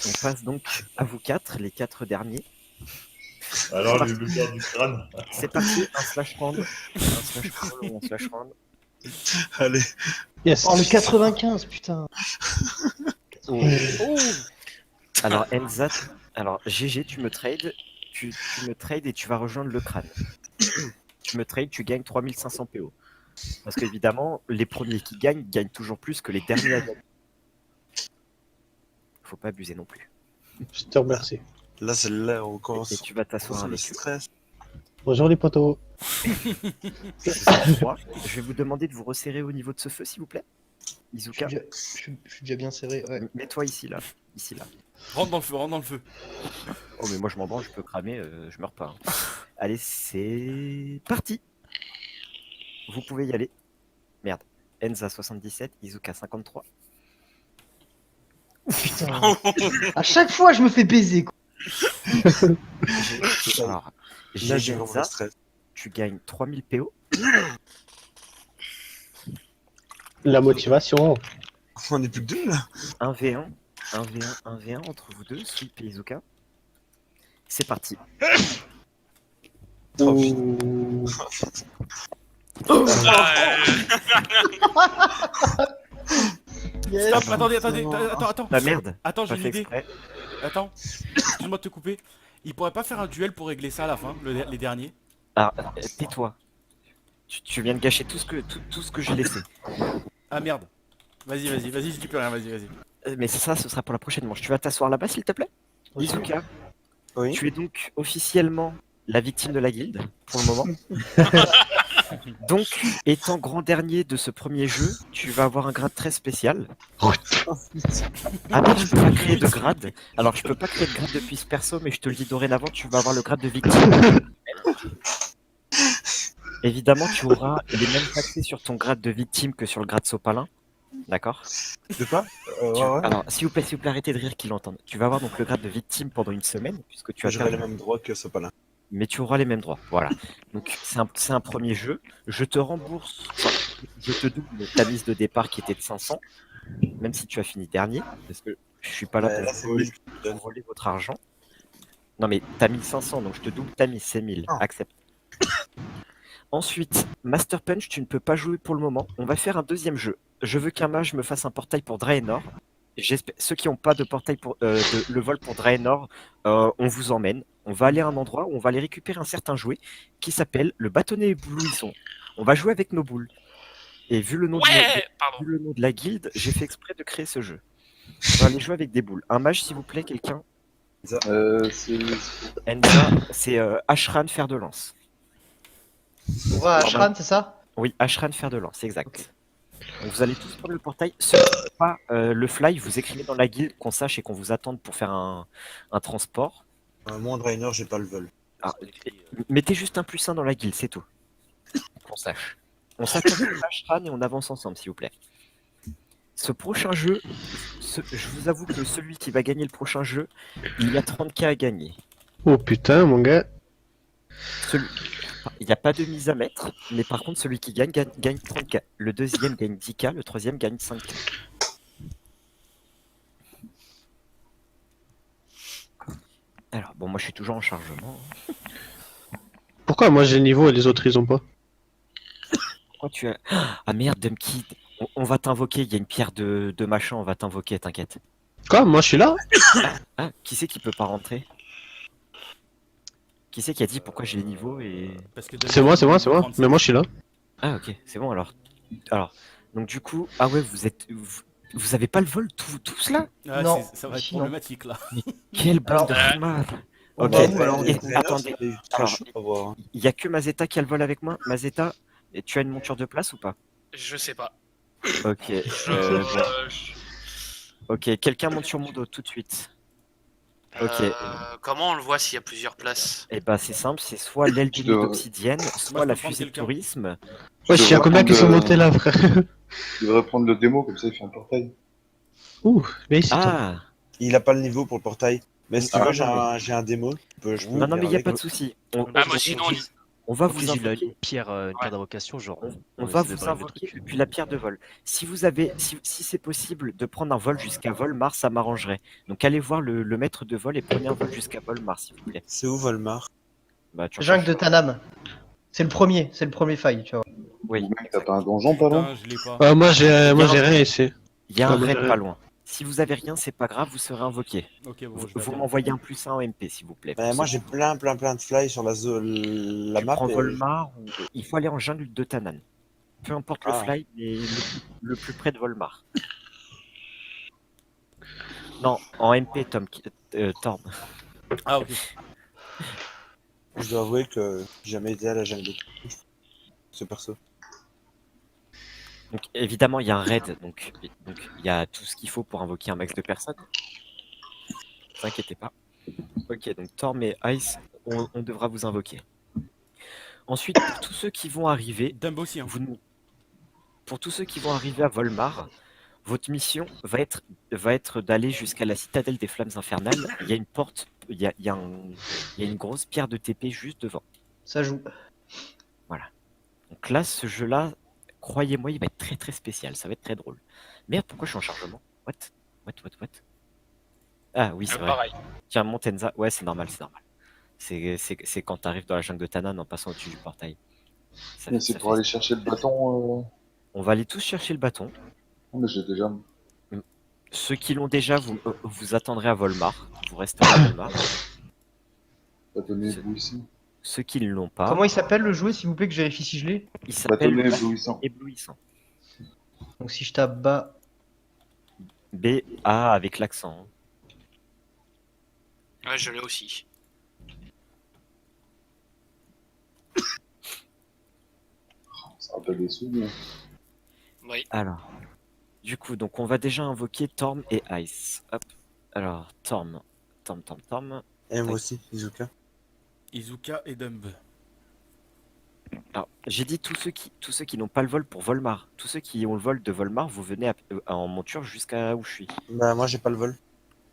On passe donc à vous quatre, les 4 derniers. Alors, le cœur du crâne. C'est parti, un slash round. Un slash round ou un slash round. Allez. Yes. Oh, le 95, putain. Oh. Alors, Enza, alors GG, tu me trades. Tu me trades et tu vas rejoindre le crâne. Tu me trades, tu gagnes 3500 PO. Parce qu'évidemment, les premiers qui gagnent toujours plus que les derniers à gagner. Faut pas abuser non plus. Je te remercie. Là, celle-là, on Et commence. tu vas t'asseoir le avec eux. stress. Bonjour les potos. Je vais vous demander de vous resserrer au niveau de ce feu, s'il vous plaît. Izuka, Je suis déjà bien serré. Ouais. mets-toi ici, là. Ici, là. Rentre dans le feu, rentre dans le feu. Oh, mais moi, je m'en branle, je peux cramer, je meurs pas. Hein. Allez, c'est parti. Vous pouvez y aller. Merde. Enza 77, Izuka 53. Putain. À chaque fois, je me fais baiser. Quoi. Alors, Là, j'ai vraiment Enza, le stress. tu gagnes 3000 PO. La motivation. On est plus que deux, là. 1v1, 1v1, 1v1 entre vous deux, Sweep et Izuka. C'est parti. Ouh. Yes. Stop, attends. Ah merde, Attends, j'ai pas une fait idée. exprès. Attends, excuse-moi de te couper. Il pourrait pas faire un duel pour régler ça à la fin, les derniers? Ah, tais-toi. Tu viens de gâcher tout ce que j'ai laissé. Ah merde. Vas-y, je dis plus rien, vas-y. Mais ça, ce sera pour la prochaine manche. Tu vas t'asseoir là-bas, s'il te plaît. Izuka, Oui. tu es donc officiellement la victime de la guilde, pour le moment. Donc, étant grand dernier de ce premier jeu, tu vas avoir un grade très spécial. Ah mais je peux pas créer de grade. Alors, je peux pas créer de grade depuis ce perso, mais je te le dis dorénavant, tu vas avoir le grade de victime. Évidemment, tu auras les mêmes accès sur ton grade de victime que sur le grade sopalin. D'accord. De quoi ouais. Alors, s'il vous plaît, arrêtez de rire qu'ils l'entendent. Tu vas avoir donc le grade de victime pendant une semaine, puisque tu as J'aurai perdu, les mêmes droits que ce palin. mais tu auras les mêmes droits. Voilà. Donc, c'est un premier jeu. Je te rembourse, je te double ta mise de départ qui était de 500, même si tu as fini dernier, parce que je suis pas là Là, pour c'est voler, 1000. voler votre argent. Non, mais t'as 1500, donc je te double ta mise, c'est 1000. Ah. Accepte. Ensuite, Master Punch, tu ne peux pas jouer pour le moment. On va faire un deuxième jeu. Je veux qu'un mage me fasse un portail pour Draenor. Ceux qui n'ont pas de portail pour le vol pour Draenor, on vous emmène. On va aller à un endroit où on va aller récupérer un certain jouet qui s'appelle le bâtonnet éblouissant. On va jouer avec nos boules. Et vu le nom, vu le nom de la guilde, j'ai fait exprès de créer ce jeu. On va aller jouer avec des boules. Un mage, s'il vous plaît, quelqu'un. Enza, c'est Ashran fer de lance. On va à Ashran, c'est ça? Oui, Ashran fer de lance, exact. Donc vous allez tous prendre le portail. Ceux qui n'ont pas le fly, vous écrivez dans la guilde qu'on sache et qu'on vous attende pour faire un transport. Moi, Draenor, j'ai pas le vol. Alors, mettez juste un +1 dans la guilde, c'est tout. Qu'on sache. On s'attend à Ashran et on avance ensemble, s'il vous plaît. Ce prochain jeu, je vous avoue que celui qui va gagner le prochain jeu, il y a 30K à gagner. Oh putain, mon gars. Il n'y a pas de mise à mettre, mais par contre, celui qui gagne 30K. Le deuxième gagne 10K, le troisième gagne 5K. Alors, bon, moi je suis toujours en chargement. Pourquoi moi j'ai le niveau et les autres ils ont pas? Pourquoi tu as. Ah merde, Dumpkid, on va t'invoquer, il y a une pierre de machin, on va t'invoquer, t'inquiète. Quoi? Moi je suis là? Ah, qui c'est qui peut pas rentrer? Qui c'est qui a dit pourquoi j'ai le niveau et. Parce que C'est moi. Mais moi je suis là. Ah ok, c'est bon alors. Alors, donc du coup, ah ouais, vous avez pas le vol tous là? Ah, Non. ça va être Ici, non. problématique là. Quelle bande de Alors, rimards. on Ok, va où, alors, attendez. Très Alors, chaud à voir. il y a que Mazeta qui a le vol avec moi. Mazeta, tu as une monture de place ou pas? Je sais pas. Ok. Ok, quelqu'un monte sur mon dos tout de suite. Ok. Comment on le voit s'il y a plusieurs places? Et bah c'est simple, c'est soit l'aile du nid d'obsidienne, soit je la peux prendre fusée de quelqu'un. tourisme. Ouais, il y a combien qui sont montés là, frère? Il devrait prendre le démo, comme ça il fait un portail. Ouh, mais ici, toi. Ah Il a pas le niveau pour le portail. Mais si tu Ah, veux, non, j'ai un démo. Je peux non mais il y a venir pas de avec. souci. Ah, moi sinon, On va Ok, vous j'ai invoquer. une pierre d'invocation, genre. On va va essayer de vous driver le invoquer truc. depuis la pierre de vol. Si c'est possible de prendre un vol jusqu'à Volmar, ça m'arrangerait. Donc allez voir le maître de vol et prenez un vol jusqu'à Volmar, s'il vous plaît. C'est où Volmar? Bah, tu Jungle recherches. de Tanam. C'est le premier faille, tu vois. Oui, Ou mec, t'as pas un donjon pas loin? Putain, je l'ai pas. Moi j'ai Il y a rien ici. il y a un Ah, moi, j'ai raid rien. pas loin. Si vous avez rien, c'est pas grave, vous serez invoqué. Ok, bon, Vous, je vais vous aller. m'envoyez un +1 en MP, s'il vous plaît. Bah, pour moi ce- j'ai plein de fly sur la tu map. prends Et... Volmar, il faut aller en jungle de Tanan. Peu importe le Ah. fly, mais le plus près de Volmar. Non, en MP, Torm. Ah, ok. Je dois avouer que j'ai jamais été à la jungle. Ce perso. Donc évidemment, il y a un raid, donc il y a tout ce qu'il faut pour invoquer un max de personnes. Ne vous inquiétez pas. Ok, donc Torm et Ice, on devra vous invoquer. Ensuite, pour tous ceux qui vont arriver, Dumb aussi, hein. pour tous ceux qui vont arriver à Volmar, votre mission va être d'aller jusqu'à la citadelle des flammes infernales. Il y a une porte, il y a une grosse pierre de TP juste devant. Ça joue. Donc là, ce jeu-là, croyez-moi, il va être très très spécial, ça va être très drôle. Merde, pourquoi je suis en chargement? What? Ah oui, c'est vrai. Pareil. Tiens, Montenza, ouais, c'est normal, c'est normal. C'est quand t'arrives dans la jungle de Tanan en passant au-dessus du portail. Ça- Mais c'est ça pour fait- aller chercher le bâton. On va aller tous chercher le bâton. Non, mais j'ai déjà. Ceux qui l'ont déjà, vous attendrez à Volmar. Vous resterez à Volmar. Bâtonnet C'est- éblouissant. Ceux qui ne l'ont pas, Comment il s'appelle le jouet, s'il vous plaît, que je vérifie si je l'ai? il s'appelle Bâtonnet éblouissant. Éblouissant. Donc si je tape bas. B-A avec l'accent. Ouais, je l'ai aussi. Ça rappelle des souvenirs. Oui. Alors, du coup, donc on va déjà invoquer Torm et Ice. Hop. Alors, Torm. Et moi aussi, Izuka. Izuka et Dumb. Alors, j'ai dit tous ceux qui n'ont pas le vol pour Volmar. Tous ceux qui ont le vol de Volmar, vous venez en monture jusqu'à où je suis. Bah, moi j'ai pas le vol.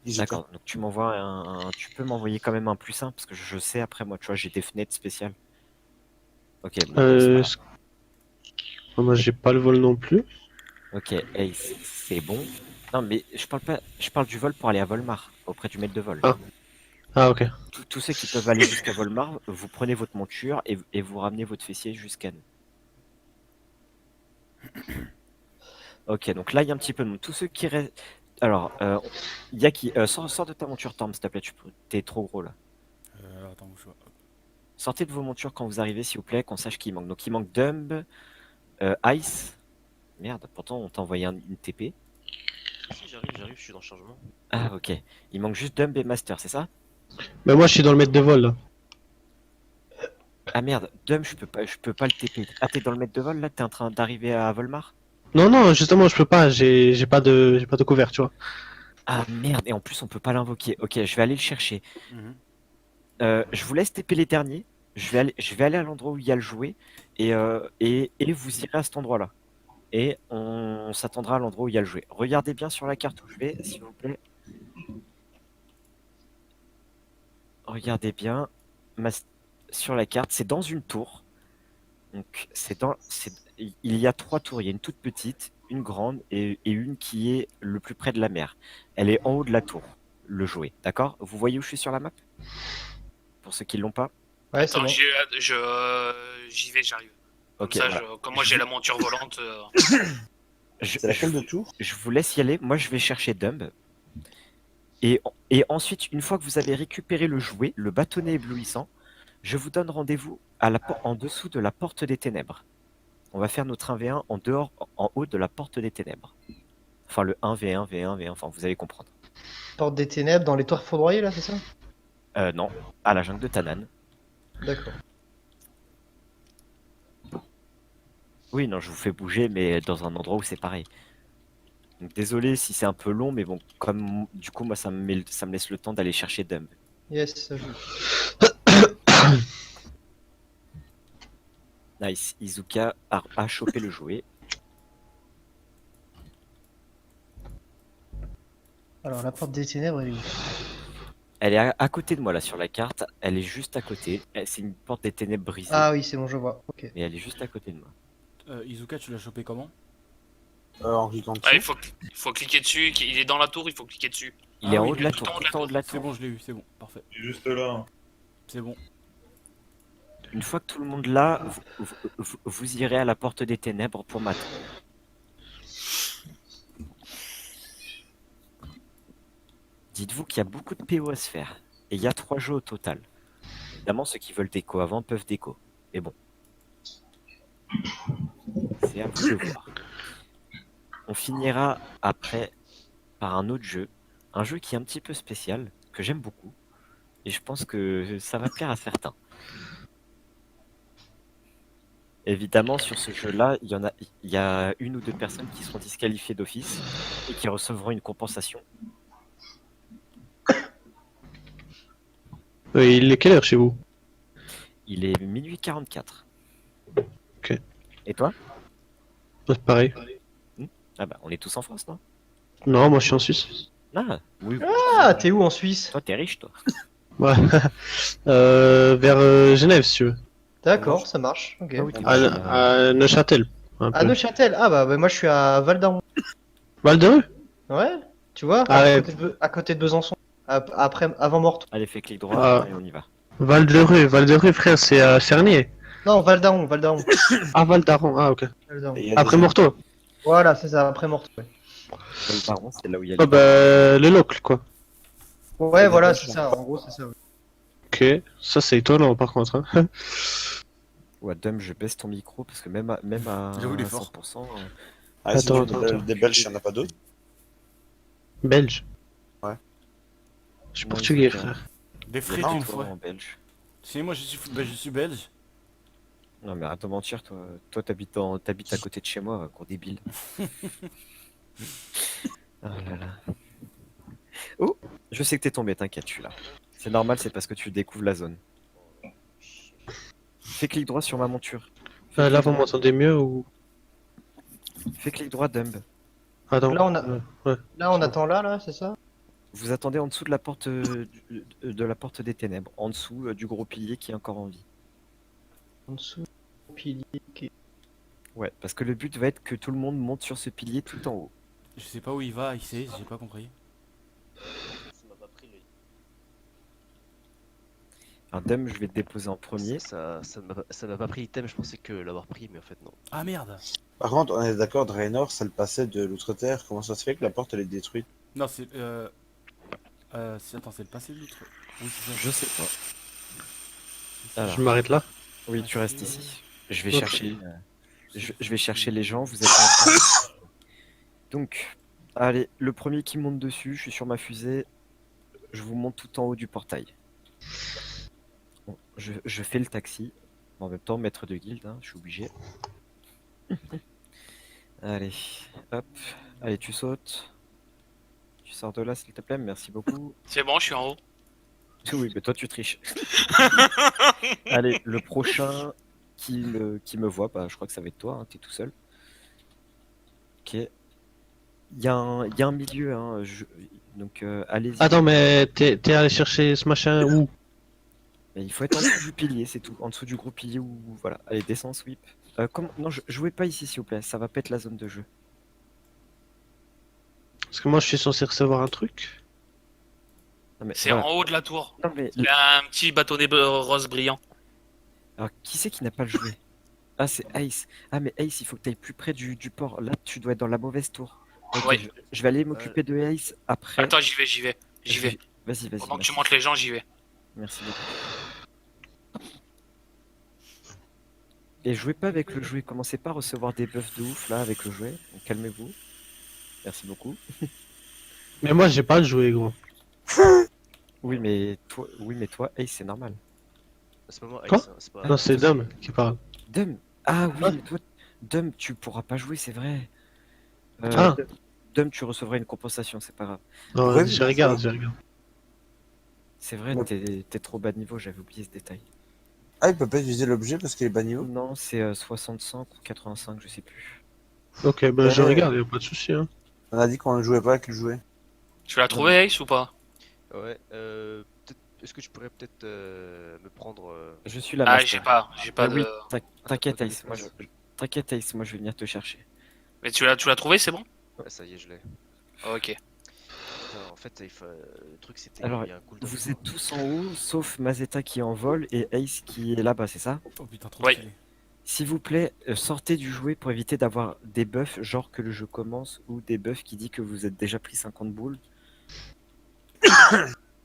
Izuka. D'accord, donc tu m'envoies tu peux m'envoyer quand même un +1 parce que je sais après moi, tu vois, j'ai des fenêtres spéciales. Ok, bon, c'est pas grave. Moi j'ai pas le vol non plus. Ok, Ace, c'est bon. Non, mais je parle pas, je parle du vol pour aller à Volmar, auprès du maître de vol. Ah ok. Tous ceux qui peuvent aller jusqu'à Volmar, vous prenez votre monture et vous ramenez votre fessier jusqu'à nous. Ok, donc là il y a un petit peu de monde. Tous ceux qui restent. Alors, il y a qui. Sors de ta monture, Torm, s'il te plaît, t'es trop gros là. Attends, je vois. Sortez de vos montures quand vous arrivez, s'il vous plaît, qu'on sache qui manque. Donc il manque Dumb, Ice. Merde, pourtant on t'a envoyé une TP. Si, j'arrive, je suis dans le chargement. Ah ok. Il manque juste Dumb et Master, c'est ça? Mais moi je suis dans le maître de vol là. Ah merde, Dumb, je peux pas le TP. Ah, t'es dans le maître de vol là? T'es en train d'arriver à Volmar? Non, justement je peux pas, j'ai pas de couverture. Ah merde, et en plus on peut pas l'invoquer. Ok, je vais aller le chercher. Mhm. Je vous laisse TP les derniers. Je vais aller à l'endroit où il y a le jouet et vous irez à cet endroit-là. Et on s'attendra à l'endroit où il y a le jouet. Regardez bien sur la carte où je vais, s'il vous plaît. Regardez bien sur la carte, c'est dans une tour. Donc il y a 3 tours. Il y a une toute petite, une grande et une qui est le plus près de la mer. Elle est en haut de la tour, le jouet. D'accord? Vous voyez où je suis sur la map? Pour ceux qui l'ont pas. Ouais, c'est Attends, bon. j'y vais, j'arrive. Comme Ok. ça, voilà. comme moi j'ai la monture volante. C'est laquelle de tour? Je vous laisse y aller. Moi, je vais chercher Dumb. Et ensuite, une fois que vous avez récupéré le jouet, le bâtonnet éblouissant, je vous donne rendez-vous en dessous de la porte des ténèbres. On va faire notre 1v1 en haut de la porte des ténèbres. Enfin, le 1v1, V1, V1, enfin, vous allez comprendre. Porte des ténèbres dans les toits foudroyés là, c'est ça? Non, à la jungle de Tanan. D'accord. Oui, non, je vous fais bouger, mais dans un endroit où c'est pareil. Donc, désolé si c'est un peu long, mais bon, comme du coup, moi, ça me laisse le temps d'aller chercher Dumb. Yes, ça joue. Nice, Izuka a chopé le jouet. Alors la porte des ténèbres, elle est où? Elle est à côté de moi là sur la carte. Elle est juste à côté. C'est une porte des ténèbres brisée. Ah oui, c'est bon, je vois. Ok. Mais elle est juste à côté de moi. Izuka, tu l'as chopé comment? En cliquant dessus. Ah, il faut cliquer dessus, il est dans la tour, il faut cliquer dessus. Il est en oui, haut de la tout tour. en haut de Tout la en haut de la C'est tour. bon, je l'ai eu, c'est bon, parfait. Juste là. C'est bon. Une fois que tout le monde là, vous irez à la porte des ténèbres pour m'attendre. Dites-vous qu'il y a beaucoup de PO à se faire. Et il y a 3 jeux au total. Évidemment, ceux qui veulent déco avant peuvent déco. Mais bon. C'est à vous de voir. On finira après par un autre jeu. Un jeu qui est un petit peu spécial, que j'aime beaucoup. Et je pense que ça va plaire à certains. Évidemment, sur ce jeu-là, il y a 1 ou 2 personnes qui seront disqualifiées d'office et qui recevront une compensation. Il est quelle heure chez vous? Il est minuit 44. Ok. Et toi? Ouais, pareil. Ah bah, on est tous en France, non? Non, moi je suis en Suisse. Ah, oui. Ah, t'es où en Suisse? Toi, t'es riche, toi. Ouais. Vers Genève, si tu veux. D'accord, ça marche. Ok. Ah oui, t'es À Neuchâtel. Un À peu. Neuchâtel. Ah bah moi je suis à Val d'Aron. Val d'Eux? Ouais. Tu vois, Ah ouais. à côté de Besançon. Après, avant Morteau. Allez, fais clic droit Ah. et on y va. Val d'Eux, frère, c'est à Cernier. Non, Val d'Aron, Val d'Aron. Ah, Val d'Aron, ah ok. Val d'Aron. Et il y a Après des- Morteau. Voilà, c'est ça, après Morteau. Ouais, Le baron, c'est là où il y a Ah les bah, le locle, quoi. ouais voilà, des c'est ça. En gros, c'est ça. Ouais. Ok, ça c'est étonnant par contre. Hein. Ouais, Dum, je baisse ton micro parce que même à J'avoue, il est fort. 100%, Ah, sinon, Attends. des Belges, il n'y en a pas d'autres. Belge. Ouais. Je suis Non, portugais, il faut frère. Des il y frites a une toi fois. en belge. Si, moi je suis belge. Non, mais arrête de mentir, toi. Toi, t'habites à côté de chez moi, gros débile. Oh là là. Oh, je sais que t'es tombé, t'inquiète, je suis là. C'est normal, c'est parce que tu découvres la zone. Fais clic droit sur ma monture. Là, vous m'entendez mieux ou. Fais clic droit, Dumb. Attends. Là, on a- Ouais. Là, on attend là, c'est ça? Vous attendez en dessous de la porte de la porte des ténèbres, en dessous du gros pilier qui est encore en vie. En dessous. Pilier. Ok. Ouais, parce que le but va être que tout le monde monte sur ce pilier tout en haut. Je sais pas où il va, j'ai pas compris. Ça m'a pas pris le- Alors, Dumb, je vais te déposer en premier. Ça m'a pas pris l'item, je pensais que l'avoir pris, mais en fait non. Ah merde. Par contre, on est d'accord, Draenor, ça le passait de l'outre-terre. Comment ça se fait que la porte, elle est détruite? Non, c'est attends, c'est le passé de l'autre. Oui, c'est ça. Je sais pas. Alors, Je m'arrête là. oui, tu restes ici. Je vais Ok. chercher. Je vais chercher les gens. Vous êtes en train. Donc, allez, le premier qui monte dessus, je suis sur ma fusée. Je vous monte tout en haut du portail. Bon, je fais le taxi. En même temps, maître de guilde, hein, je suis obligé. Allez, hop. Allez, tu sautes. Tu sors de là, s'il te plaît. Merci beaucoup. C'est bon, je suis en haut. Oui, mais toi, tu triches. Allez, le prochain qui me voit, bah, je crois que ça va être toi, hein, t'es tout seul. Ok. Il y a un milieu, hein, donc allez-y. Attends, mais t'es allé chercher ce machin où? Mais il faut être en dessous du pilier, c'est tout. En dessous du gros pilier ou voilà. Allez, descends, sweep. Non, jouez pas ici, s'il vous plaît. Ça va pas être la zone de jeu. Parce que moi je suis censé recevoir un truc. Non, mais, C'est voilà. en haut de la tour. Non, mais, Il y a un petit bâtonnet rose brillant. alors, qui c'est qui n'a pas le joué? Ah, c'est Ace. Ah, mais Ace, il faut que tu ailles plus près du port. Là, tu dois être dans la mauvaise tour. Ok, Ouais. je vais aller m'occuper de Ace après. Attends, j'y vais. Vas-y, vas-y. Pendant que tu merci. montes les gens, j'y vais. Merci beaucoup. Et jouez pas avec le jouet, commencez pas à recevoir des buffs de ouf là avec le jouet, donc calmez-vous. Merci beaucoup. Mais moi j'ai pas de jouet, gros. Oui mais toi, Ace c'est normal. C'est pas moi, Quoi Ace, hein, c'est pas. Non, c'est Dom qui parle. Dum, ah oui, mais toi, Dum, tu pourras pas jouer, c'est vrai. Ah. Dum, tu recevras une compensation, c'est pas grave. Non, Ouais, je regarde, je regarde. C'est vrai, Ouais. t'es trop bas de niveau, j'avais oublié ce détail. Ah, il peut pas utiliser l'objet parce qu'il est bas niveau? Non, c'est 65 ou 85, je sais plus. Ok, ben je Ouais. regarde, y'a pas de souci. Hein. On a dit qu'on ne jouait pas avec le jouet. Tu l'as trouvé, Ace, ou pas? Ouais, est-ce que tu pourrais peut-être me prendre. Je suis là, Ah, master. j'ai pas Ah oui, de. t'inquiète, de Ace. T'inquiète, Ace, moi je vais venir te chercher. Mais tu l'as trouvé, c'est bon? Ouais, ça y est, je l'ai. Ok. Putain, en fait, le truc c'était. Alors, Il y a un cooldown. vous êtes tous en haut, sauf Mazeta qui est en vol et Ace qui est là-bas, c'est ça? Oh putain, trop Ouais. stylé. S'il vous plaît, sortez du jouet pour éviter d'avoir des buffs, genre que le jeu commence, ou des buffs qui dit que vous êtes déjà pris 50 boules.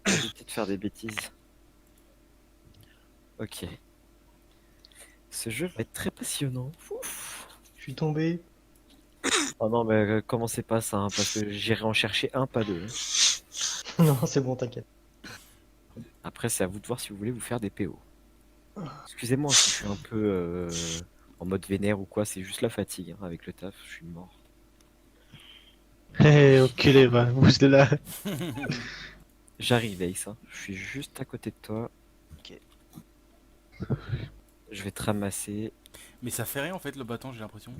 Évitez de faire des bêtises. Ok. Ce jeu va être très passionnant. Ouf. Je suis tombé. Oh non, mais commencez pas ça, hein, parce que j'irai en chercher un, pas deux. Non, c'est bon, t'inquiète. Après, c'est à vous de voir si vous voulez vous faire des PO. Excusez-moi si je suis un peu en mode vénère ou quoi, c'est juste la fatigue, hein, avec le taf, je suis mort. Hé, enculé, va, bouge de là. J'arrive, Ace, hein. Je suis juste à côté de toi. Ok. Je vais te ramasser. Mais ça fait rien en fait le bâton, j'ai l'impression.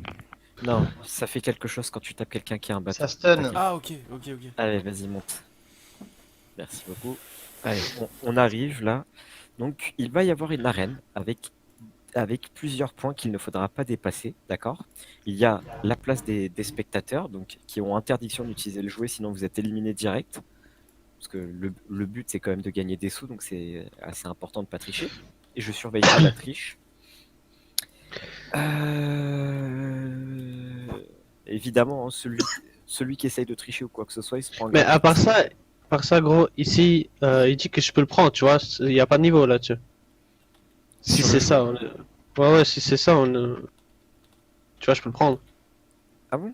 Non, ça fait quelque chose quand tu tapes quelqu'un qui a un bâton. Ça stun. T'inquiète. Ah, ok, ok, ok. Allez, vas-y, monte. Merci beaucoup. Allez, on arrive là. Donc, il va y avoir une arène avec plusieurs points qu'il ne faudra pas dépasser, d'accord? Il y a la place des spectateurs, donc qui ont interdiction d'utiliser le jouet, sinon vous êtes éliminé direct. Parce que le but, c'est quand même de gagner des sous, donc c'est assez important de ne pas tricher. Et je surveillerai la triche. Évidemment, hein, celui qui essaye de tricher ou quoi que ce soit, il se prend le Mais gratuit. à part ça, gros, ici, il dit que je peux le prendre, tu vois. Il n'y a pas de niveau là-dessus. Si Sur c'est le ça, ouais, si c'est ça, tu vois, je peux le prendre. Ah bon?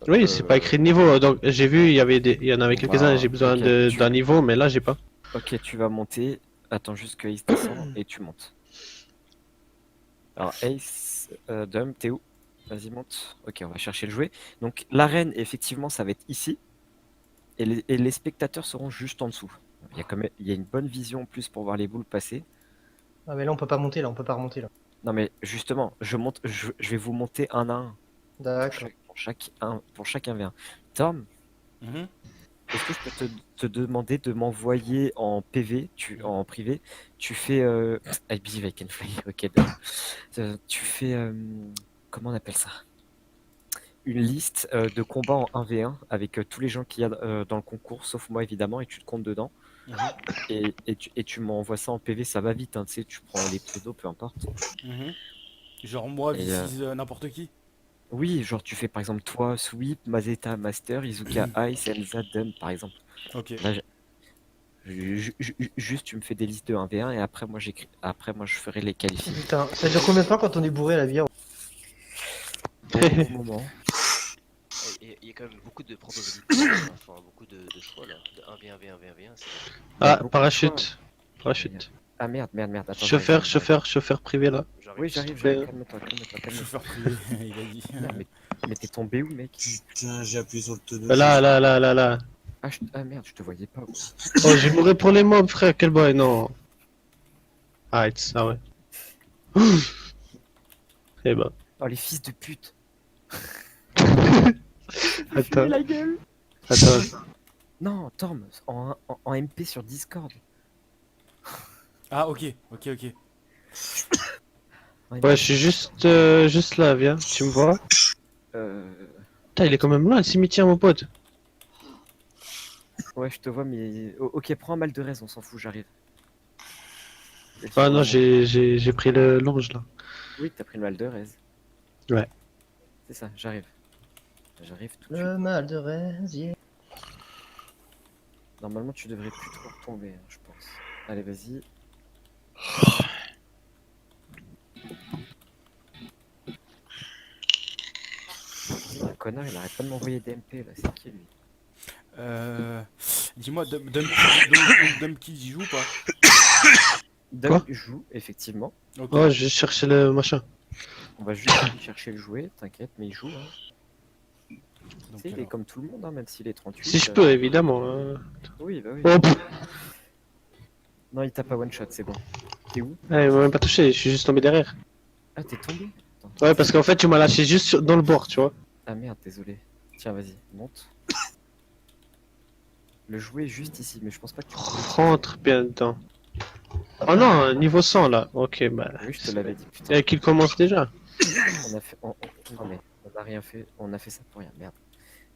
Oui, c'est pas écrit de niveau. Donc, j'ai vu, il y en avait quelques-uns, j'ai besoin ok, d'un niveau, mais là, j'ai pas. Ok, tu vas monter. Attends juste que Ace descend et tu montes. Alors Ace, Dom, t'es où? Vas-y, monte. Ok, on va chercher le jouet. Donc l'arène, effectivement, ça va être ici. Et les spectateurs seront juste en dessous. Il y a une bonne vision en plus pour voir les boules passer. Ah, mais là, on peut pas monter, là, on peut pas remonter, là. Non mais justement, je vais vous monter un à un. D'accord. Pour chacun V1. Tom, Mhm. est-ce que je peux te demander de m'envoyer en PV, en privé, tu fais I believe I can fly, ok, d'accord. Tu fais comment on appelle ça? Une liste de combats en 1v1 avec tous les gens qu'il y a dans le concours, sauf moi évidemment, et tu te comptes dedans. Mhm. Et tu m'envoies ça en PV, ça va vite, hein, tu sais, tu prends les pseudos, peu importe. Mhm. Genre moi, Et, Vicis, n'importe qui. Oui, genre tu fais par exemple toi, Sweep, Mazeta, Master, Izuka, Ice, Elza, Dun par exemple. Ok. Là, juste tu me fais des listes de 1v1 et après moi je ferai les qualifiés. Putain, ça dure combien de temps quand on est bourré à la bière? Au moment. Il y a quand même beaucoup de propositions, enfin beaucoup de choix là. De 1v1, v1, v1, v1, c'est. Ah, beaucoup de parachute. Parachute. Ah merde. Attends, Chauffeur privé là. J'arrive. Oui, j'arrive, plaît. calme-toi. Chauffeur privé, il a dit. Non, mais t'es tombé où, mec? Putain, j'ai appuyé sur le tonneau. Là. Ah merde, je te voyais pas. Oh, j'ai mouru pour les mobs, frère, quel boy, non. Ah ouais. Eh ben, Oh, les fils de pute. attends. la gueule. Attends. Non, Torm, en MP sur Discord. Ah, ok. Ouais, je suis juste là, viens, tu me vois? Putain, il est quand même loin, le cimetière, mon pote. Ouais, je te vois, mais. Ok, prends un mal de raison, on s'en fout, j'arrive. Ah non, j'ai pris le l'ange là. Oui, t'as pris le mal de raise. Ouais. C'est ça, j'arrive. J'arrive tout de suite. Le mal de raisier. Normalement, tu devrais plus trop retomber, hein, je pense. Allez, vas-y. Le connard, il arrête pas de m'envoyer des MP là, c'est qui lui? Dis-moi, Dumpkey, il joue ou pas? Dunk joue, effectivement. Ok. Oh, j'ai cherché le machin. On va juste aller chercher le jouet, t'inquiète, mais il joue. Hein. Donc, Tu sais, il est alors. comme tout le monde, hein, même s'il est 38. Si je peux, évidemment. Oui, bah oui. Oh, pff. Non, il t'a pas one shot, c'est bon. T'es où? Ah, il m'a même pas touché, je suis juste tombé derrière. Ah, t'es tombé? Attends. Ouais, parce qu'en fait, tu m'as lâché juste dans le bord, tu vois. Ah merde, désolé. Tiens, vas-y, monte. Le jouet est juste ici, mais je pense pas que tu peux. Rentre bien dedans. Oh non, niveau 100 là. Ok, bah. Oui, je te l'avais dit, putain. Et qu'il commence déjà. On a fait. Non, mais on a rien fait. On a fait ça pour rien, merde.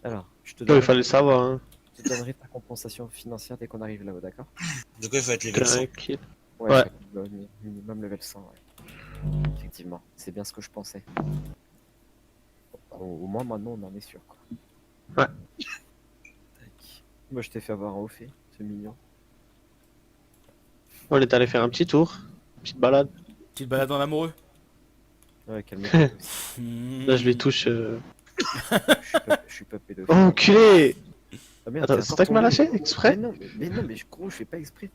Alors, je te Il donnerai, fallait le savoir, hein. je te donnerai ta compensation financière dès qu'on arrive là-haut, d'accord? Du coup, il faut être level 100. Tranquille. Ouais. Ouais. Minimum level 100, ouais. Effectivement, c'est bien ce que je pensais. Au moins, maintenant, on en est sûr, quoi. Ouais. Tac. Moi, je t'ai fait avoir un haut fait, c'est mignon. On est allé faire un petit tour. Petite balade. Petite balade en amoureux. Ouais, calme-toi. Là, je les touche. Je suis pas pédophile. Oh, enculé! Ah, merde, Attends, t'es c'est encore toi qui m'as tombé. lâché exprès? Mais non, mais gros, je fais pas exprès.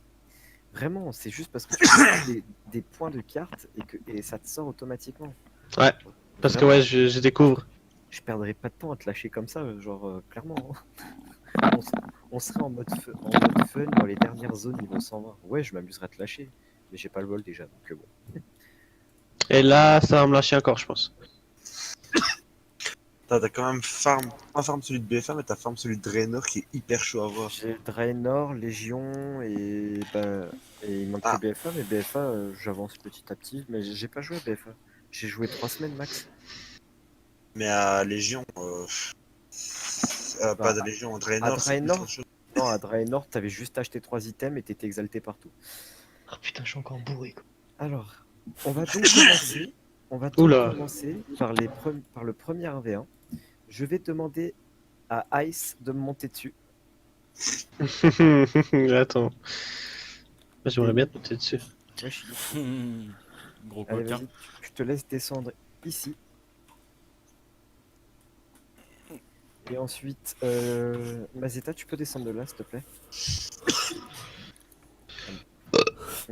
Vraiment, c'est juste parce que tu prends des points de carte et ça te sort automatiquement. Ouais, parce que ouais, je découvre. Je perdrais pas de temps à te lâcher comme ça, genre, clairement. Hein. On serait en mode fun dans les dernières zones niveau 120. Ouais, je m'amuserais à te lâcher, mais j'ai pas le vol déjà, donc bon. Et là, ça va me lâcher encore, je pense. T'as quand même pas farm celui de BFA, mais t'as farm celui de Draenor qui est hyper chaud à voir. J'ai Draenor, Légion et il manque que BFA, mais BFA, j'avance petit à petit, mais j'ai pas joué à BFA. J'ai joué 3 semaines max. Mais à Légion, pas de Légion, à Draenor, c'est plus Draenor, chaud. non, à Draenor, t'avais juste acheté 3 items et t'étais exalté partout. Oh putain, je suis encore bourré quoi. Alors, on va donc commencer. Oula. Par le premier 1v1. Je vais demander à Ice de me monter dessus. Attends. Moi, j'aimerais bien te monter dessus. Ouais, je suis- Gros Allez, coquin. vas-y, je te laisse descendre ici. Et ensuite, Mazeta, tu peux descendre de là, s'il te plaît. Merci.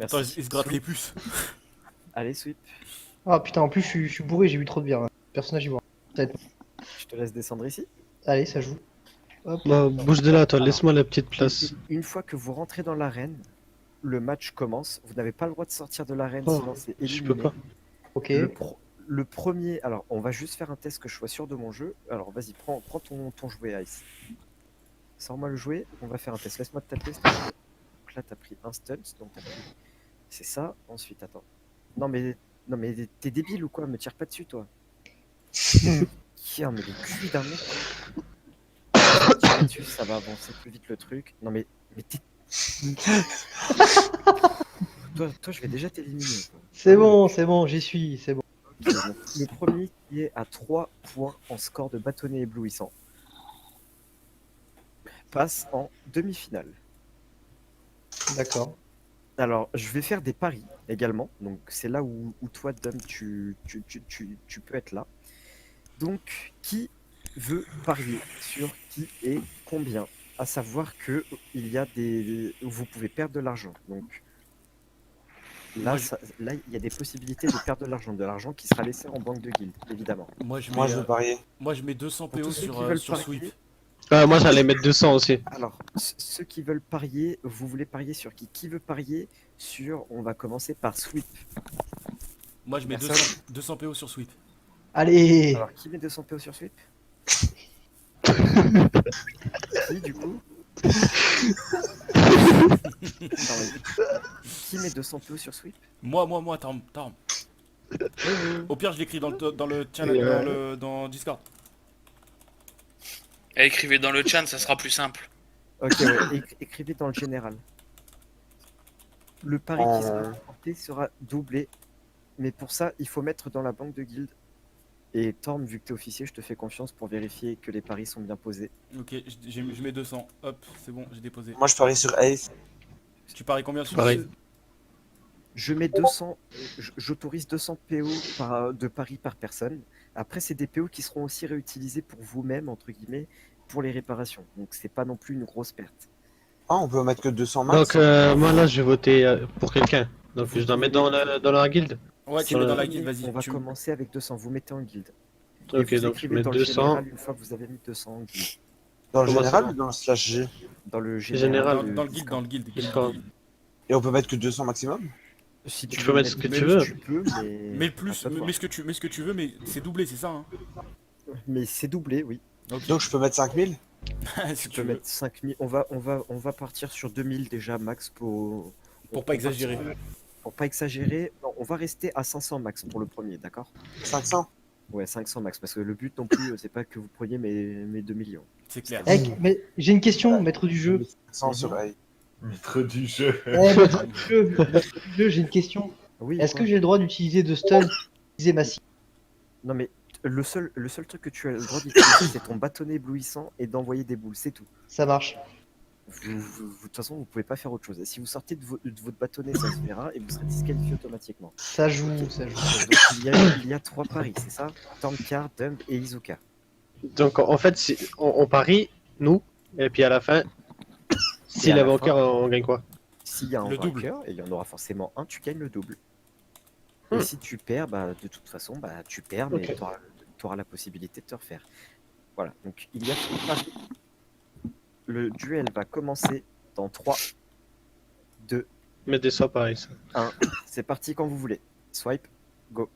Attends, il se gratte les puces. Allez, sweep. Ah putain, en plus je suis bourré, j'ai bu trop de bière. Hein. Personnage ivoire. Je te laisse descendre ici. Allez, ça joue. Hop. Bah, bouge de là, toi, Alors, laisse-moi la petite place. Une fois que vous rentrez dans l'arène, le match commence. Vous n'avez pas le droit de sortir de l'arène, Oh, sinon c'est je éliminé. peux pas. Ok. Le premier, alors on va juste faire un test que je sois sûr de mon jeu. Alors vas-y, prends ton jouet Ice. Sors-moi le jouet, on va faire un test. Laisse-moi te taper. s'il te plaît. Donc là t'as pris un stunt, donc t'as pris... C'est ça, ensuite attends. Non mais t'es débile ou quoi? Me tire pas dessus toi. Tiens, mais le cul d'un mec. Tire dessus, ça va avancer plus vite le truc. Non mais t'es... toi je vais déjà t'éliminer. quoi. C'est bon, j'y suis, c'est bon. Ok, donc, le premier qui est à 3 points en score de bâtonnet éblouissant passe en demi-finale. D'accord. Alors, je vais faire des paris également. Donc, c'est là où toi, Dom, tu peux être là. Donc, qui veut parier sur qui et combien? À savoir que il y a vous pouvez perdre de l'argent. Donc, là, là, il y a des possibilités de perdre de l'argent qui sera laissé en banque de guilde, évidemment. Moi, je Moi, je veux parier. mets 200 Pour PO tous ceux qui sur, veulent sur parier, Sweep. Moi, j'allais mettre 200 aussi. Alors, ceux qui veulent parier, vous voulez parier sur qui? Qui veut parier sur... On va commencer par Sweep. Moi, je mets Personne. 200 PO sur Sweep. Allez. Alors, qui met 200 PO sur Sweep? Qui, du coup? Non, mais qui met 200 PO sur Sweep? Moi, Tom. Au pire, je l'écris dans le channel, dans Discord. Et écrivez dans le chat, ça sera plus simple. Ok, ouais, écrivez dans le général. Le pari qui sera remporté sera doublé. Mais pour ça, il faut mettre dans la banque de guilde. Et Torm, vu que t'es officier, je te fais confiance pour vérifier que les paris sont bien posés. Ok, je mets 200. Hop, c'est bon, j'ai déposé. Moi, je parie sur Ace. Tu paries combien sur Pareil. Je mets 200, j'autorise 200 PO de paris par personne. Après, c'est des PO qui seront aussi réutilisés pour vous-même, entre guillemets, pour les réparations. Donc, c'est pas non plus une grosse perte. Ah, on peut mettre que 200 max. Donc, moi, là, je vais voter pour quelqu'un. Donc, je dois mettre dans la guilde. Ouais, tu C'est mets dans le la premier, guilde, vas-y. On va commencer avec 200. Vous mettez en guilde. Et Ok, vous donc je écrivez mets dans le 200. général une fois que vous avez mis 200 en guilde. Dans le Comment général ça ou dans le slash G? Dans le Général, général. Dans le guild, dans le guild. Discord. Et on peut mettre que 200 maximum? Si Tu veux peux mettre ce que tu veux. Tu peux, mais... Mais le plus, à toi de voir. mets ce que tu veux, mais c'est doublé, c'est ça, hein. Mais c'est doublé, oui. Ok. Donc, je peux mettre 5000? Si Tu tu peux veux. mettre 5000. On va partir sur 2000 déjà max Pour on pas exagérer. Pour pas exagérer, non, on va rester à 500 max pour le premier, d'accord? 500. Ouais, 500 max, parce que le but non plus, c'est pas que vous preniez mes 2 millions. C'est clair. Mais j'ai une question, maître du jeu. 500 sur la... Maître du jeu. Maître du jeu, j'ai une question. Oui, Est-ce quoi. que j'ai le droit d'utiliser de stun pour utiliser ma cible? Non mais le seul truc que tu as le droit d'utiliser, c'est ton bâtonnet éblouissant et d'envoyer des boules, c'est tout. Ça marche. De toute façon, vous pouvez pas faire autre chose. Et si vous sortez de votre bâtonnet, ça se verra et vous serez disqualifié automatiquement. Ça joue, ça joue. Donc il y a 3 paris, c'est ça? Tormcar, Dumb et Izuka. Donc en fait, on parie, nous, et puis à la fin, si à la la bancaire, fin- on gagne quoi? S'il y a un Le double. vainqueur, et il y en aura forcément un, tu gagnes le double. Et si tu perds, bah, de toute façon, bah, tu perds, mais Ok. tu auras la possibilité de te refaire. Voilà, donc il y a 3 paris. Le duel va commencer dans 3, 2, Mais des soins pareil, ça. c'est parti quand vous voulez. Swipe, go.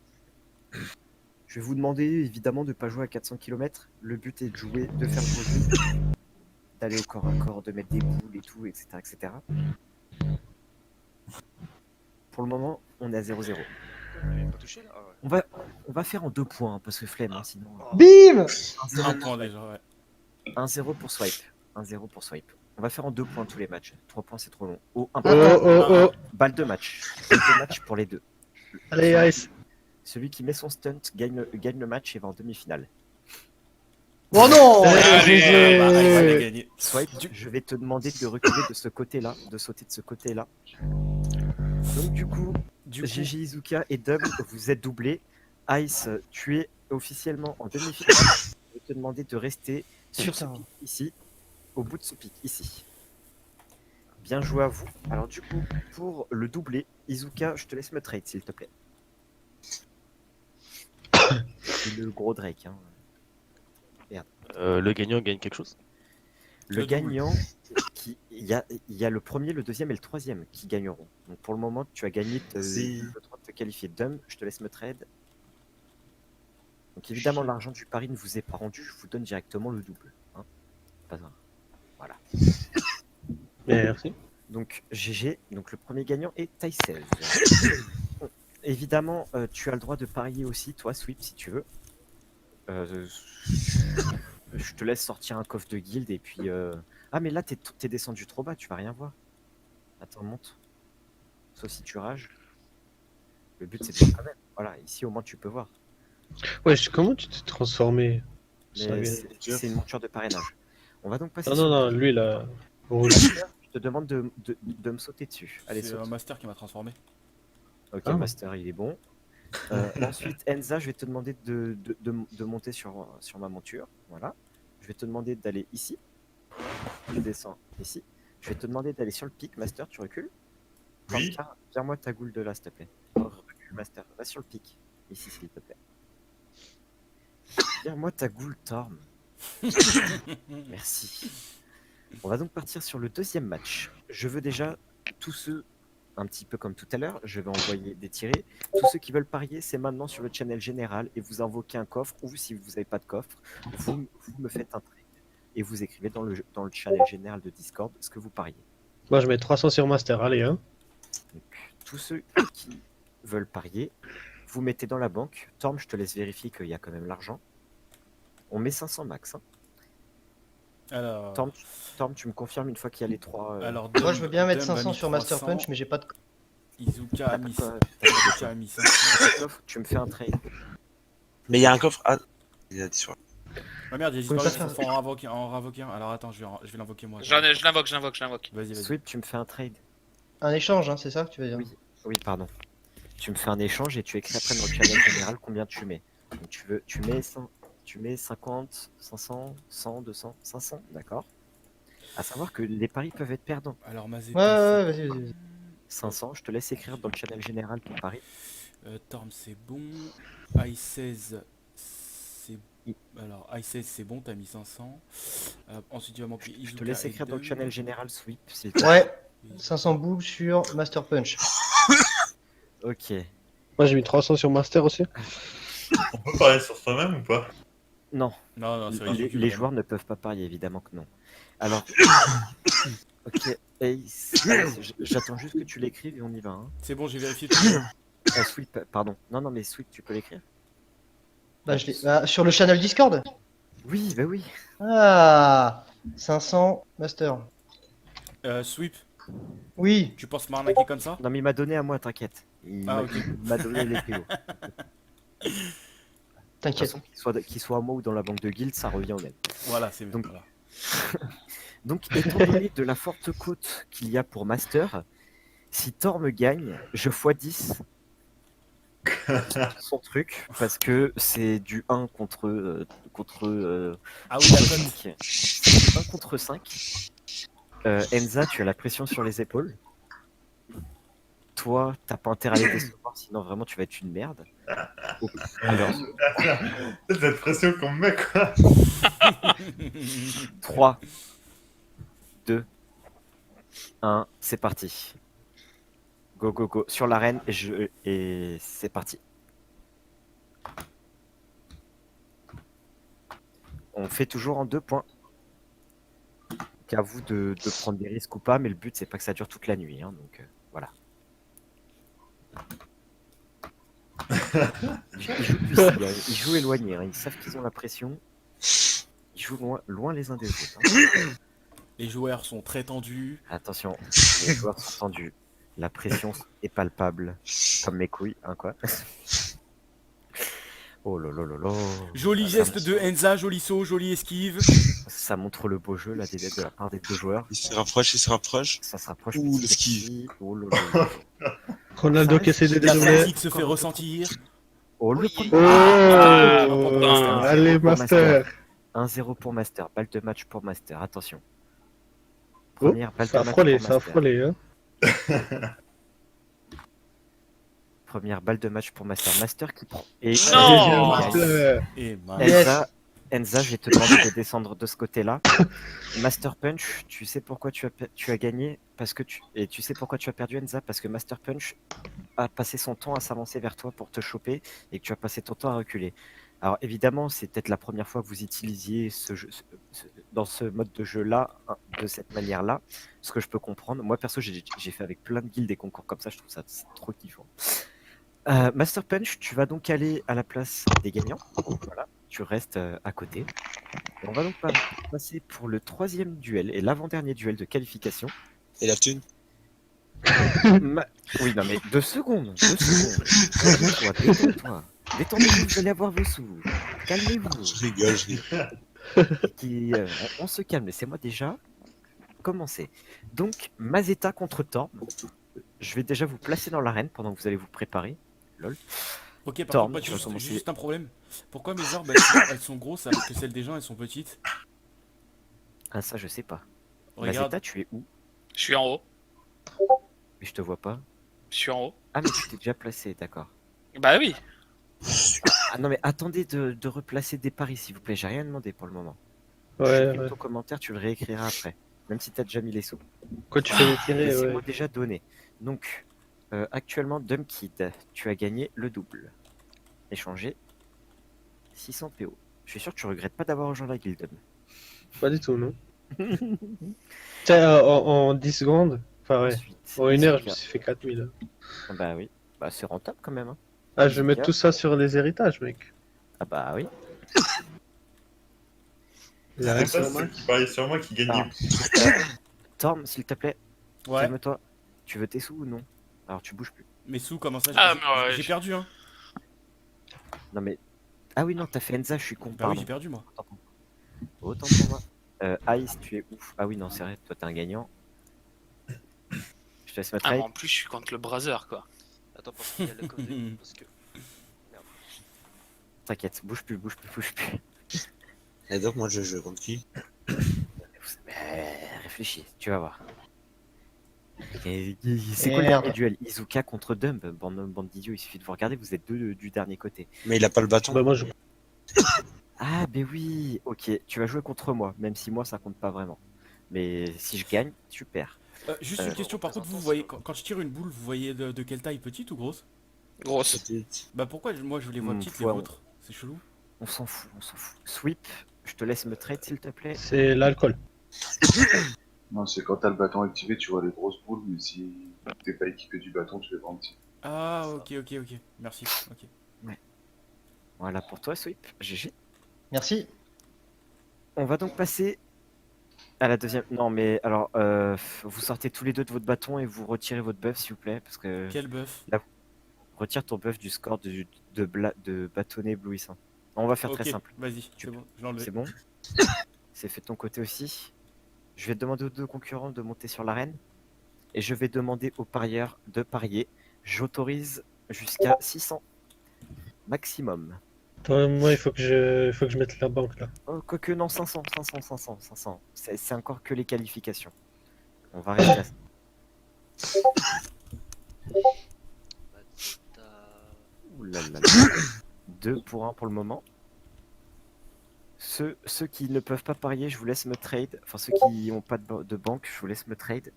Je vais vous demander évidemment de ne pas jouer à 400 km. Le but est de jouer, de faire vos jeux, d'aller au corps à corps, de mettre des boules et tout, etc. etc. Pour le moment, on est à 0-0. Pas touché là? Ah ouais. On va faire en 2 points, hein, parce que flemme, hein, sinon. Bim! 1 point déjà, ouais. 1-0 pour swipe. 1-0 pour swipe. On va faire en 2 points tous les matchs. 3 points, c'est trop long. Oh, un Oh, point. oh, oh. Balle de match. Balle de match pour les deux. Allez, Ice. Celui qui met son stunt gagne le match et va en demi-finale. Oh non! Allez, bah, allez, allez, gagner. Swipe, je vais te demander de reculer de ce côté-là, de sauter de ce côté-là. Donc du coup, Du coup, GG Izuka et Dub, vous êtes doublés. Ice, tu es officiellement en demi-finale. Je vais te demander de rester sur ce Putain. pic ici, au bout de ce pic ici. Bien joué à vous. Alors du coup, pour le doubler, Izuka, je te laisse me trade s'il te plaît. C'est le gros Drake. Hein. Le gagnant gagne quelque chose? Le Le double. gagnant, il y a le premier, le deuxième et le troisième qui gagneront. Donc pour le moment, tu as gagné le droit de te qualifier. Dumb, je te laisse me trade. Donc évidemment, l'argent du pari ne vous est pas rendu, je vous donne directement le double. Hein. Pas un. Voilà. Merci. Donc GG, donc le premier gagnant est Taïsel. Évidemment, tu as le droit de parier aussi, toi, Sweep, si tu veux. Je te laisse sortir un coffre de guild et puis... Ah mais là, t'es descendu trop bas, tu vas rien voir. Attends, monte. Sauf si tu rages. Le but, c'est de voir quand même. Voilà, ici, au moins, tu peux voir. Ouais, comment tu t'es transformé? Mais c'est une monture de parrainage. On va donc passer Non, sur non, le- non, lui là. Rouge. Je te demande de me sauter dessus. Allez, c'est saute. un master qui m'a transformé. Ok, Ah. Master, il est bon. Ensuite, Enza, je vais te demander de monter sur ma monture. Voilà. Je vais te demander d'aller ici. Tu descends ici. Je vais te demander d'aller sur le pic, Master, tu recules. Oui. Viens-moi ta goule de là, s'il te plaît. Recule, Master. Va sur le pic. Ici, s'il te plaît. Viens-moi ta goule, Torm. Merci. On va donc partir sur le deuxième match. Je veux déjà tous ceux, un petit peu comme tout à l'heure, je vais envoyer des tirés. Tous ceux qui veulent parier, c'est maintenant sur le channel général et vous invoquez un coffre ou si vous n'avez pas de coffre, vous me faites un trade et vous écrivez dans le channel général de Discord ce que vous pariez. Moi, je mets 300 sur Master, allez, hein. Donc, tous ceux qui veulent parier, vous mettez dans la banque. Torm, je te laisse vérifier qu'il y a quand même l'argent. On met 500 max. Hein. Alors, Torm, tu me confirmes une fois qu'il y a les trois. alors Moi, je veux bien mettre Dumb a 500 mis sur Master 300, Punch, mais j'ai pas de. Izuka a mis T'as pas Izuka a mis 500. de coffre, tu me fais un trade. Mais il y a un coffre. Ah, il a dit sur. Ah merde, il y a Faut disparu, pas il faut en ravoquer un. Alors attends, je vais l'invoquer moi. Je l'invoque. Vas-y, vas-y. Sweep, tu me fais un trade. Un échange, hein, c'est ça que tu veux dire? Oui. Oui, pardon. Tu me fais un échange et tu écris après dans le channel général combien tu mets. Donc tu mets 50, 500, 100, 200, 500, d'accord. À savoir que les paris peuvent être perdants. Alors Mazé. Ouais, vas-y. 500, je te laisse écrire dans le channel général ton pari. Torm c'est bon. I16 c'est. Alors I16 c'est bon, t'as mis 500. Ensuite tu vas manquer Izuka. Je te laisse et écrire dans le Dumb. channel général Sweep. s'il te plaît. Ouais, 500 boules sur Master Punch. Ok. Moi, j'ai mis 300 sur Master aussi. On peut parler sur soi-même ou pas? Non, Non, non, c'est les ridicule. vraiment. joueurs ne peuvent pas parier, évidemment que non. Alors, ok, Ace, j'attends juste que tu l'écrives et on y va. Hein. C'est bon, j'ai vérifié tout le monde. Sweep, pardon. Non, non, mais Sweep, tu peux l'écrire? Bah, sur le channel Discord. Oui, bah oui. Ah, 500 master. Sweep, Oui. tu penses m'arnaquer comme ça? Non, mais il m'a donné à moi, t'inquiète. Ah, ok. Il m'a donné les PO. De toute T'inquiète. façon, qu'il soit à moi ou dans la banque de guild, ça revient au même. Voilà, c'est Donc- voilà. Donc, étant donné de la forte cote qu'il y a pour Master, si Thor me gagne, je x10 son truc, parce que c'est du 1 contre Ah oui, la cote. 5. 1 contre 5. Enza, tu as la pression sur les épaules. Toi, t'as pas intérêt à les décevoir, sinon vraiment tu vas être une merde. Alors, Cette pression qu'on me met, quoi. 3, 2, 1, c'est parti. Go, go, go. Sur l'arène, et c'est parti. On fait toujours en 2 points. Donc à vous de prendre des risques ou pas, mais le but c'est pas que ça dure toute la nuit. Hein, donc voilà. Ils jouent plus ici, hein. Ils jouent éloignés, hein. Ils savent qu'ils ont la pression. Ils jouent loin, loin les uns des autres. Hein. Les joueurs sont très tendus. Attention, les joueurs sont tendus. La pression est palpable. Comme mes couilles, hein quoi. Oh là là là là. Joli Ça geste montre- de Enza, joli saut, jolie esquive. Ça montre le beau jeu là, de la part des 2 joueurs. Il se rapproche, il se rapproche. Ça se rapproche Ouh, petit le à ski. petit. Oh là là là. Ronaldo Ça qui essaie de reste- La déjouer. fatigue se fait ressentir. Oh le Oui. premier. Oh, putain. allez, Pour Master. 1-0 pour Master. Balle de match pour Master. Attention. Oh, Première balle de ça a match frôlé, pour ça a Master. frôlé. Hein. Première balle de match pour Master. Master qui prend. Et Non. Master. Et mince. Enza, Enza, je vais te demander de descendre de ce côté-là. Master Punch, tu sais pourquoi tu as gagné parce que et tu sais pourquoi tu as perdu Enza parce que Master Punch a passé son temps à s'avancer vers toi pour te choper et que tu as passé ton temps à reculer. Alors évidemment, c'est peut-être la première fois que vous utilisiez ce jeu dans ce mode de jeu-là, hein, de cette manière-là, ce que je peux comprendre. Moi perso, j'ai fait avec plein de guildes et concours comme ça, je trouve ça c'est trop kiffant. Master Punch, tu vas donc aller à la place des gagnants. Voilà, tu restes à côté. Et on va donc passer pour le 3e duel et l'avant-dernier duel de qualification. Et la thune? Oui, non mais 2 secondes, 2 secondes. Calme-toi, détends-toi. Détendez-vous, vous allez avoir vos sous. Calmez-vous. Je rigole, je rigole. On se calme, laissez-moi déjà commencer. Donc, Mazeta contre Torm. Je vais déjà vous placer dans l'arène pendant que vous allez vous préparer. Lol. Ok, par Torm, contre, tu vas j'ai commencer. juste un problème. Pourquoi mes orbes elles sont grosses alors que celles des gens elles sont petites? Ah, ça, je sais pas. Regarde. Mazeta, tu es où? Je suis en haut. Mais je te vois pas. Je suis en haut. Ah, mais tu t'es déjà placé, d'accord. Bah oui. Ah non, mais attendez de replacer des paris, s'il vous plaît. J'ai rien demandé pour le moment. Ouais, Supprime ouais. ton commentaire, tu le réécriras après. Même si t'as déjà mis les sous. Quoi, tu fais les tirer, Laissez-moi ouais. déjà donner. Donc, actuellement, Dumpkid, tu as gagné le double. Échangé 600 PO. Je suis sûr que tu regrettes pas d'avoir rejoint la guilde. Pas du tout, non. Tiens, en 10 secondes, enfin ouais, Ensuite, en 1 heure, je me Izuka. suis fait 4000. Bah oui, bah c'est rentable quand même. Hein. Ah, je vais mettre Izuka. tout ça sur les héritages, mec. Ah bah oui. Il C'est reste pas un ceux max. qui parient sur moi qui gagnent. Ah. Torm, s'il te plaît, Ouais. calme-toi. Tu veux tes sous ou non? Alors tu bouges plus. Mes sous, comment ça? Ah, mais ouais, J'ai perdu, hein. Non mais... Ah oui non, t'as fait Enza, je suis con, Bah oui, pardon. j'ai perdu moi. Autant pour moi. Ice, tu es ouf. Ah oui non, c'est vrai, toi t'es un gagnant. Je te laisse ma Ah, mais trade. en plus, je suis contre le Brazer, quoi. Attends, parce qu'il y a la connerie, parce que... T'inquiète, bouge plus, bouge plus, bouge plus. Et donc, moi, je joue contre qui? Réfléchis, tu vas voir. C'est quoi le Merde. dernier duel? Izuka contre Dumb, bande d'idiots, il suffit de vous regarder, vous êtes deux du dernier côté. Mais il a pas le bâton. Bah, moi, je... Ah, ben oui, ok, tu vas jouer contre moi, même si moi ça compte pas vraiment. Mais si je gagne, tu perds. Juste une question, par contre, vous voyez, quand je tire une boule, vous voyez de quelle taille? Petite ou grosse? Grosse. Petite. Bah pourquoi moi je les vois petites les ouais, vôtres? C'est chelou. On s'en fout, on s'en fout. Sweep, je te laisse me trade s'il te plaît. C'est l'alcool. Non, c'est quand t'as le bâton activé, tu vois les grosses boules, mais si t'es pas équipé du bâton, tu les vois un petit. Ah, ok. Merci. Ok. Voilà pour toi, Sweep. GG. Merci. On va donc passer à la deuxième. Non, mais alors, vous sortez tous les deux de votre bâton et vous retirez votre buff, s'il vous plaît, parce que Quel buff? retire ton buff du score de bâtonnet éblouissant. On va faire Ok, très simple. vas-y, c'est bon, je l'enlève. C'est bon. C'est fait de ton côté aussi. Je vais demander aux deux concurrents de monter sur l'arène et je vais demander aux parieurs de parier. J'autorise jusqu'à 600 maximum. Attends, moi, il faut que je mette la banque là. Oh, quoique non, 500. C'est encore que les qualifications. On va rester à ça. Mazeta. Ouh là là là. 2 pour 1 pour le moment. Ceux qui ne peuvent pas parier, je vous laisse me trade. Enfin, ceux qui n'ont pas de banque, je vous laisse me trade.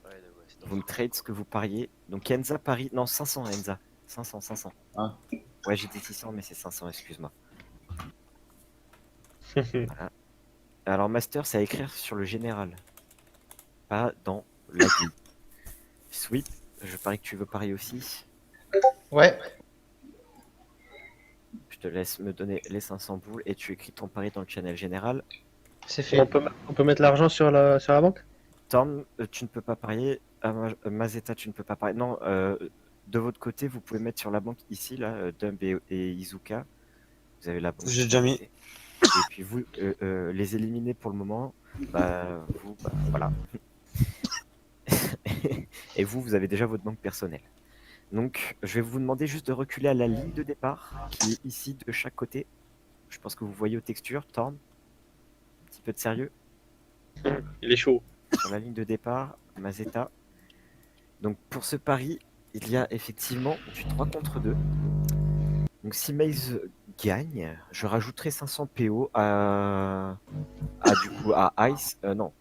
Ouais, c'est Vous me trade ce que vous pariez. Donc Enza parie. Non, 500 Enza. 500. Ah. Ouais, j'ai dit 600, mais c'est 500, excuse-moi. Voilà. Alors, Master, c'est à écrire sur le général. Pas dans la grille. Sweep, je parie que tu veux parier aussi. Ouais. Je te laisse me donner les 500 boules et tu écris ton pari dans le channel général. C'est fait. On peut mettre l'argent sur la banque? Torm, tu ne peux pas parier. Mazeta, tu ne peux pas parier. Non, de votre côté, vous pouvez mettre sur la banque ici, là, Dumb et Izuka. Vous avez la banque. J'ai déjà mis. Et puis vous, les éliminer pour le moment, voilà. Et vous avez déjà votre banque personnelle. Donc, je vais vous demander juste de reculer à la ligne de départ, qui est ici de chaque côté. Je pense que vous voyez aux textures, Torm. Un petit peu de sérieux. Il est chaud. Sur la ligne de départ, Mazeta. Donc pour ce pari, il y a effectivement du 3 contre 2. Donc si Maze gagne, je rajouterai 500 PO à Ice. Non,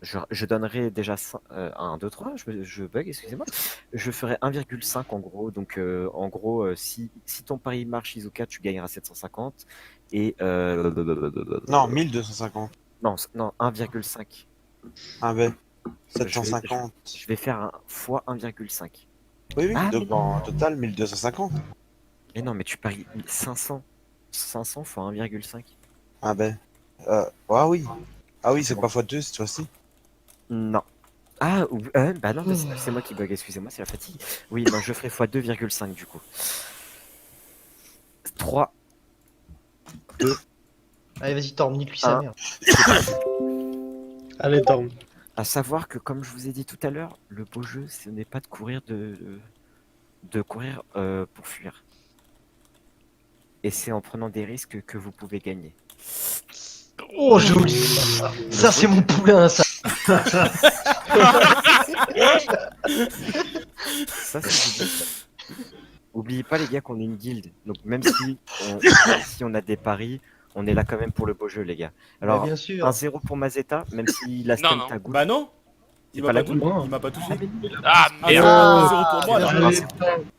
je donnerai déjà 1, 2, 3, je bug, excusez-moi. Je ferai 1,5 en gros. Donc en gros, si ton pari marche, Izuka, tu gagneras 750. Et... Non, 1250. Non, 1,5. Ah ben, 750. Je vais faire un fois 1,5. Oui, Ah, donc en total 1250. Mais non, mais tu paries 500. 500 fois 1,5. Ah ben, ah oui. Ah oui, c'est pas x2 cette fois-ci. Non. Ah, bah non, bah c'est moi qui bug, excusez-moi, c'est la fatigue. Oui, non, je ferai fois 2,5 du coup. 3. Allez, vas-y, Torm, nique lui sa Un. mère. Allez, dorme. À savoir que, comme je vous ai dit tout à l'heure, le beau jeu, ce n'est pas de courir courir pour fuir. Et c'est en prenant des risques que vous pouvez gagner. Oh, joli. Ça, c'est mon poulain, ça. Ça, c'est du bon. Oubliez pas, les gars, qu'on est une guilde. Donc, même si on a des paris, on est là quand même pour le beau jeu, les gars. Alors, Bien sûr. 1-0 pour Mazeta, même s'il a Non, stun non. ta goule. Bah non, C'est il pas m'a la pas, goule. il m'a pas touché. Ah Ah, merde. 1-0 pour moi, bien là. joué.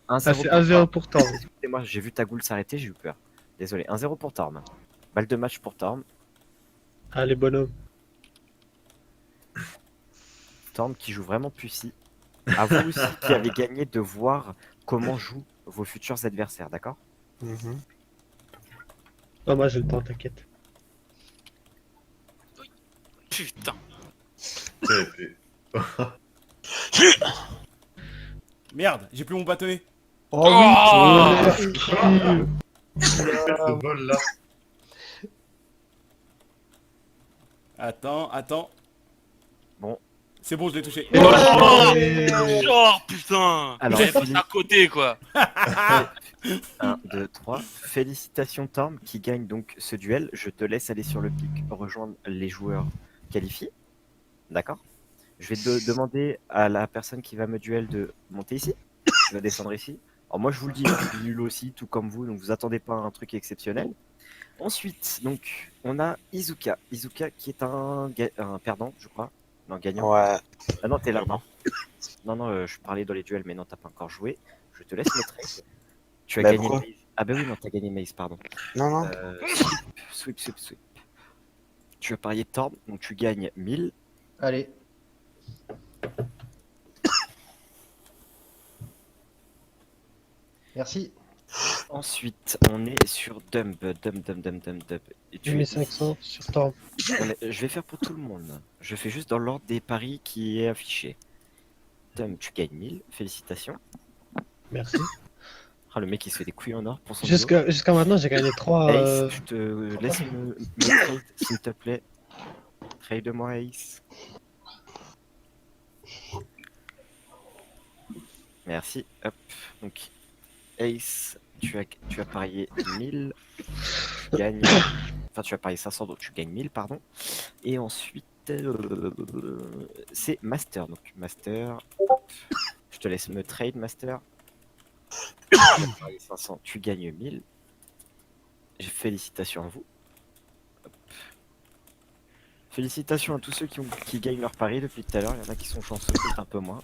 Ah, 1-0 c'est pour 1-0 Torm. pour Torm. Excusez-moi, j'ai vu ta goule s'arrêter, j'ai eu peur. Désolé, 1-0 pour Torm. Balle de match pour Torm. Allez, bonhomme. Torm qui joue vraiment pussy. À vous aussi qui avez gagné de voir comment jouent vos futurs adversaires, d'accord? Mhm. Non, moi j'ai le temps, t'inquiète. Putain. Merde, j'ai plus mon bâtonnet. Oh oui. Oh Ce bol là. Attends. Bon. C'est bon, je l'ai touché. Oh putain. Alors, J'avais pas Philippe. à côté quoi. 1, 2, 3. Félicitations Torm qui gagne donc ce duel. Je te laisse aller sur le pic, rejoindre les joueurs qualifiés. D'accord? Je vais demander à la personne qui va me duel de monter ici. Je vais descendre ici. Alors moi je vous le dis, je suis nul aussi, tout comme vous, donc vous attendez pas à un truc exceptionnel. Ensuite, donc, on a Izuka. Izuka qui est un perdant, je crois. Non, gagnant. Ouais. Ah non, t'es là. Non, je parlais dans les duels, mais non, t'as pas encore joué. Je te laisse me trade. Tu as Bah, gagné pourquoi Ah bah oui, non, t'as gagné Mace, pardon. Non, non. Sweep. Tu as parié Torm, donc tu gagnes 1000. Allez. Merci. Ensuite, on est sur Dump. Et J'ai mis 500 sur Torm. Je vais faire pour tout le monde. Je fais juste dans l'ordre des paris qui est affiché. Dump, tu gagnes 1000. Félicitations. Merci. Ah, le mec il se fait des couilles en or pour son boulot. Jusqu'à maintenant, j'ai gagné 3. Ace, je te laisse me trade, s'il te plaît. Trade-moi Ace. Merci. Hop. Donc, Ace, tu as parié 1000. Tu gagnes. Enfin, tu as parié 500, donc tu gagnes 1000, pardon. Et ensuite, c'est Master. Donc, Master. Hop. Je te laisse me trade, Master. Tu as parié 500, tu gagnes 1000. Félicitations à vous. Hop. Félicitations à tous ceux qui gagnent leur pari depuis tout à l'heure. Il y en a qui sont chanceux, peut-être un peu moins.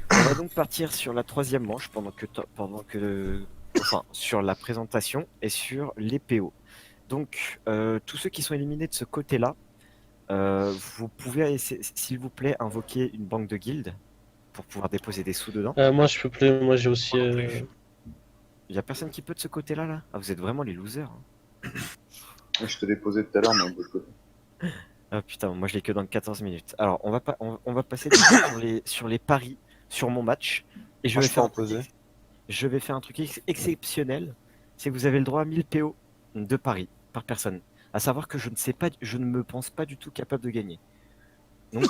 On va donc partir sur la troisième manche enfin, sur la présentation et sur les PO. Donc, tous ceux qui sont éliminés de ce côté-là, vous pouvez, s'il vous plaît, invoquer une banque de guildes pour pouvoir déposer des sous dedans. Moi, je peux plus. Moi, j'ai aussi. Il y a personne qui peut de ce côté-là, là? Ah, vous êtes vraiment les losers. Hein. Je te l'ai posé tout à l'heure, mais de l'autre côté. Ah putain, moi je l'ai que dans 14 minutes. Alors, on va passer sur les paris sur mon match. Et je Moi, vais je peux faire en poser. Je vais faire un truc exceptionnel. C'est que vous avez le droit à 1000 PO de paris par personne. À savoir que je ne me pense pas du tout capable de gagner. Donc,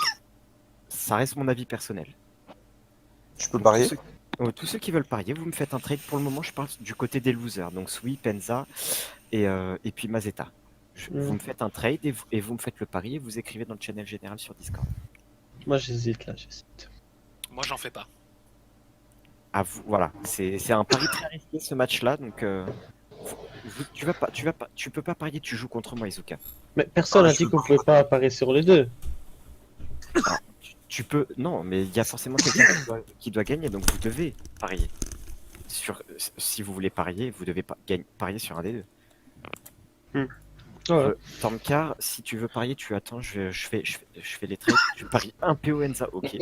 ça reste mon avis personnel. Je peux parier. Tous ceux qui veulent parier, vous me faites un trade. Pour le moment, je parle du côté des losers. Donc, Sweep, Enza et puis Mazeta. Vous me faites un trade et vous me faites le pari et vous écrivez dans le channel général sur Discord. Moi, j'hésite. Moi, j'en fais pas. Ah, voilà, c'est un pari très risqué ce match-là, donc tu peux pas parier, tu joues contre moi, Izuka. Mais personne n'a dit qu'on pouvait pas parier sur les deux. Tu peux, non, mais il y a forcément quelqu'un qui doit gagner, donc vous devez parier. Si vous voulez parier, vous devez parier sur un des deux. Ouais. Tormcar, si tu veux parier, tu attends, je fais les trades. Tu paries un PO Enza, ok.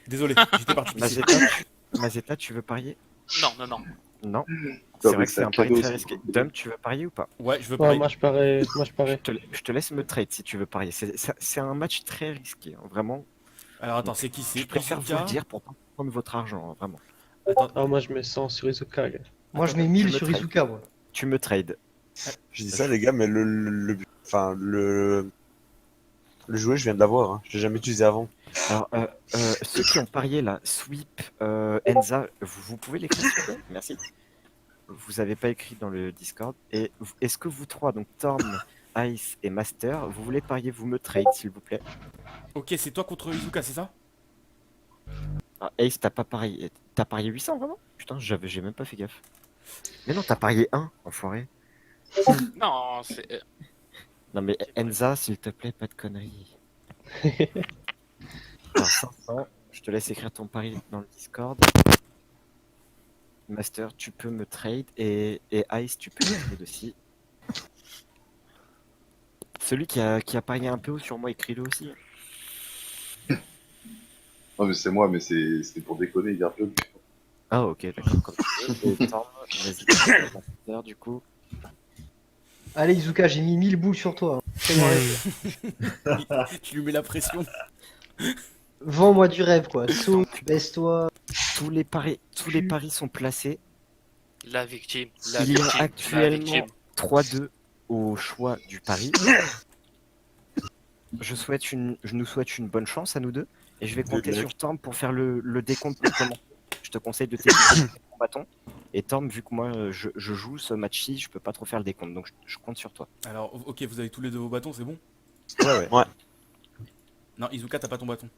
Désolé, j'étais parti. Mazeta, tu veux parier? Non. Non. mais C'est vrai que c'est c'est un pari cadeau, très c'est risqué. beaucoup. Dom, tu veux parier ou pas? Ouais, je veux Ouais, parier. moi, je parie. Je te laisse me trade si tu veux parier. C'est un match très risqué, hein, vraiment. Alors attends, c'est qui? C'est Je préfère vous Izuka. le dire pour pas prendre votre argent, hein, vraiment. Attends, Moi, je mets 100 sur Izuka. Gars. Moi, je mets tu 1000 me sur trades. Izuka, moi. Tu me trades. Je dis ça, les gars, mais le jouet, je viens de l'avoir. Hein. Je l'ai jamais utilisé avant. Alors, ceux qui ont parié là, Sweep, Enza, vous pouvez l'écrire s'il vous plaît? Merci. Vous avez pas écrit dans le Discord. Et est-ce que vous trois, donc Torm, Ice et Master, vous voulez parier, vous me trade s'il vous plaît? ok, c'est toi contre Izuka, c'est ça? Ah, Ace, t'as parié 800 vraiment? Putain, j'ai même pas fait gaffe. Mais non, t'as parié 1, enfoiré. Non, c'est. Non mais Enza, s'il te plaît, pas de conneries. Alors 500, je te laisse écrire ton pari dans le Discord. Master, tu peux me trade et Ice, tu peux me trade aussi. Celui qui a parié un peu sur moi, écris-le aussi. Non, mais c'est moi, mais c'était pour déconner, garde-le. Ah ok, d'accord. Comme tu veux. Et Torm, vas-y, Master, du coup. Allez, Izuka, j'ai mis 1000 boules sur toi. Hein. Fais-moi rêver. Tu lui mets la pression. Vends-moi du rêve, quoi. Saute, baisse-toi. Tous les paris sont placés. La victime. Il y a actuellement 3-2 au choix du pari. Je nous souhaite une bonne chance à nous deux. Et je vais compter sur Torm pour faire le décompte pour commencer. Je te conseille de t'équiper ton bâton. Et Torm, vu que moi je joue ce match-ci, je peux pas trop faire le décompte. Donc je compte sur toi. Alors, ok, vous avez tous les deux vos bâtons, c'est bon? Ouais. Non, Izuka, t'as pas ton bâton.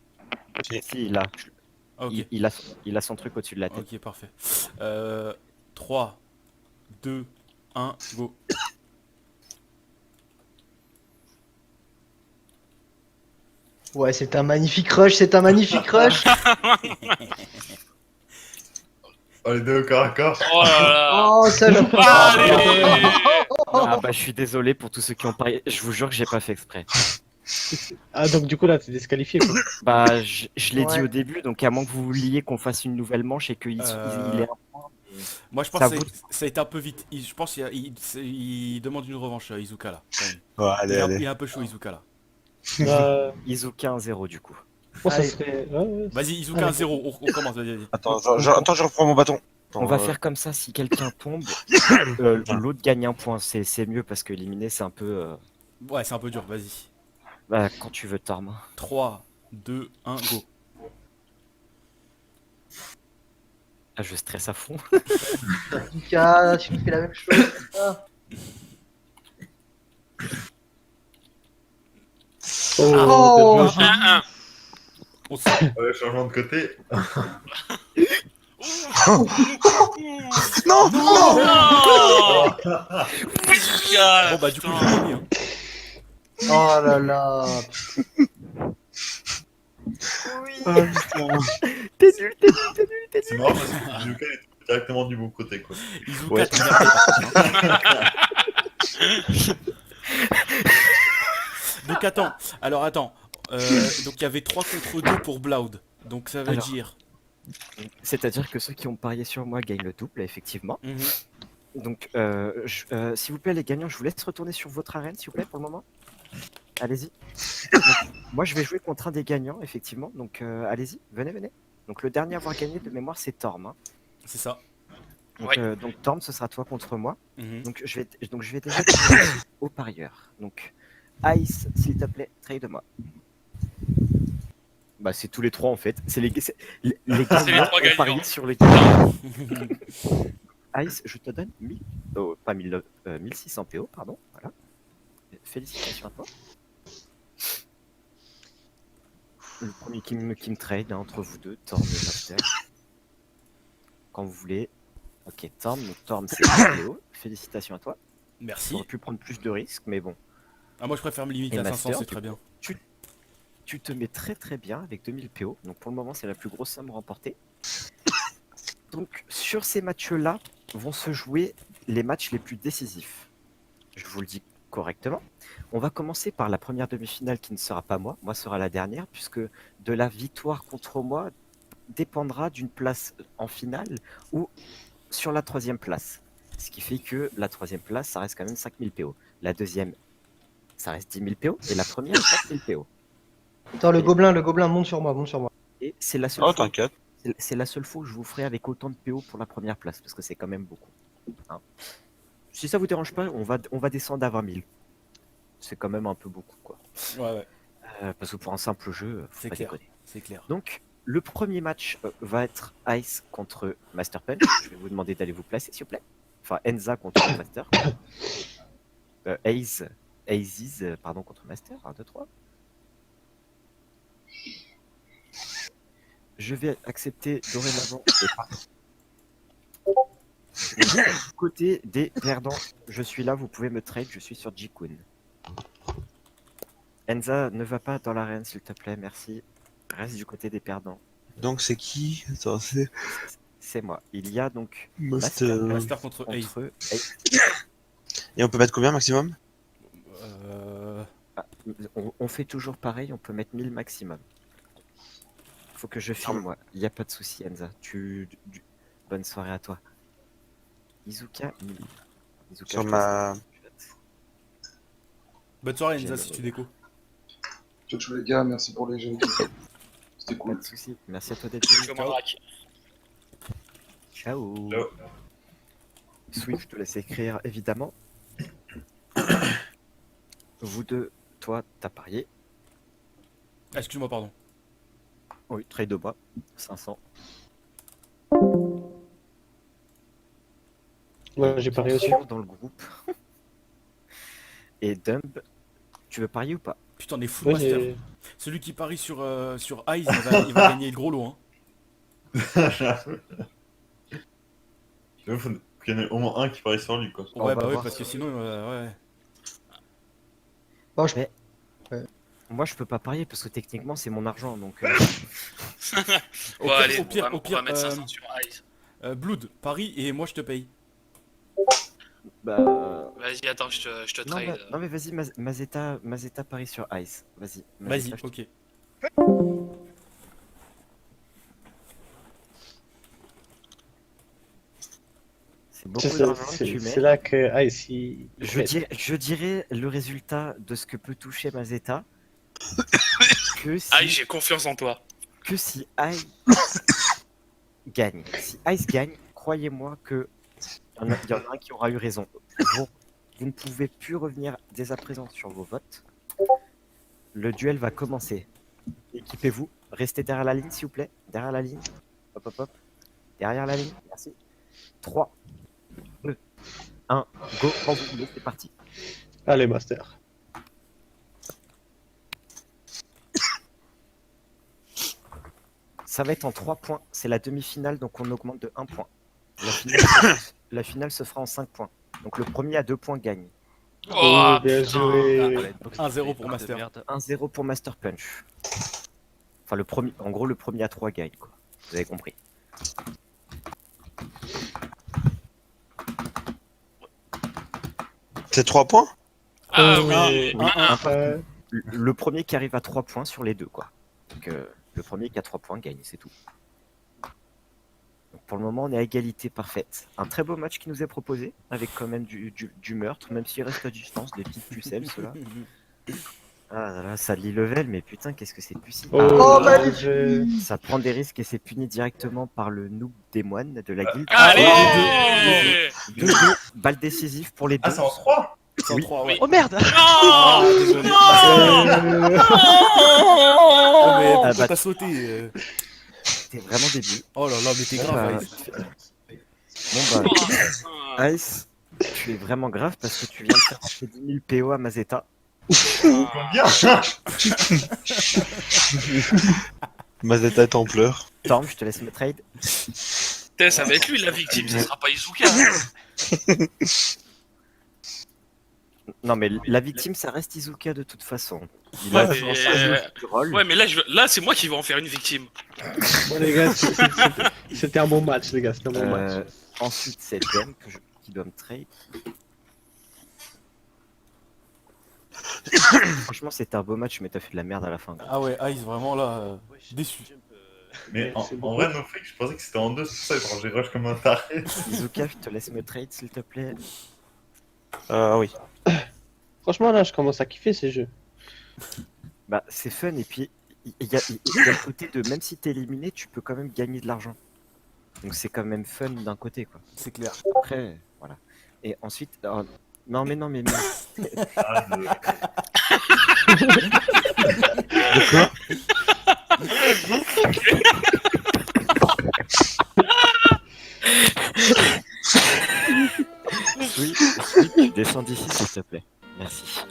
Si, là. Ah, ok. Il a son truc au-dessus de la tête. Ok, parfait. 3, 2, 1, go. Ouais, c'est un magnifique rush, c'est un magnifique rush. Oh, les deux au corps à corps. Oh là là. Oh, ça joue pas. Allez. Ah bah je suis désolé pour tous ceux qui ont parié. Je vous jure que j'ai pas fait exprès. Ah, donc du coup, là, t'es disqualifié, quoi. Bah je l'ai dit Ouais. au début, donc à moins que vous vouliez qu'on fasse une nouvelle manche et qu'il il est un point. Moi, je pense Ça que vous- ça a été un peu vite. Je pense qu'il demande une revanche, Izuka, là. quand même. Ouais, allez, Il allez. est un peu chaud, Izuka, là. Izuka 1-0 du coup. Moi, ça Allez. serait. Ouais, ouais. Vas-y, Izuka Allez. 1-0, on commence, vas-y. Attends, je reprends mon bâton. Attends, On va faire comme ça, si quelqu'un tombe, l'autre gagne un point. C'est mieux parce que éliminer c'est un peu. Ouais, c'est un peu dur, vas-y. Bah, quand tu veux, Torm. 3, 2, 1, go. Ah, je stresse à fond. Izuka, tu fais la même chose. Ah. Oh, Oh, bien joué. 1-1. On se... Ouais, changement de côté. Non, non. Non. Izuka, Bon, bah, du coup, putain. j'ai gagné. Hein. Oh là là. T'es nul, t'es nul, t'es nul, t'es C'est nul. marrant parce que Izuka est directement du bon côté, quoi. Izuka, Ouais. t'es merdé, par contre, hein. Donc, attends. Alors, attends. Donc, il y avait 3 contre 2 pour Bloud. Donc, ça veut Alors. dire... C'est-à-dire que ceux qui ont parié sur moi gagnent le double, effectivement. Mhm. Donc, s'il vous plaît, les gagnants, je vous laisse retourner sur votre arène, s'il vous plaît, pour le moment. Allez-y. Donc, moi, je vais jouer contre un des gagnants, effectivement. Donc, allez-y, venez, venez. Donc, le dernier à avoir gagné de mémoire, c'est Torm. Hein. C'est ça. Donc, Torm, ce sera toi contre moi. Mhm. Donc, je vais déjà commencer au parieur. Donc, Ice, s'il te plaît, trade-moi. Bah, c'est tous les trois, en fait. C'est les gagnants trois ont gagnants. parié sur les gagnants. Ice, je te donne 1000, pas 1000, 1600 PO, pardon. Voilà. Félicitations à toi. Le premier qui me trade hein, entre vous deux, Torm et Master. Quand vous voulez. Ok, Torm, donc Torm c'est PO. Félicitations à toi. Merci. J'aurais pu prendre plus de risques, mais bon. Ah, moi, je préfère me limiter Et à 500, Master, c'est du très bien. Tu te mets très très bien avec 2000 PO. Donc pour le moment, c'est la plus grosse somme remportée. Donc sur ces matchs-là vont se jouer les matchs les plus décisifs. Je vous le dis correctement. On va commencer par la première demi-finale qui ne sera pas moi. Moi sera la dernière puisque de la victoire contre moi dépendra d'une place en finale ou sur la troisième place. Ce qui fait que la troisième place, ça reste quand même 5000 PO. La deuxième, ça reste 10 000 PO. Et la première, 4000 PO. Attends, le gobelin, monte sur moi, monte sur moi. Et c'est la seule Oh, fois. t'inquiète. C'est la seule fois où je vous ferai avec autant de PO pour la première place, parce que c'est quand même beaucoup. Hein. Si ça vous dérange pas, on va descendre à 20 000. C'est quand même un peu beaucoup, quoi. Ouais, ouais, Parce que pour un simple jeu, faut c'est pas clair. déconner. C'est clair. Donc, le premier match va être Ice contre Master Punch. Je vais vous demander d'aller vous placer, s'il vous plaît. Enfin, Enza contre Master. Aziz, pardon, contre Master. 1, 2, 3. Je vais accepter dorénavant les paris. Du côté des perdants, je suis là, vous pouvez me trade, je suis sur Jikun. Enza, ne va pas dans l'arène s'il te plaît, merci. Reste du côté des perdants. Donc c'est qui? Attends, c'est C'est moi. Il y a donc Master. Master contre Ace. contre Ace. Et on peut mettre combien maximum? Ah, on fait toujours pareil, on peut mettre 1000 maximum. Faut que je filme moi, il n'y a pas de souci Enza. Bonne soirée à toi. Izuka 1000. Izuka, Sur je ma. Bonne soirée, J'ai Enza, le- si tu déco. Ciao, ciao les gars, merci pour les jeux. C'était Pas cool. de souci. Merci à toi d'être Je venu. commande rack. Ciao. Ciao. Swift, je te laisse écrire évidemment. Vous deux, toi, t'as parié. Ah, excuse-moi, pardon. Oui, trade de bois. 500. Ouais, j'ai parié aussi. Dans le groupe. Et Dumb, tu veux parier ou pas? Putain, on est fou, Ouais, Master. j'ai- Celui qui parie sur Ice, il va gagner le gros lot. Hein. Il faut qu'il y en ait au moins un qui parie sur lui, quoi. On Ouais, va bah ouais, voir parce que ça. sinon, ouais. Bon, je... Mais- Moi, je peux pas parier parce que techniquement, c'est mon argent. Donc, Au Bon, pire- allez, au pire, on va au pire, mettre 500 sur Ice. Blood, parie et moi je te paye. Bah... Vas-y, attends, je te Non, trade. non mais vas-y, Mazeta parie sur Ice. Vas-y. Vas-y, Mazeta, ok. C'est beaucoup d'argent que tu mets. C'est là que Ice, il... Je dirais le résultat de ce que peut toucher Mazeta que si, Aïe, j'ai confiance en toi. que si Ice gagne. Si Ice gagne, croyez-moi que il y en a un qui aura eu raison. Vous ne pouvez plus revenir dès à présent sur vos votes. Le duel va commencer. Équipez-vous. Restez derrière la ligne, s'il vous plaît. Derrière la ligne. Hop, hop, hop. Derrière la ligne. Merci. 3, 2, 1. Go. Quand vous voulez, c'est parti. Allez, Master. Ça va être en 3 points. C'est la demi-finale, donc on augmente de 1 point. La finale se fera en 5 points. Donc le premier à 2 points gagne. Oh, bien putain. joué. 1-0 pour Master. 1-0 pour Master Punch. Enfin, en gros, le premier à 3 gagne, quoi. Vous avez compris. C'est 3 points? Ah oui. Oui, un point. Euh, Le premier qui arrive à 3 points sur les deux, quoi. Donc, le premier qui a 3 points gagne, c'est tout. Donc, pour le moment, on est à égalité parfaite. Un très beau match qui nous est proposé, avec quand même du meurtre, même s'il reste à distance, des petites pucelles, ceux-là. Ah là là, ça lit level, mais putain, qu'est-ce que c'est puissant. Oh, Ah, magnifique. ça prend des risques et c'est puni directement par le noob des moines de la guilde. Allez. 2-2, balle décisive pour les deux. Ah, c'est en 3? Oui. 103, ouais. Oh merde. Ah, Non. désolé. euh, Oh, mais pourquoi bah, t'as sauté T'es vraiment débile. Oh là là, mais t'es Bon, grave, bah, Ice. Bon bah, Ice, tu es vraiment grave parce que tu viens de faire passer 10 000 PO à Mazeta. Combien? Mazeta est en pleurs. Torm, je te laisse me trade. Putain, ça va être lui la victime, ça sera pas Izuka. Non mais la victime, ça reste Izuka de toute façon. Il Ouais, a mais, changé du rôle. Ouais, mais là c'est moi qui vais en faire une victime. Bon, les gars, c'était un bon match, les gars. C'était un bon match. Ensuite, c'est Dem qui doit me trade. Franchement, c'était un beau match, mais t'as fait de la merde à la fin. Ah ouais, Ice, vraiment là, déçu. Mais en, C'est en beaucoup. vrai, no freak, je pensais que c'était en 2, c'est pour ça que j'ai rush comme un taré. Izuka, je te laisse me trade, s'il te plaît. Oui. Franchement, là, je commence à kiffer ces jeux. Bah, c'est fun, et puis il y a le côté de même si t'es éliminé, tu peux quand même gagner de l'argent. Donc c'est quand même fun d'un côté, quoi. C'est clair. Après, voilà. Et ensuite, non mais. Ah, Oui, tu descends d'ici, s'il te plaît. Merci.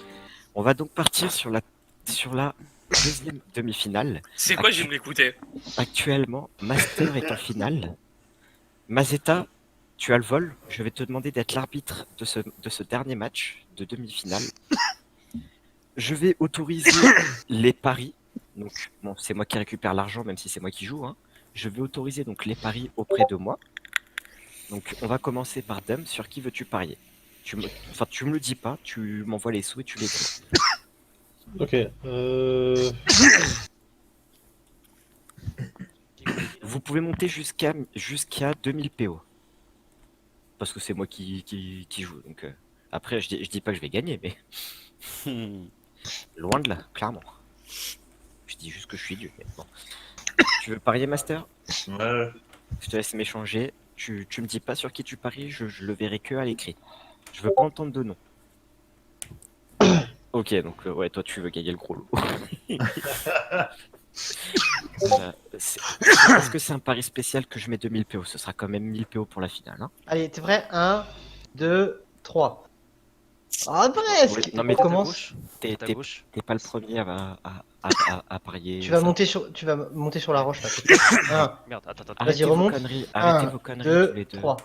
On va donc partir sur la deuxième demi-finale. C'est quoi, je vais me l'écouter. Actuellement, Master est en finale. Mazeta, tu as le vol. Je vais te demander d'être l'arbitre de ce dernier match de demi-finale. Je vais autoriser les paris. Donc, bon, c'est moi qui récupère l'argent, même si c'est moi qui joue. Hein. Je vais autoriser donc les paris auprès de moi. Donc, on va commencer par Dame. Sur qui veux-tu parier? Tu me le dis pas, tu m'envoies les sous et tu les donnes. Ok. Vous pouvez monter jusqu'à 2000 PO. Parce que c'est moi qui joue. Donc, après, je dis pas que je vais gagner, mais loin de là, clairement. Je dis juste que je suis Dieu. Mais bon. Tu veux parier, Master? ouais. Je te laisse m'échanger. Tu me dis pas sur qui tu paries, je le verrai que à l'écrit. Je veux pas entendre de nom. Ok, donc ouais, toi tu veux gagner le gros lot. Est-ce que c'est un pari spécial que je mets 2000 PO? Ce sera quand même 1000 PO pour la finale. Hein. Allez, t'es prêt? 1, 2, 3. Ah, presque. Oui, non, mais On commence. T'es pas le premier à parier. Tu vas ça. monter sur la roche là. Un, Merde, attends. Arrêtez Vas-y, vos remonte. conneries, 1, arrêtez vos conneries tous 2, les deux. 3. Ah,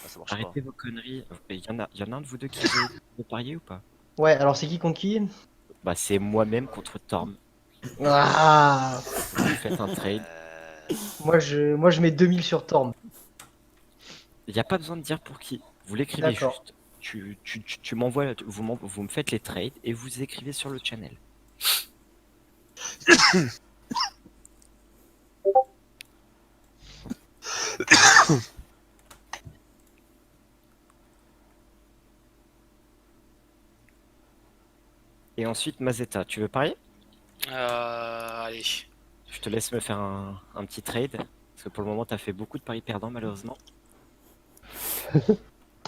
ça marche pas. Arrêtez vos conneries. Il y en a un de vous deux qui veut parier ou pas? Ouais, alors c'est qui contre qui? Bah c'est moi-même contre Torm. Ah, Vous faites un trade. moi je mets 2000 sur Torm. Il n'y a pas besoin de dire pour qui. Vous l'écrivez D'accord. juste. Tu m'envoies, vous me faites les trades et vous écrivez sur le channel. Et ensuite, Mazetta, tu veux parier? Allez. Je te laisse me faire un petit trade. Parce que pour le moment, t'as fait beaucoup de paris perdants, malheureusement.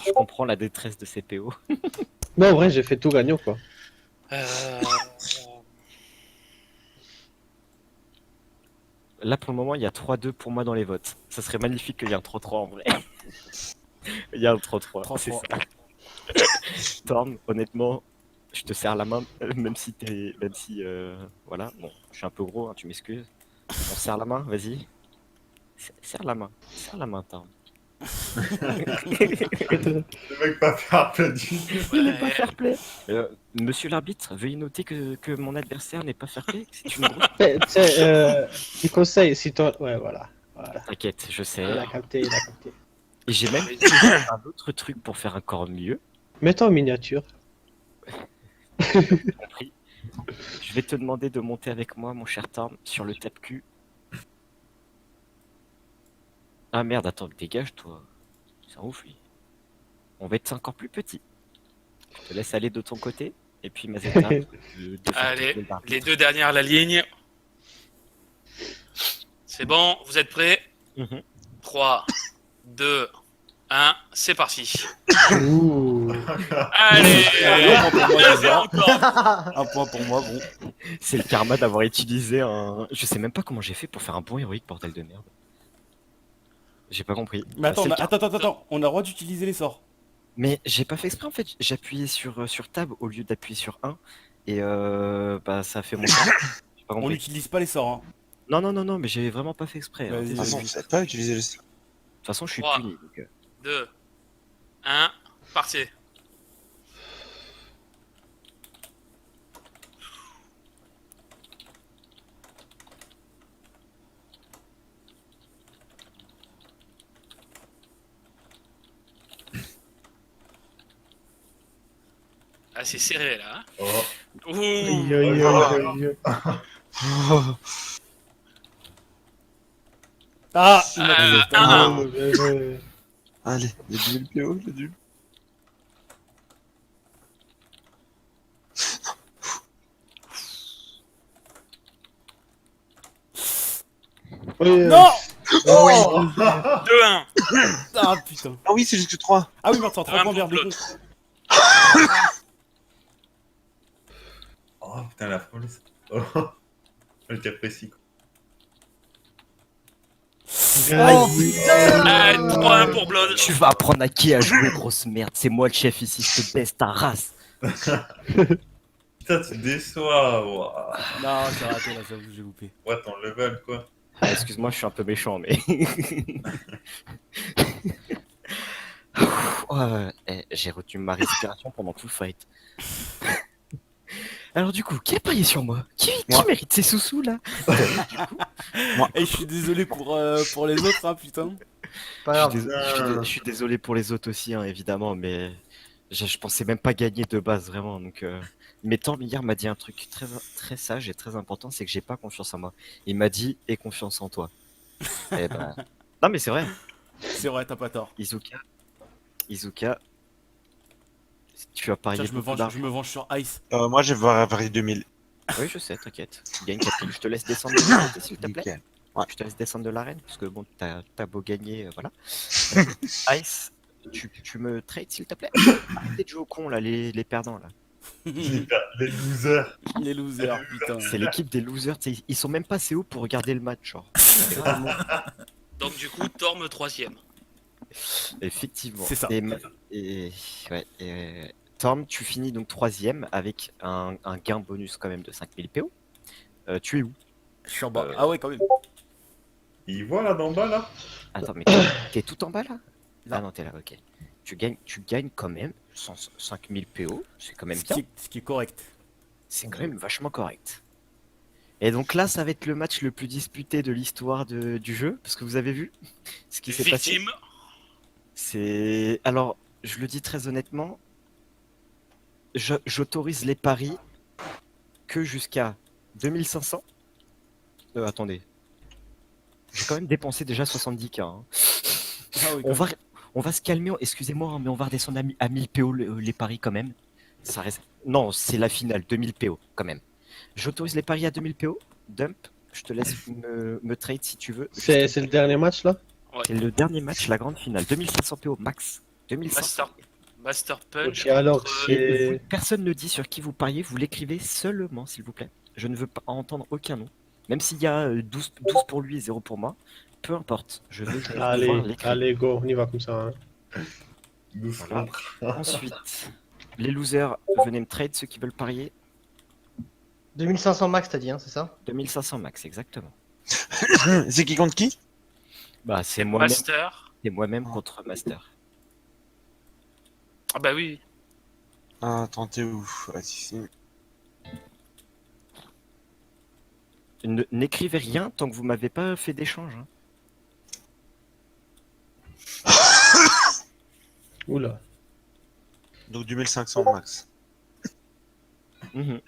Je comprends la détresse de CPO. Non, en vrai, j'ai fait tout gagnant, quoi. Là, pour le moment, il y a 3-2 pour moi dans les votes. Ça serait magnifique qu'il y ait un 3-3 en vrai. Il y a un 3-3, c'est 3-3. ça. Torm, honnêtement, je te serre la main, même si voilà, bon, je suis un peu gros, hein, tu m'excuses. On se serre la main, vas-y. Serre la main, Torm. Le mec pas faire play du tout. Il n'est pas fair play. Monsieur l'arbitre, veuillez noter que mon adversaire n'est pas fair play. C'est une grosse. Tu sais, il conseille, si toi... Ouais, voilà. Voilà. T'inquiète, je sais. Il a capté, il a capté. Et j'ai même un autre truc pour faire encore mieux. Mets-toi en miniature. Compris. Je vais te demander de monter avec moi, mon cher Torm, sur le tape-cul. Ah merde, attends, dégage toi. C'est un ouf lui. On va être encore plus petit. Je te laisse aller de ton côté. Et puis Mazetta. Allez, les deux dernières la ligne. C'est bon, vous êtes prêts? 3, 2, 1, c'est parti. Ouh. Allez, Un point pour moi, bon. C'est le karma d'avoir utilisé un. Je sais même pas comment j'ai fait pour faire un bon héroïque, bordel de merde. J'ai pas compris. Mais attends, C'est le attends, on a le droit d'utiliser les sorts. Mais j'ai pas fait exprès en fait, j'ai appuyé sur tab au lieu d'appuyer sur 1 et bah ça a fait mon temps. J'ai pas On compris. n'utilise pas les sorts. Hein. Non, mais j'ai vraiment pas fait exprès. Hein. Vas-y, De De toute façon, vas-y. je savais pas utiliser les... toute façon, je suis 3. puni. Donc, 2, 1, parti. Ah, c'est serré là. Hein. Oh. Ouh. Aïe, aïe, aïe, aïe. Ah, il m'a tué. un. Oh, bien joué. Allez, j'ai dû le PO, j'ai dû. Oui, Non. oh, 2-1. Ah putain. Ah oui, c'est jusque 3. Ah oui, mais attends, 3 Un points pour vers deux. l'autre. Oh putain, la police. Oh. Le cas précis. Quoi. Allez, 3-1 pour Blood. Tu vas apprendre à qui à jouer, grosse merde. C'est moi le chef ici, je te baisse ta race. Putain, tu déçois. Ouah. Non, j'ai raté là, j'avoue, j'ai loupé. Ouais, ton level quoi. Ah, excuse-moi, je suis un peu méchant, mais. J'ai retenu ma respiration pendant tout le fight. Alors du coup, qui a parié sur moi? Qui mérite ses sous-sous là? Et je suis désolé pour les autres, hein, putain. Pas Je suis, grave. je suis désolé pour les autres aussi, hein, évidemment, mais je pensais même pas gagner de base, vraiment. Donc, mais Torm hier m'a dit un truc très sage et très important, c'est que j'ai pas confiance en moi. Il m'a dit aie confiance en toi. Et ben... Non mais c'est vrai. C'est vrai, t'as pas tort. Izuka, tu as parié Tiens, je me beaucoup d'argent. venge sur Ice. Moi, j'ai parié 2000. Oui, je sais, t'inquiète. Tu gagnes 4000. Je te laisse descendre de l'arène, s'il te plaît. Nickel. Ouais. Je te laisse descendre de l'arène, parce que bon, t'as beau gagner, voilà. Ice, tu me trades, s'il te plaît. Arrêtez de jouer au con, là, les perdants, là. Les losers. Les losers, putain. C'est l'équipe des losers, tu sais, ils sont même pas assez hauts pour regarder le match, genre. C'est vraiment- Donc du coup, Torm 3ème. Effectivement. C'est ça. Et Torm, tu finis donc 3ème avec un gain bonus quand même de 5000 PO. Tu es où? Je suis en bas. Ah ouais, quand même. Il voit là d'en bas là. Attends, mais t'es tout en bas là? Ah non, t'es là, ok. Tu gagnes quand même 5000 PO, c'est quand même bien. Ce qui est correct. C'est quand même vachement correct. Et donc là, ça va être le match le plus disputé de l'histoire du jeu, parce que vous avez vu ce qui s'est passé. Victime. Alors, je le dis très honnêtement, j'autorise les paris que jusqu'à 2500. Attendez. J'ai quand même dépensé déjà 70K. Hein. Ah oui, On va se calmer, excusez-moi, hein, mais on va redescendre à 1000 PO les paris quand même. Ça reste... Non, c'est la finale, 2000 PO quand même. J'autorise les paris à 2000 PO. Dump, je te laisse me trade si tu veux. C'est le dernier match là? C'est le dernier match, la grande finale. 2500 PO max. 2500. Master Punch. Ok, alors contre- c'est. Personne ne dit sur qui vous pariez, vous l'écrivez seulement, s'il vous plaît. Je ne veux pas entendre aucun nom. Même s'il y a 12 pour lui et 0 pour moi, peu importe. Je veux pouvoir l'écrire. Allez, go, on y va comme ça. Hein. 12 Voilà. contre. Ensuite, les losers, venez me trade ceux qui veulent parier. 2500 max, t'as dit, hein, c'est ça? 2500 max, exactement. C'est qui contre qui? Bah, c'est moi-même. Master. C'est moi-même contre Master. Ah bah oui. Ah, attends, t'es où? Ah, si. N'écrivez rien tant que vous m'avez pas fait d'échange. Hein. Oula. Donc du 1500 max. Mhm.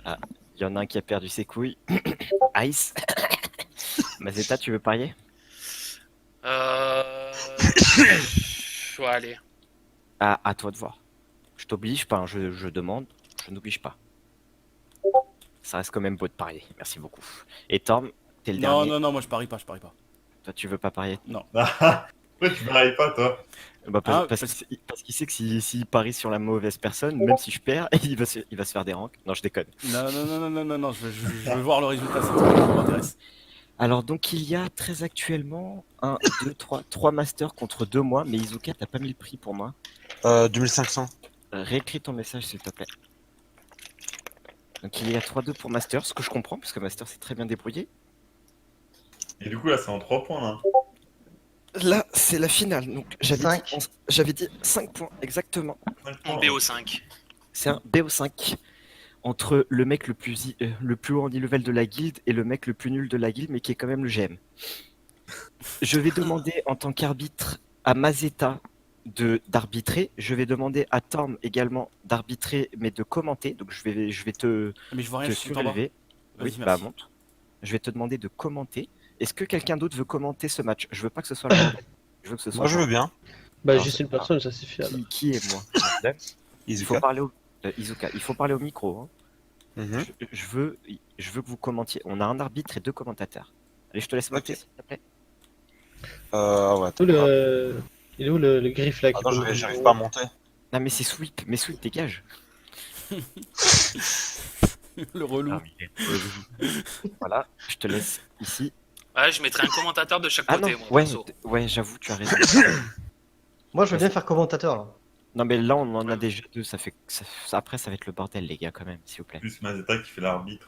Ah, il y en a un qui a perdu ses couilles. Ice. Mazeta, tu veux parier? Ouais, allez. Ah, à toi de voir. Je t'oblige pas, hein, je demande, je n'oblige pas. Ça reste quand même beau de parier, merci beaucoup. Et Torm, t'es le Non, dernier. non, moi je parie pas. Toi, tu veux pas parier? Pourquoi tu paries pas, toi? Bah, Ah, parce qu'il sait que s'il parie sur la mauvaise personne, même si je perds, il va se faire des ranks. Non, je déconne. Non, je veux voir le résultat, c'est tout ce qui m'intéresse. Alors, donc, il y a très actuellement 1, 2, 3 masters contre 2 mois, mais Izuka, t'as pas mis le prix pour moi. 2500. Réécris ton message, s'il te plaît. Donc, il y a 3-2 pour Master, ce que je comprends, parce que Master s'est très bien débrouillé. Et du coup, là, c'est en 3 points, là. Là, c'est la finale. Donc, Cinq. j'avais dit 5 points, exactement. En BO5. C'est un BO5 entre le mec le plus haut en level de la guilde et le mec le plus nul de la guilde, mais qui est quand même le GM. Je vais demander en tant qu'arbitre à Mazeta d'arbitrer. Je vais demander à Torm également d'arbitrer, mais de commenter. Donc je vais te Mais je vois rien, te je suis tout en bas. surélever. Vas-y, Oui, bah merci. monte. Je vais te demander de commenter. Est-ce que quelqu'un d'autre veut commenter ce match? Je veux pas que ce soit le bordel. Je veux que ce soit Moi je veux bien. Bah, Alors, juste une personne, ça suffit alors. Qui est moi? Il faut Izuka. parler au Izuka. Il faut parler au micro. Hein. Mhm. Je veux que vous commentiez. On a un arbitre et 2 commentateurs. Allez, je te laisse monter, Ok. s'il te plaît. Ouais, attends. Il est où le griffe là qui Attends, peut- j'arrive pas à monter. Non, mais c'est Sweep. Mais Sweep, dégage. Le relou. Voilà, je te laisse ici. Ouais, je mettrai un commentateur de chaque Ah non, côté, moi, ouais, perso. ouais, j'avoue, tu as raison. Moi, je veux bien faire commentateur, là. Non, mais là, on en a déjà 2. Après, ça va être le bordel, les gars, quand même, s'il vous plaît. Plus Mazeta qui fait l'arbitre.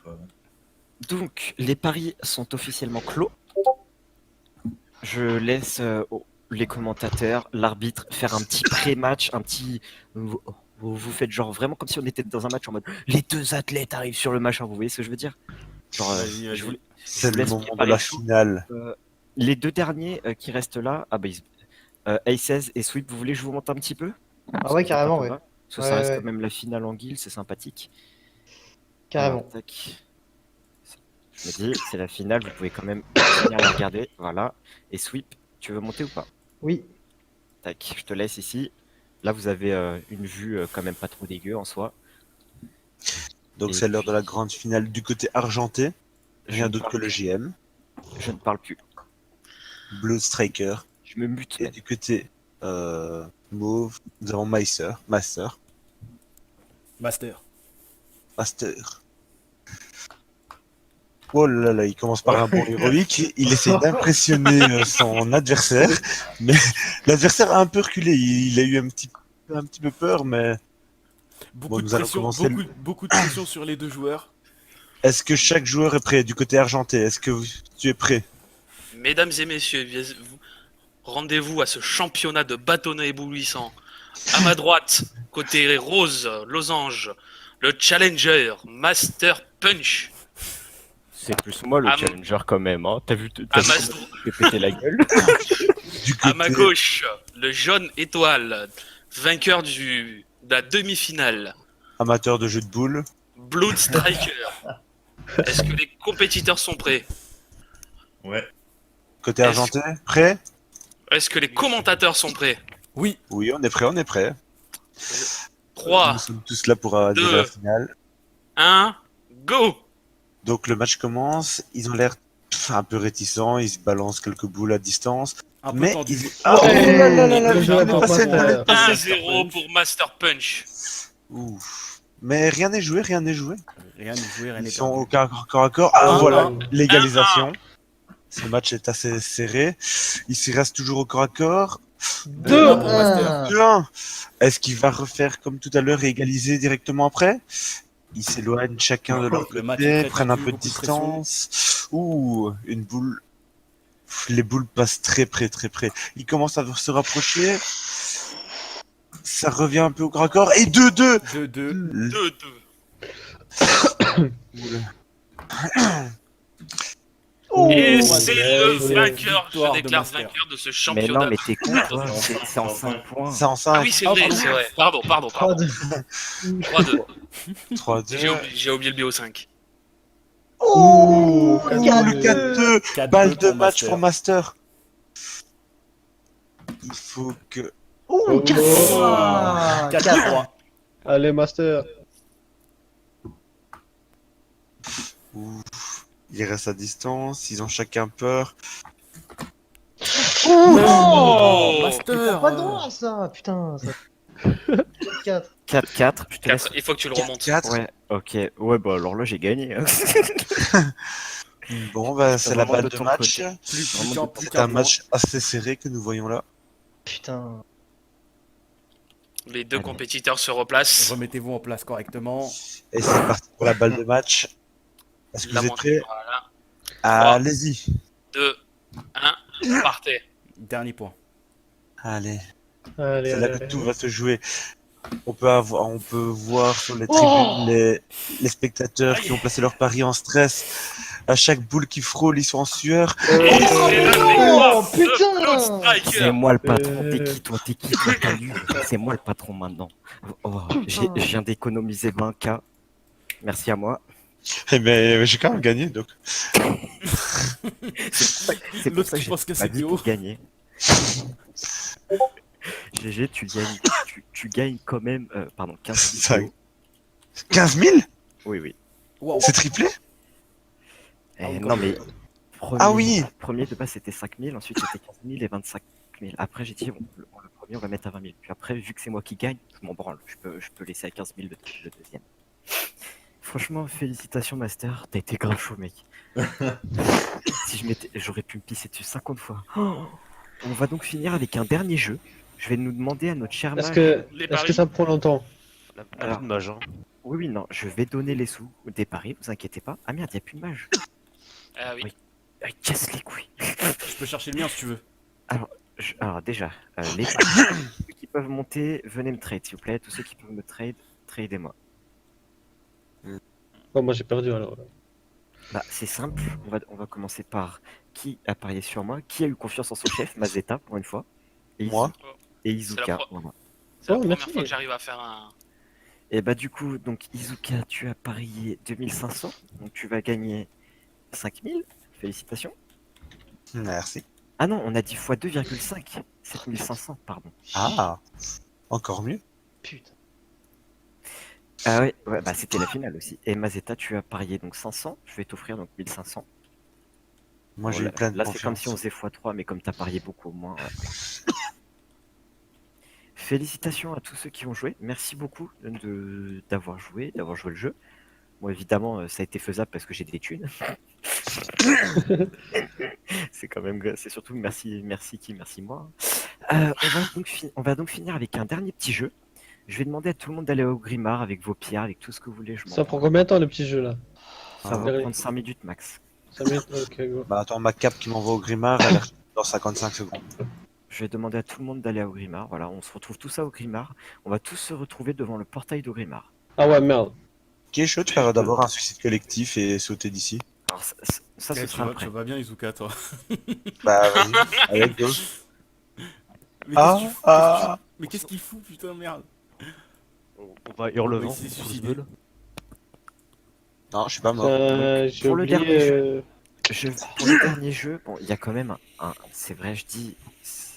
Donc, les paris sont officiellement clos. Je laisse les commentateurs, l'arbitre, faire un petit pré-match, un petit. Vous faites genre vraiment comme si on était dans un match en mode les 2 athlètes arrivent sur le machin, vous voyez ce que je veux dire? Genre, Vas-y. je vous C'est le laisse moment de préparer la le show. finale. Les 2 derniers qui restent là, A16 et Sweep, vous voulez que je vous monte un petit peu? Ah ouais, carrément, ouais. Parce que Ouais, ça reste ouais. quand même la finale en guilde, c'est sympathique. Carrément. Alors, tac. Je me dis, c'est la finale, vous pouvez quand même venir la regarder. Voilà. Et Sweep, tu veux monter ou pas? Oui. Tac, je te laisse ici. Là, vous avez une vue quand même pas trop dégueu en soi. Donc Et c'est l'heure puis- de la grande finale du côté argenté. Rien Je ne d'autre que parle le JM. Je ne parle plus. Blue Striker. Je me mute. Et même. du côté mauve, nous avons Master. Master. Oh là là, il commence par un bon héroïque. Il essaie d'impressionner son adversaire. Mais l'adversaire a un peu reculé. Il a eu un petit peu peur, mais Beaucoup, Bon, de nous allons pression, commencer beaucoup de pression sur les 2 joueurs. est-ce que chaque joueur est prêt du côté argenté? Est-ce que tu es prêt? Mesdames et messieurs, rendez-vous à ce championnat de bâtonnet éblouissant. À ma droite, côté rose, losange, le challenger Master Punch. C'est plus moi le À m- challenger quand même, hein. T'as vu, À vu ma, comment je t'ai pété la gueule? Du à ma côté- gauche, le jaune étoile, vainqueur de la demi-finale, Amateur de jeux de boules. Blood Striker. Est-ce que les compétiteurs sont prêts? Ouais. Côté Est-ce- argentin, prêt? Est-ce que les commentateurs sont prêts? Oui. Oui, on est prêt, on est prêt. 3, Nous sommes tous là pour dire deux. la finale. 1, go! Donc le match commence, ils ont l'air un peu réticents, ils se balancent quelques boules à distance. Un peu Mais tendu. ils... Ah, oh Ouais, là là là là, le je jeu voulais à passer une Master. balle passée. 1-0 pour Master Punch. Ouf. Mais rien n'est joué, rien n'est joué. Rien n'est joué, rien Ils n'est sont au perdu. corps à corps. Ah Un, voilà, un. l'égalisation. Ce match est assez serré. Il s'y reste toujours au corps à corps. 2-1. 2-1. Est-ce qu'il va refaire comme tout à l'heure et égaliser directement après? Ils s'éloignent chacun de leur Le match est côté, très prennent un tendu, peu de beaucoup de pression. distance. Ouh, une boule. Les boules passent très près, très près. Ils commencent à se rapprocher. Ça revient un peu au corps à corps. Et 2-2. 2-2. 2-2. Et c'est le vainqueur, je Victoire de déclare Master. vainqueur de ce Mais championnat. non, mais t'es con, toi. C'est en 5 points. C'est en Ah 5. oui, c'est vrai, c'est vrai. Pardon. 3-2. 3-2. 3-2. J'ai oublié le BO5. Ouh, le 4-2. 4-2. Balle de pour match Master. pour Master. Il faut que... Ouh, 4-3. 4-3. Allez, Master. Ouf. Ils restent à distance, ils ont chacun peur. Oh, Master. Pas droit ça, putain. 4-4. 4-4, je te laisse. Il faut que tu le remontes. 4. Ouais, ok. Ouais, bah alors là, j'ai gagné. hein. Bon, bah, c'est la vraiment balle de de ton match. côté. C'est un match assez serré que nous voyons là. Putain. Les deux Allez. compétiteurs se replacent. Remettez-vous en place correctement. Et c'est parti pour la balle de match. Est-ce que La vous êtes montée, prêts? voilà. Allez-y. 2, 1, partez. Dernier point. Allez. Allez, C'est là allez, que allez. tout va se jouer. On peut voir sur les Oh tribunes les spectateurs qui ont placé leur pari en stress. À chaque boule qui frôle, ils sont en sueur. Et c'est la victoire Oh, putain. de Blood C'est Striker. moi le patron, t'es qui toi? T'es qui toi? T'as lu. C'est moi le patron maintenant. Oh, je viens d'économiser 20K. Merci à moi. Eh ben, j'ai quand même gagné, donc. C'est pour L'autre ça que qui j'ai pense que pas c'est dit Théo. pour gagner. GG, tu gagnes quand même, pardon, 15 Ça- 000 euros. 15 000? Oui, oui. Wow. C'est triplé? Eh, Ah oui, non, quand mais même. premier, Ah oui. premier de base c'était 5 000, ensuite c'était 15 000 et 25 000. Après j'ai dit, bon, le premier on va mettre à 20 000. Puis après, vu que c'est moi qui gagne, je m'en branle. Je peux laisser à 15 000 le deuxième. Franchement, félicitations Master, t'as été grave chaud mec. Si j'aurais pu me pisser dessus 50 fois. Oh. On va donc finir avec un dernier jeu. Je vais nous demander à notre cher Est-ce mage. que, Les est-ce paris. que ça prend longtemps? Alors, de mage, hein. oui, oui, non, je vais donner les sous des paris, vous inquiétez pas. Ah merde, y a plus de mage. Ah oui. Oui. Ah, casse les couilles. Je peux chercher le mien si tu veux. Alors déjà, les ceux qui peuvent monter, venez me trade s'il vous plaît. Tous ceux qui peuvent me trade, tradez-moi. Bon, moi j'ai perdu alors. Bah c'est simple, on va commencer par qui a parié sur moi, qui a eu confiance en son chef, Mazeta pour une fois. Et Moi. Et C'est Izuka. la pro- Voilà. C'est la Oh, première merci. fois que j'arrive à faire un. Et bah du coup, donc Izuka, tu as parié 2500, donc tu vas gagner 5000. Félicitations. Merci. Ah non, on a dit x 2,5. 7500, pardon. Ah, encore mieux. Putain. Ah ouais, ouais, bah c'était la finale aussi. Et Mazeta, tu as parié donc 500, je vais t'offrir donc 1500. Moi, j'ai Voilà. eu plein de Là, c'est comme confiance. si on faisait x3, mais comme t'as parié beaucoup au moins. Félicitations à tous ceux qui ont joué. Merci beaucoup d'avoir joué le jeu. Bon, évidemment, ça a été faisable parce que j'ai des thunes. C'est quand même, c'est surtout merci moi. On va donc finir avec un dernier petit jeu. Je vais demander à tout le monde d'aller au Grimard avec vos pierres, avec tout ce que vous voulez. Je m'en Ça prend combien de temps le petit jeu là? Ça va Ah. prendre 5 minutes max. 5 minutes? Ok, go. Bah, attends, ma cape qui m'envoie au Grimard, elle arrive dans 55 secondes. Je vais demander à tout le monde d'aller au Grimard. Voilà, on se retrouve tous ça au Grimard. On va tous se retrouver devant le portail de Grimard. Ah ouais, merde. Qui est chaud de faire d'abord un suicide collectif et sauter d'ici? Alors, ça, ce tu sera vas, après. tu vas bien, Izuka, toi. Bah, vas-y, avec go. Mais Ah, qu'est-ce qu'il fout, ah. mais qu'est-ce qu'il fout, putain, merde. On va hurlevent. il s'est on se suicidé. veut, là. Non, je suis pas mort. J'ai pour le oublié. dernier jeu, pour le dernier jeu, bon, il y a quand même c'est vrai, je dis,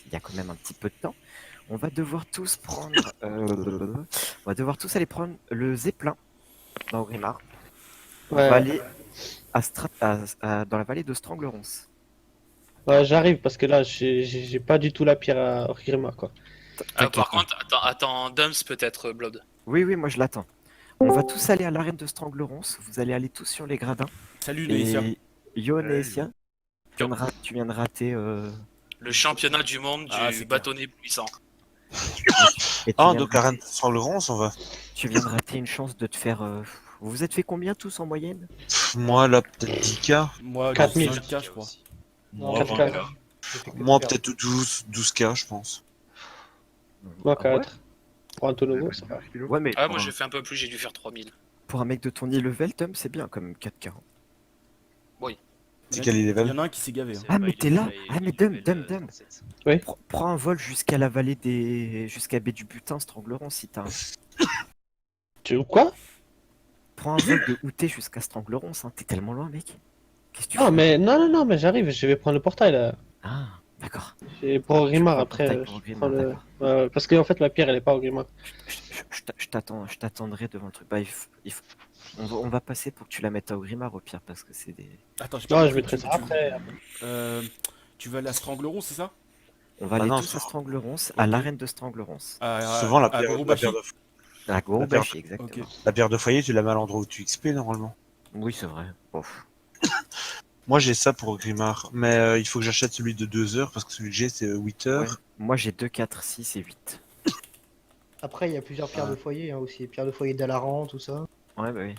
il y a quand même un petit peu de temps. On va devoir tous prendre, on va devoir tous aller prendre le Zeppelin dans Grimard. On Ouais. va aller dans la vallée de Stranglerons. Ouais, j'arrive parce que là, j'ai pas du tout la pierre à Orgrimmar, quoi. Par T'inquiète pas. contre, attends, Dumps peut-être, Blood. Oui, moi je l'attends. On va tous aller à l'arène de Stranglerons. Vous allez aller tous sur les gradins. Salut, Nécia. Et Yon et Essia, tu viens de rater. Le championnat du monde Ah, du c'est bâtonnet puissant. Et Ah, viens de donc rater- arène sur le Ronce, on va. tu viens de rater une chance de te faire. Vous vous êtes fait combien tous en moyenne? Moi, là, peut-être 10K. Moi, 4000. 5K, je crois. Moi, 4K. 20K. Moi, peut-être 12K, je pense. Moi, Ah ouais 4. Pour un tout nouveau, ça va. Ouais, mais Ah, pour, moi un, j'ai fait un peu plus, j'ai dû faire 3000. pour un mec de ton level, Tom, c'est bien quand même 4K. C'est quel Il y level? en a un qui s'est gavé. Hein. Ah, mais t'es là. Ah, mais Dum. 37. Prends un vol jusqu'à la vallée des. Jusqu'à baie du Butin, Stranglerons si t'as un. Tu quoi? Prends un vol de Outé jusqu'à Stranglerons, hein. T'es tellement loin, mec. Qu'est-ce que tu Ah, fais? mais non, mais j'arrive, je vais prendre le portail là. Ah, d'accord. Et pour Orgrimmar prends le après. portail pour Je Orgrimmar, prends le... d'accord. parce qu'en fait, ma pierre elle est pas Orgrimmar. Je t'attendrai devant le truc. Bah, on va passer pour que tu la mettes à Ogrimmar au pire parce que c'est des. Attends, j'ai Non, pas je compris, mettrai ça après. Tu vas aller à Strangleron, c'est ça? On va Ah aller non, tous à c'est- Stranglerons, à l'arène de Stranglerons. Souvent, la à pierre, Gorobashi. À Gorobashi, exactement. Ok. la pierre de foyer, tu la mets à l'endroit où tu XP normalement. Oui, c'est vrai. Bof. Moi, j'ai ça pour Grimard, mais il faut que j'achète celui de 2 heures parce que celui que j'ai, c'est 8 heures. Ouais. Moi j'ai 2, 4, 6 et 8. Après, il y a plusieurs pierres de foyer hein, aussi. Pierre de foyer d'Alaran, tout ça. Ouais, bah oui.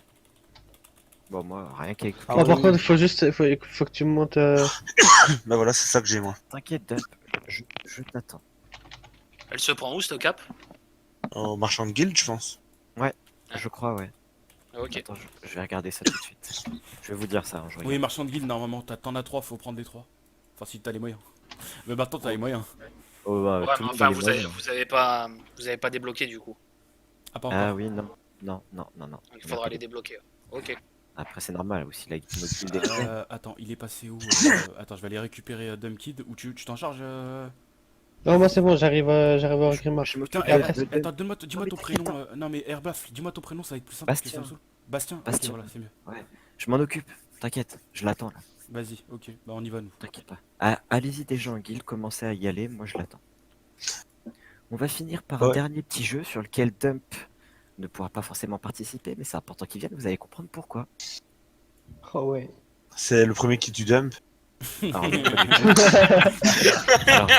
Bon, moi, rien qu'à écouter. Ah, par contre, il faut juste. Faut que tu me montes. Bah voilà, c'est ça que j'ai moi. T'inquiète, Dump, je t'attends. Elle se prend où cette cape? Au marchand de guild, je pense. Je crois, ouais. Ah, ok. Attends, je vais regarder ça tout de suite. Je vais vous dire ça, hein, je regarde. Oui, marchand de guild, normalement, t'en as 3, faut prendre les 3. Enfin, si t'as les moyens. Mais maintenant, t'as les moyens. Oh, bah, Ouais, tout mais le monde enfin, a les vous avez, moyens. vous avez pas débloqué du coup. Ah, pas Ah encore. oui, non. Non. Il faudra les débloquer. Ok. Après, c'est normal aussi, la notre guilde est pleine. Attends, il est passé où Attends, je vais aller récupérer Dumkid. Ou tu t'en charges Non, moi c'est bon, j'arrive à Orgrimmar. Je Putain, m'occupe après, de- attends, dis-moi Non, mais ton t'inquiète prénom. Non, mais Herbaf, dis-moi ton prénom, ça va être plus simple. parce que ça Bastien. me saoule. Bastien. Bastien. Ok, voilà, c'est mieux. Je m'en occupe, t'inquiète, je l'attends là, Vas-y, ok. Bah, on y va, nous. t'inquiète pas. Ah, allez-y déjà en guilde, commencez à y aller, moi je l'attends. On va finir par un Ouais. dernier petit jeu sur lequel Dump ne pourra pas forcément participer, mais c'est important qu'il vienne, vous allez comprendre pourquoi. Oh ouais. C'est le premier qui tu dump. Alors, non, pas du tout. Alors,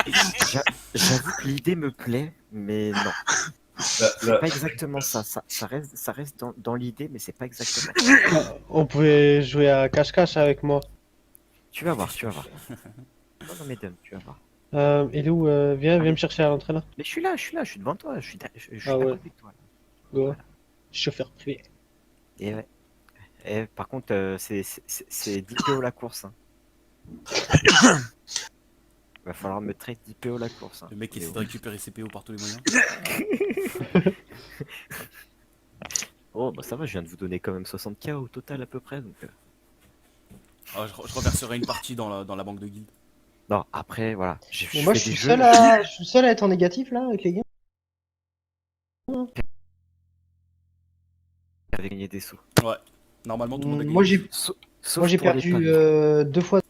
j'avoue que l'idée me plaît, mais non. C'est pas exactement ça. Ça reste dans l'idée, mais c'est pas exactement ça. On pouvait jouer à cache-cache avec moi. Tu vas voir. Non, mais Dump, tu vas voir. Il est où viens me chercher à l'entraîneur. Mais je suis là, je suis devant toi, je suis Ah à ouais. côté de toi. Là. Go. Chauffeur privé. Et ouais. Et par contre, c'est 10 PO la course. Hein. Va falloir me trade 10 PO la course. Hein. Le mec Et essaie de ouais. récupérer ses PO par tous les moyens. Oh, bah ça va, je viens de vous donner quand même 60K au total à peu près. Donc, Ah, je reverserai une partie dans la banque de guild. non, après, voilà. Bon, moi, je suis seul à être en négatif là avec les gars. Avec gagner des sous. Ouais. Normalement, tout le monde a gagné. Moi, j'ai Sauf moi j'ai pour les perdu paris. 2 fois.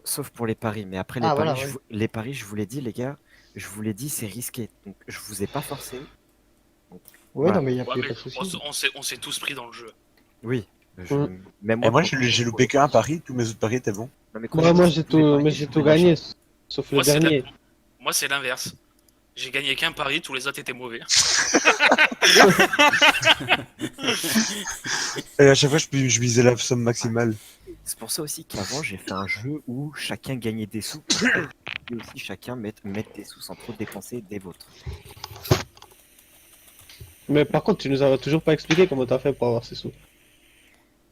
Sauf pour les paris. Mais après, les, Ah, paris, voilà, ouais. les paris, je vous l'ai dit, les gars, je vous l'ai dit, c'est risqué. Donc, je vous ai pas forcé. Ouais, Voilà. non, mais il y a Ouais, pas mais de soucis. on s'est tous pris dans le jeu. Oui. Et Même moi, pour- j'ai loupé qu'un pari, tous mes autres paris étaient bons. Non, mais quand Moi, je moi dis j'ai tous les tout, paris, mais je j'ai vous tout les gagné, machin. sauf le Moi, c'est dernier. Moi, c'est l'inverse. J'ai gagné qu'un pari, tous les autres étaient mauvais. Et à chaque fois, je visais la somme maximale. C'est pour ça aussi qu'avant, j'ai fait un jeu où chacun gagnait des sous. Et aussi chacun mette des sous sans trop dépenser des vôtres. Mais par contre, tu nous as toujours pas expliqué comment t'as fait pour avoir ces sous.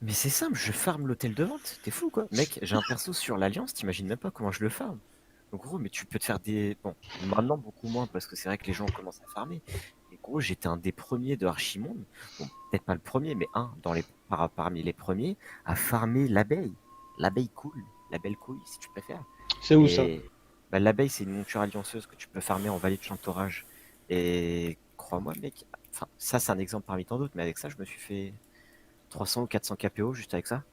Mais c'est simple, je farm l'hôtel de vente. T'es fou quoi? Mec, j'ai un perso sur l'Alliance, t'imagines même pas comment je le farm. Donc gros, mais tu peux te faire des... Bon, maintenant beaucoup moins parce que c'est vrai que les gens commencent à farmer. Mais gros, j'étais un des premiers de Archimonde. Bon, peut-être pas le premier, mais un parmi les premiers à farmer l'abeille. L'abeille cool, la belle couille si tu préfères. C'est où ça? Et bah, l'abeille, c'est une monture allianceuse que tu peux farmer en vallée de Chantorage. Et crois-moi, mec, enfin, ça c'est un exemple parmi tant d'autres, mais avec ça, je me suis fait 300 ou 400 KPO juste avec ça.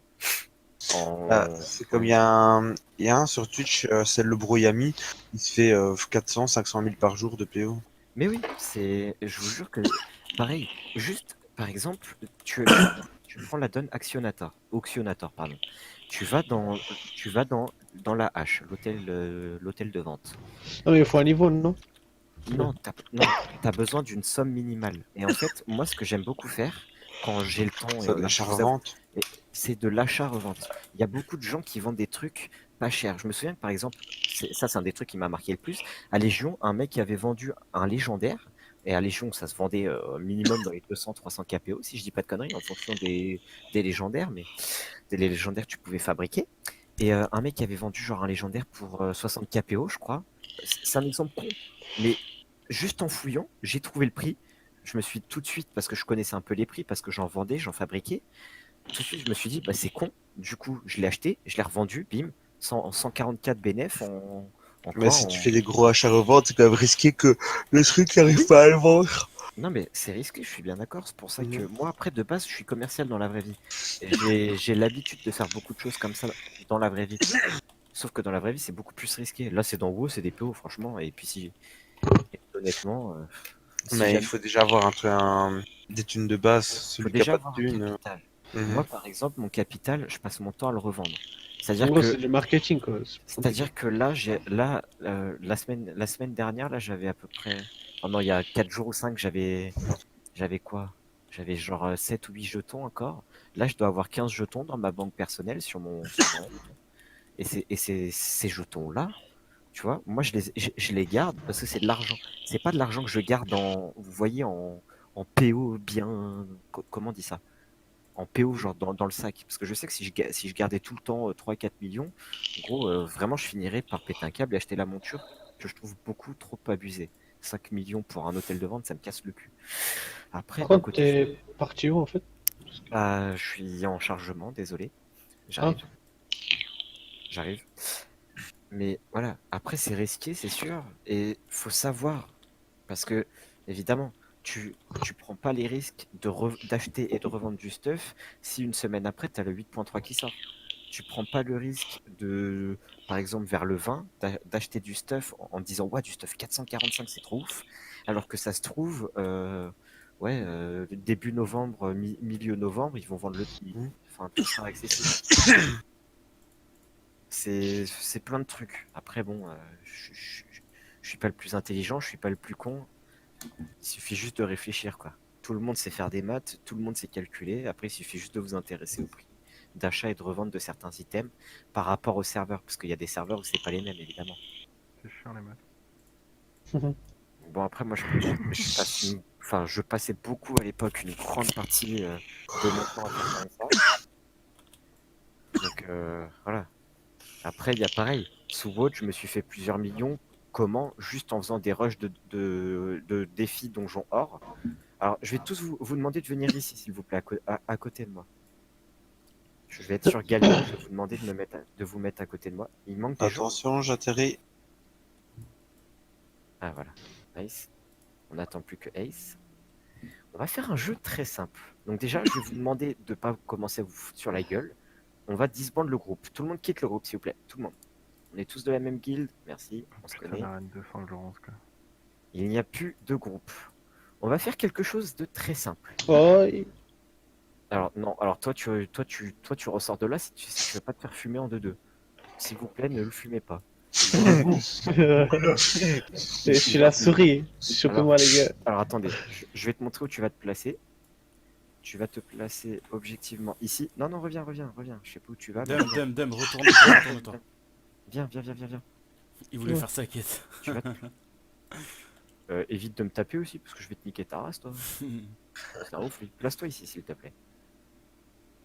C'est comme il y a un sur Twitch, c'est le Broyami, il se fait 400, 500 000 par jour de PO. Mais oui, je vous jure que, pareil, juste, par exemple, tu prends la donne Auctionator, pardon. Tu vas dans la hache, l'hôtel de vente. Non, mais il faut un niveau, non? Non, t'as besoin d'une somme minimale. Et en fait, moi, ce que j'aime beaucoup faire, quand j'ai le temps, Ça, là, l'achat je vous avoue, revente. c'est de l'achat-revente. Il y a beaucoup de gens qui vendent des trucs pas chers. Je me souviens que, par exemple, ça, c'est un des trucs qui m'a marqué le plus. À Légion, un mec qui avait vendu un légendaire, et à Légion, ça se vendait minimum dans les 200-300 KPO, si je dis pas de conneries, en fonction des légendaires, mais des légendaires que tu pouvais fabriquer. Et un mec qui avait vendu genre un légendaire pour 60 KPO, je crois. C'est un exemple con, mais juste en fouillant, j'ai trouvé le prix. Je me suis tout de suite, parce que je connaissais un peu les prix, parce que j'en vendais, j'en fabriquais, tout de suite, je me suis dit, bah, c'est con. Du coup, je l'ai acheté, je l'ai revendu, bim, 144 bénéf en Mais quoi si tu fais des gros achats reventes, c'est quand même risqué que le truc n'arrive pas à le vendre. Non, mais c'est risqué, je suis bien d'accord. C'est pour ça que Mhm. moi, après, de base, je suis commercial dans la vraie vie. Et j'ai l'habitude de faire beaucoup de choses comme ça dans la vraie vie. Sauf que dans la vraie vie, c'est beaucoup plus risqué. Là, c'est dans WoW, c'est des PO, franchement. Et puis, et honnêtement, si Mais il jamais, faut déjà avoir des thunes de base. faut Celui qui a déjà pas de avoir un thunes. capital. Mhm. Moi, par exemple, mon capital, je passe mon temps à le revendre. En C'est-à-dire gros, que c'est le marketing, quoi. C'est compliqué. C'est-à-dire que la semaine dernière, là, j'avais à peu près. Oh non, il y a 4 jours ou 5, j'avais quoi? J'avais genre 7 ou 8 jetons encore. Là, je dois avoir 15 jetons dans ma banque personnelle sur mon compte. Ces jetons-là, tu vois, moi, je les garde parce que c'est de l'argent. C'est pas de l'argent que je garde vous voyez, en PO bien. Comment on dit ça? En PO, genre dans le sac. Parce que je sais que si je gardais tout le temps 3-4 millions, en gros, vraiment, je finirais par péter un câble et acheter la monture que je trouve beaucoup trop abusée. 5 millions pour un hôtel de vente, ça me casse le cul. Après, Par d'un contre, côté, t'es parti où, en fait? je suis en chargement, désolé. Ah, J'arrive, j'arrive. Mais voilà, après, c'est risqué, c'est sûr. Et faut savoir. Parce que, évidemment, tu prends pas les risques d'acheter et de revendre du stuff si une semaine après, tu as le 8.3 qui sort. Tu prends pas le risque de, par exemple, vers le 20, d'acheter du stuff en disant, ouais, du stuff 445, c'est trop ouf. Alors que ça se trouve, ouais, début novembre, milieu novembre, ils vont vendre le prix. Enfin, tout sera accessible. C'est plein de trucs. Après, bon, je suis pas le plus intelligent, je suis pas le plus con. Il suffit juste de réfléchir, quoi. Tout le monde sait faire des maths, tout le monde sait calculer. Après, il suffit juste de vous intéresser au prix d'achat et de revente de certains items par rapport aux serveurs, parce qu'il y a des serveurs où c'est pas les mêmes, évidemment. C'est chiant les maths. Bon, après, moi, je passais beaucoup à l'époque une grande partie de mon temps à faire ça. Donc, voilà. Après, il y a pareil. Sous WoD, je me suis fait plusieurs millions. Comment? Juste en faisant des rushs de défis donjon or. Alors, je vais tous vous demander de venir ici, s'il vous plaît, à côté de moi. Je vais être sur Gallion, je vais vous demander de vous mettre à côté de moi. Il manque des gens. Attention, j'atterris. Ah, voilà. Nice. On n'attend plus que Ace. On va faire un jeu très simple. Donc déjà, je vais vous demander de ne pas commencer à vous foutre sur la gueule. On va disband le groupe. Tout le monde quitte le groupe, s'il vous plaît. Tout le monde. On est tous de la même guilde. Merci. On se connaît. Ça n'arrête de sang, Laurence, quoi. Il n'y a plus de groupe. On va faire quelque chose de très simple. oh, Alors non, alors toi tu ressors de là si tu veux pas te faire fumer en 2-2. S'il vous plaît, ne le fumez pas. je suis la souris. Chopez-moi, les gars. Alors attendez, je vais te montrer où tu vas te placer. Tu vas te placer objectivement ici. Non, non, reviens. Je sais pas où tu vas. Dem, retourne-toi. Viens. Il voulait faire sa quête. Tu vas évite de me taper aussi, parce que je vais te niquer ta race, toi. C'est un ouf, lui. Place-toi ici, s'il te plaît.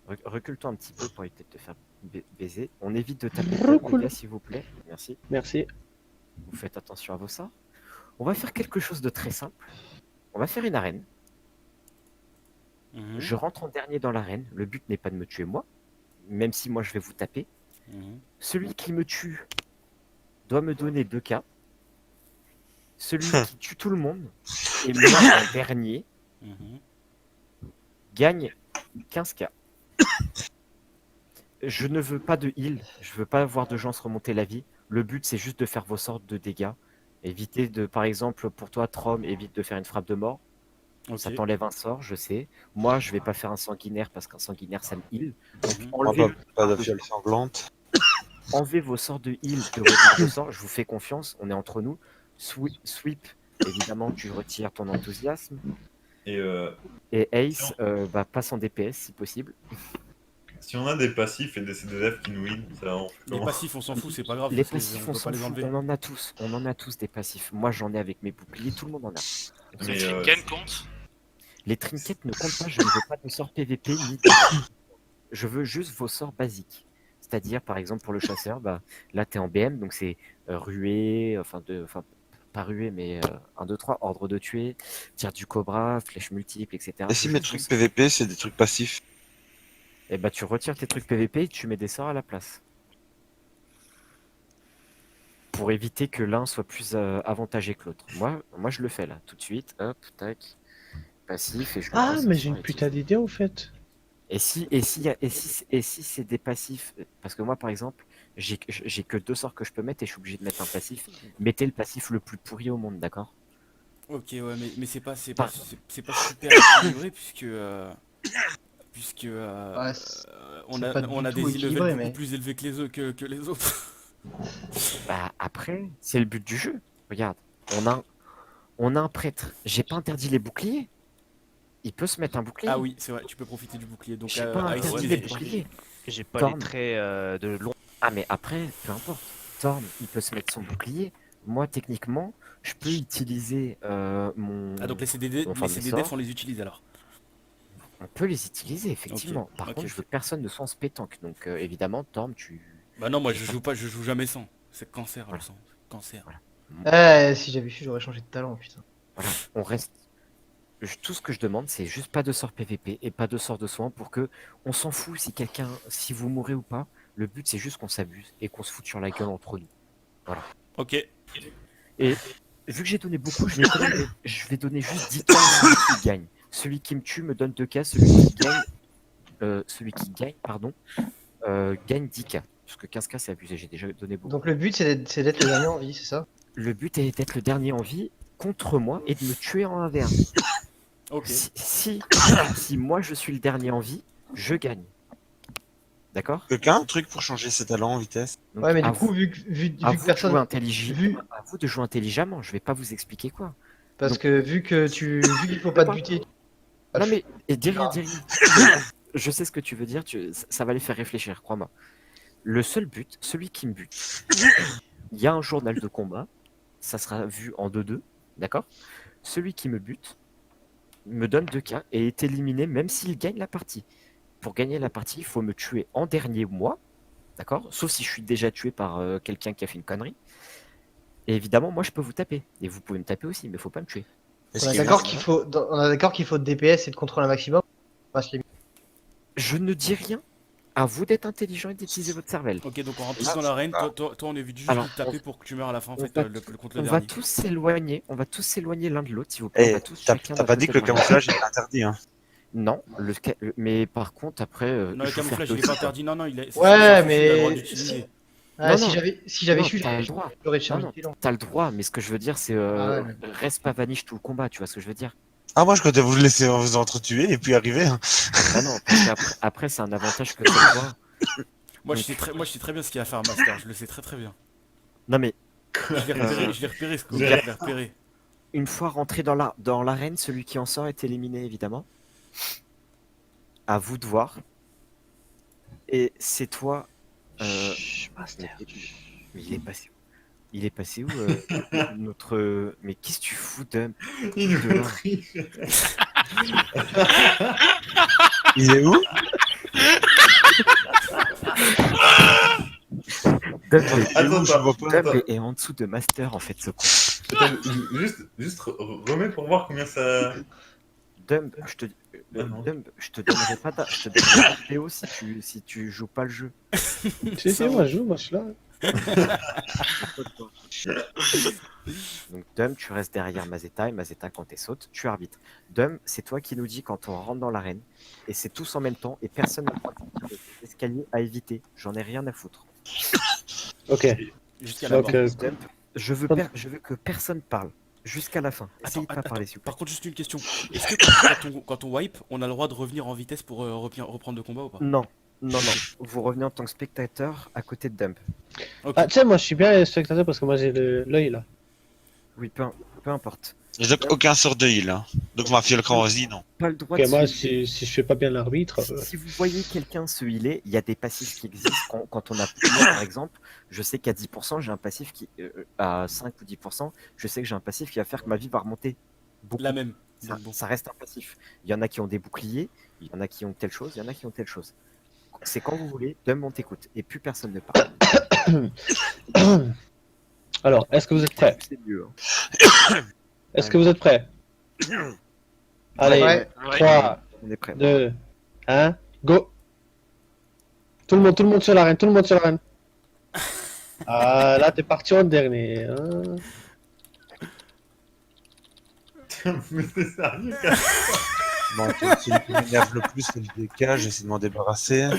Recule-toi un petit peu pour éviter de te faire baiser. On évite de taper les gars, s'il vous plaît. Merci. Merci. Vous faites attention à vos sorts. On va faire quelque chose de très simple. On va faire une arène. Mhm. Je rentre en dernier dans l'arène. Le but n'est pas de me tuer moi, même si moi je vais vous taper. Mhm. Celui qui me tue doit me donner 2K. Celui qui tue tout le monde et moi en dernier Mhm. gagne 15K. Je ne veux pas de heal, je veux pas voir de gens se remonter la vie. Le but c'est juste de faire vos sortes de dégâts. Évitez de, par exemple, pour toi, Trom, évite de faire une frappe de mort. Ok. Ça t'enlève un sort, je sais. Moi, je vais pas faire un sanguinaire parce qu'un sanguinaire ça me heal. Donc Mhm. Moi, enlevez, pas de fiole sanglante. enlevez vos sorts de heal de vos barres de sorts, je vous fais confiance, on est entre nous. Sweep, évidemment, tu retires ton enthousiasme. Et Et Ace, passe en DPS si possible. si on a des passifs et des CDF qui nous heal, ça on fait Les comment? passifs, on s'en fout, c'est pas grave. Les parce que passifs, on on peut pas s'en les fout, enlever. on en a tous des passifs. Moi, j'en ai avec mes boucliers, tout le monde en a. Mais Ken compte. Les trinkets ne comptent pas, je ne veux pas de sorts PVP ni de... Je veux juste vos sorts basiques. C'est-à-dire, par exemple, pour le chasseur, là, tu es en BM, donc c'est ruée, pas ruée, mais 1, 2, 3, ordre de tuer, tir du cobra, flèche multiple, etc. Et si mes trucs PVP, c'est des trucs passifs? Et tu retires tes trucs PVP et tu mets des sorts à la place. Pour éviter que l'un soit plus avantagé que l'autre. Moi, je le fais là, tout de suite. Hop, tac. Passif et je Ah, passe un mais j'ai sort une et putain d'idée au fait. Et si c'est des passifs, parce que moi par exemple, j'ai que 2 sorts que je peux mettre et je suis obligé de mettre un passif. Mettez le passif le plus pourri au monde, d'accord? Ok, ouais, mais c'est pas super équilibré puisque Ouais, on c'est a, pas du on a tout des équilibré, e-levels beaucoup mais- plus élevés que les autres. Après, c'est le but du jeu. Regarde, on a un prêtre. J'ai pas interdit les boucliers. Il peut se mettre un bouclier. Ah oui, c'est vrai, tu peux profiter du bouclier. Donc, J'ai pas à interdit utiliser. les boucliers. J'ai pas Torn. les traits de long. Ah mais après, peu importe. Torn, il peut se mettre son bouclier. Moi, techniquement, je peux utiliser mon... Ah, donc les CDD, enfin, les mes CDDF, sorts. on les utilise alors. On peut les utiliser, effectivement. Ok, Par ok, contre, je veux ok. que personne ne soit en spétanque. Donc, évidemment, Torm, tu... Bah non, moi J'ai je joue jamais sans. C'est cancer Voilà. le sang. Cancer. Voilà. Si j'avais su, j'aurais changé de talent, putain. Voilà, on reste. Tout ce que je demande, c'est juste pas de sort PVP et pas de sort de soin pour que on s'en fout si vous mourrez ou pas. Le but, c'est juste qu'on s'abuse et qu'on se foute sur la gueule entre nous. Ok. Et vu que j'ai donné beaucoup, je vais donner juste 10 points à celui qui gagne. Celui qui me tue me donne 2K, celui qui gagne, gagne 10K. Parce que 15K, c'est abusé, j'ai déjà donné beaucoup. Donc le but, c'est d'être le dernier en vie, c'est ça? Le but est d'être le dernier en vie contre moi et de me tuer en 1v1. Ok. Si moi je suis le dernier en vie, je gagne. D'accord? Quelqu'un a un truc pour changer ses talents en vitesse? Donc, Ouais, mais à du coup, vous- vu à que vous de personne. jouer Vu, à vous de jouer intelligemment, je vais pas vous expliquer quoi. parce Donc- que vu qu'il faut pas te buter. Non mais, dis rien. Je sais ce que tu veux dire, ça va les faire réfléchir, crois-moi. Le seul but, celui qui me bute, il y a un journal de combat, ça sera vu en 2-2, d'accord? Celui qui me bute me donne 2K et est éliminé même s'il gagne la partie. Pour gagner la partie, il faut me tuer en dernier moi, d'accord? Sauf si je suis déjà tué par quelqu'un qui a fait une connerie. Et évidemment, moi je peux vous taper. Et vous pouvez me taper aussi, mais faut pas me tuer. Est-ce On est qu'il y a- d'accord on est d'accord qu'il faut de DPS et de contrôle un maximum. On va se limiter. Je ne dis rien. À vous d'être intelligent et d'utiliser votre cervelle. Ok, donc on rentre tous dans l'arène. Toi, on évite juste Alors, de taper pour que tu meurs à la fin en on fait, va contre le On va dernier. tous s'éloigner. On va tous s'éloigner l'un de l'autre, s'il vous plaît. On Eh, va tous t'as chacun t'as d'un pas dit côté que le de l'arène. camouflage était interdit, hein? Non, mais par contre, après. Non, le je vais faire camouflage il est deux- pas interdit. Non, non, il est. Ouais, il a le mais- droit d'utiliser. Ah, Non, si non. j'avais Non, su, t'as le droit. j'aurais Non, chargé non, long. t'as le droit, mais ce que je veux dire, c'est Ah ouais. reste pas vanish tout le combat, tu vois ce que je veux dire? Ah, moi, je comptais vous laisser vous entretuer et puis arriver, hein. Ah non, parce qu'après, c'est un avantage que t'as le droit. Moi, je sais très bien ce qu'il va faire Master. Je le sais très très bien. Non, mais Je l'ai repéré, ce coup. Je J'ai- l'ai repéré. une fois rentré dans l'arène, celui qui en sort est éliminé, évidemment. À vous de voir. Et c'est toi. Mais il est passé où? Il est passé où notre. Mais qu'est-ce que tu fous d'homme? Il nous Dehors. triche. Il est où? Dump Attends, je vois pas. est en dessous de Master en fait ce con. Attends, juste remets pour voir combien ça. Dump, non. Dump, je te donnerai pas je te donnerai pas de PO si tu joues pas le jeu. Si, moi je joue, moi je suis là. Donc Dump, tu restes derrière Mazeta et Mazeta quand t'es saute, tu arbitres. Dump, c'est toi qui nous dis quand on rentre dans l'arène et c'est tous en même temps et personne n'a le droit de sortir des escaliers à éviter. J'en ai rien à foutre. Ok. Jusqu'à la Ok. mort. Dump, je veux que personne parle jusqu'à la fin. Essayez de pas parler s'il vous plaît. Par contre, juste une question. Est-ce que quand on wipe, on a le droit de revenir en vitesse pour reprendre le combat ou pas? Non, non, non. Vous revenez en tant que spectateur à côté de Dump. Ok. Ah, tu sais, moi je suis bien spectateur parce que moi j'ai l'œil là. Oui, peu importe. J'ai donc aucun sort de heal. Hein. Donc ma fiole vas-y, non. Pas le droit Ok, de moi se- si je fais pas bien l'arbitre. Si vous voyez quelqu'un se healer, il y a des passifs qui existent. Quand on a moi, par exemple, je sais qu'à 10%, j'ai un passif qui. À 5 ou 10%, je sais que j'ai un passif qui va faire que ma vie va remonter. Beaucoup. La même. Ça, Donc bon. ça reste un passif. Il y en a qui ont des boucliers, il y en a qui ont telle chose, il y en a qui ont telle chose. C'est quand vous voulez, Dum, on t'écoute. Et plus personne ne parle. Alors, est-ce que vous êtes prêts? C'est mieux. Est-ce que vous êtes prêts? Allez, Ouais. 3, On est prêt. 2, 1, go! Tout le monde sur l'arène, tout le monde sur l'arène. Ah, là, t'es parti en dernier. Hein. Mais c'est sérieux, Bon, celui qui m'énerve le plus, c'est le DK, j'essaie de m'en débarrasser.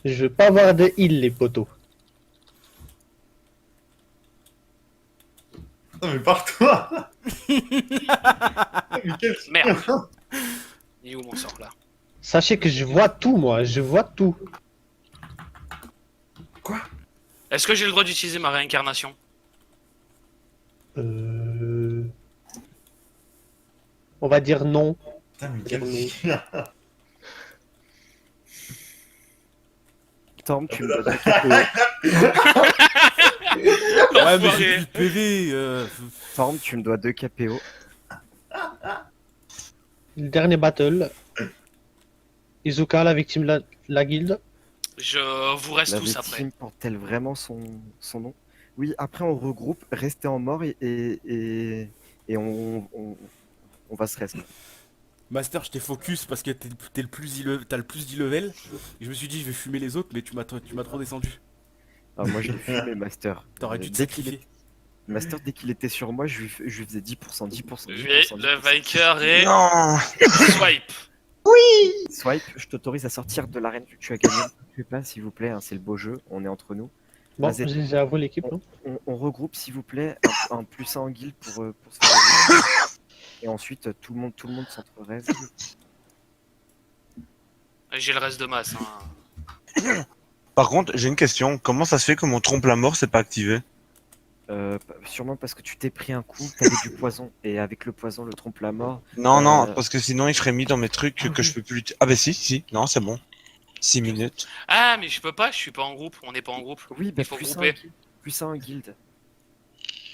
Je veux pas avoir de heal, les potos. Non, mais pars-toi. Mais quel Merde. Il est où mon sort là? Sachez que je vois tout, moi, je vois tout. Est-ce que j'ai le droit d'utiliser ma réincarnation? On va dire non. Putain, mais quel Torm, tu me dois Ouais, mais L'enfoiré. j'ai plus de PV. Torm, tu me dois 2 KPO. Le dernier battle. Izuka, la victime de la guilde. Je vous reste La tous après. victime porte-t-elle vraiment son nom? Oui, après on regroupe, restez en mort et on va se rester. Master, je t'ai focus parce que t'as le plus d'e-level. Et je me suis dit, je vais fumer les autres, mais tu m'as trop descendu. Ah, moi je l'ai fumé, Master. T'aurais dû te Dès qu'il sacrifier. Master, dès qu'il était sur moi, je lui faisais 10%, 10%, 10%. Le Viker et Non. Swipe. Swipe, je t'autorise à sortir de l'arène que tu as gagné. Ne fais pas, s'il vous plaît, hein, c'est le beau jeu, on est entre nous. Bon, Vas-y. j'ai avoué l'équipe, non? On regroupe, s'il vous plaît, un plus 1 en guild pour se faire. Et ensuite, tout le monde s'entre-raise. J'ai le reste de masse. Hein. Par contre, j'ai une question. Comment ça se fait que mon trompe la mort s'est pas activé? Sûrement parce que tu t'es pris un coup, t'avais du poison, et avec le poison, le trompe la mort. Non, non, parce que sinon il ferait mis dans mes trucs que je peux plus. Ah bah si, non, c'est bon. 6 minutes. Ah, mais je peux pas, je suis pas en groupe. On n'est pas en groupe. Oui, bah Il faut plus grouper. 1 plus 1 en guild.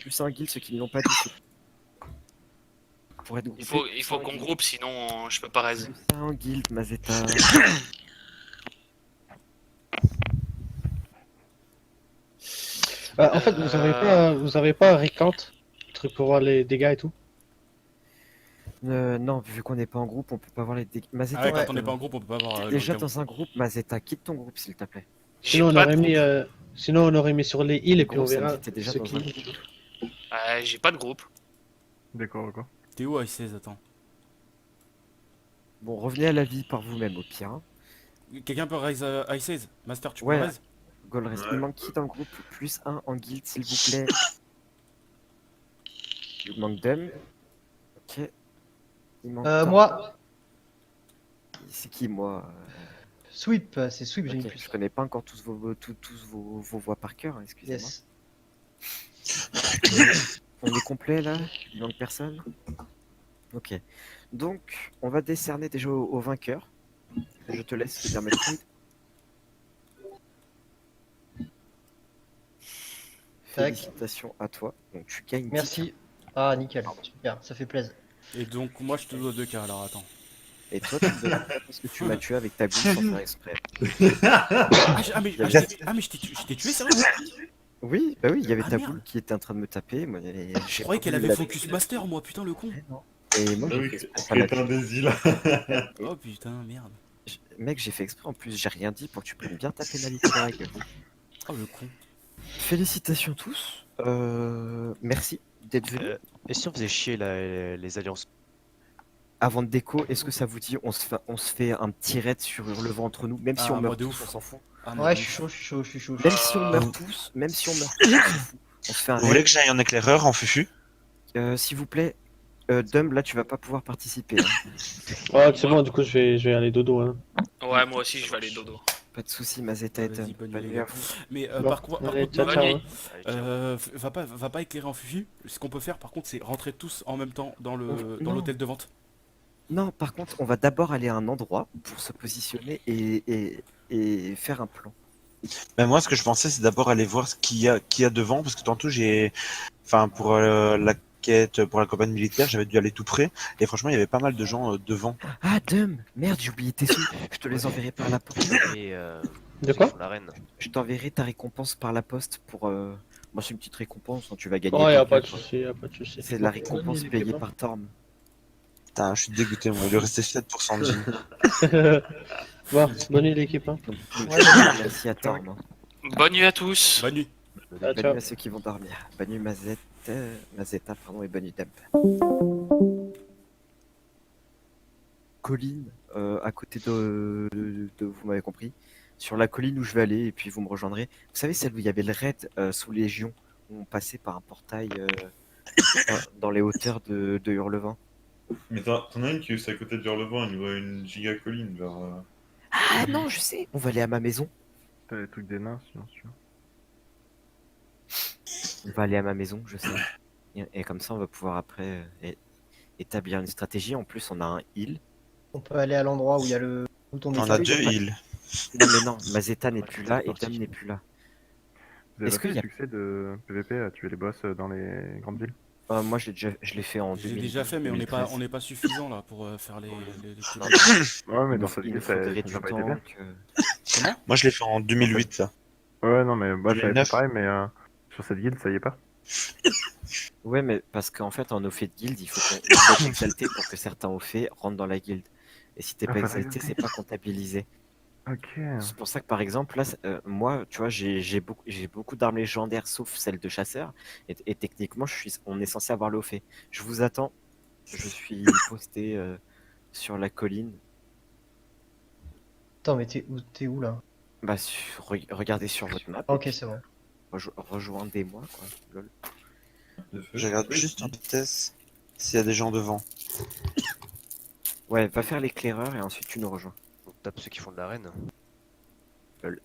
Plus 1 en guild, ceux qui ne l'ont pas dit. Pour être groupé, Il faut qu'on groupe, sinon je peux pas raise. Plus 1 en guild, Mazeta. En fait, vous avez pas un recount? Truc pour voir les dégâts et tout? Non, vu qu'on n'est pas en groupe, on peut pas voir les dégâts. Mazeta, Ah ouais, quand on n'est pas en groupe, on peut pas avoir. déjà le dans un groupe, Mazeta, quitte ton groupe s'il te plaît. Sinon, sinon, on aurait mis sur les heals et puis on Gros, ça me verra dit que t'es déjà ce dans qui. un groupe. J'ai pas de groupe. D'accord, quoi. T'es où, I16? Attends. Bon, revenez à la vie par vous-même au pire. Hein. Quelqu'un peut raise I16? Master, tu peux Ouais. raise? Golrest, il manque qui dans le groupe? Plus 1 en guild s'il vous plaît. Il manque Dum. Ok. Il manque Torm. Moi, C'est qui moi? Sweep, c'est Sweep, j'ai mis Ok, plus. je connais pas encore tous vos voix par cœur, hein, excusez-moi. Yes. On est complet là? Il manque personne? Ok. Donc, on va décerner déjà au vainqueur. Je te laisse le dire Metroid. Tac. Félicitations à toi. Donc tu gagnes 10. Merci. Ah, nickel. Super, ça fait plaisir. Et donc, moi, je te dois 2K, alors attends. Et toi, tu me demandes parce que tu m'as tué avec ta boule sans faire exprès. Mais je t'ai tué, sérieux? Oui, bah oui, il y avait Ah, ta merde. boule qui était en train de me taper. Moi, Je croyais qu'elle avait Focus Master, moi, putain, le con. Et moi, Ah j'ai oui, fait exprès de pas la crétin tuer. des îles. Oh putain, merde. Mec, j'ai fait exprès en plus, j'ai rien dit pour que tu prennes bien ta pénalité dans la gueule. Oh, le con. Félicitations tous. Merci d'être venus. Et si on faisait chier les alliances? Avant de déco, est-ce que ça vous dit on se fait un petit raid sur Hurlevent entre nous, même si Ah, on moi, meurt de tous, ouf. on s'en fout. Ah, moi, Ouais, de je suis ouf. chaud, je suis chaud. Même si on meurt tous, même si on meurt tous, on s'en fout. On se fait un Vous voulez raid. que j'aille en éclaireur, en fufu? S'il vous plaît, Dumb, là tu vas pas pouvoir participer. Hein. Ouais, c'est bon, du coup, je vais aller dodo. Hein. Ouais, moi aussi, je vais aller dodo. Pas de soucis, Mazeta et Vas-y, Dumb. bonne Bonne nuit, nuit les à gars. vous. Mais Bon, par contre, allez, ciao, bonne ciao. nuit. Hein. va pas éclairer en fufu. Ce qu'on peut faire, par contre, c'est rentrer tous en même temps dans Non. l'hôtel de vente. Non, par contre, on va d'abord aller à un endroit pour se positionner et faire un plan. Ben moi, ce que je pensais, c'est d'abord aller voir ce qu'il y a devant, parce que tantôt j'ai, enfin pour la quête, pour la campagne militaire, j'avais dû aller tout près, et franchement, il y avait pas mal de gens devant. Ah, Dumb, merde, j'ai oublié tes sous. Je te les enverrai par la poste. Et De quoi? l'arène. Je t'enverrai ta récompense par la poste pour. Moi, c'est une petite récompense, hein, tu vas gagner. Oh, y'a quelques, pas de quoi. soucis, y'a pas de soucis. C'est la récompense payée par Torm. Putain, je suis dégoûté, moi. Il lui restait 7% de vie. Bon, bonne nuit l'équipe. Hein. Donc, Ouais, merci à Torm. Hein. Bonne nuit à tous. Bonne nuit. Ah, Bonne ciao. nuit à ceux qui vont dormir. Bonne nuit Mazeta, pardon, et bonne nuit Dump. Colline, à côté vous m'avez compris, sur la colline où je vais aller, et puis vous me rejoindrez. Vous savez, celle où il y avait le raid sous Légion, où on passait par un portail dans les hauteurs de Hurlevent. Mais t'en as une qui est à côté de Hurlevent, il voit une giga colline vers. Ah non, je sais, on va aller à ma maison. T'as les trucs des nains, sinon sûr. On va aller à ma maison, je sais. Et comme ça, on va pouvoir après établir une stratégie. En plus, on a un heal. On peut aller à l'endroit où il y a le bouton On a d'état. 2 heals. Non, mais non, Mazeta n'est plus là et Dom n'est plus là. Vous avez Est-ce pas fait qu'il le y a- succès de PVP à tuer les boss dans les grandes villes? Moi, je l'ai fait en J'ai 2000. déjà fait, mais on n'est 2013. pas suffisant là pour faire les Ouais, mais Il dans nous cette il ville, nous ça faudrait n'a du pas été bien. temps. Moi, je l'ai fait en 2008, ça. Ouais, non, mais bah, j'avais 2009. fait pareil, mais sur cette guilde, ça y est pas. Ouais, mais parce qu'en fait, en au fait de guild, il faut être exalté pour que certains au fait rentrent dans la guilde. Et si t'es Ah, pas faut exalté, c'est pas comptabilisé. Ok. C'est pour ça que par exemple, là, moi, tu vois, j'ai beaucoup d'armes légendaires sauf celle de chasseur. Et techniquement, on est censé avoir le haut fait. Je vous attends. Je suis posté sur la colline. Attends, mais t'es où là? Bah, regardez sur votre map. Ok, c'est bon. Rejoignez-moi, quoi. Lol. Je regarde juste en vitesse s'il y a des gens devant. Ouais, va faire l'éclaireur et ensuite tu nous rejoins. On tape ceux qui font de l'arène. Lol.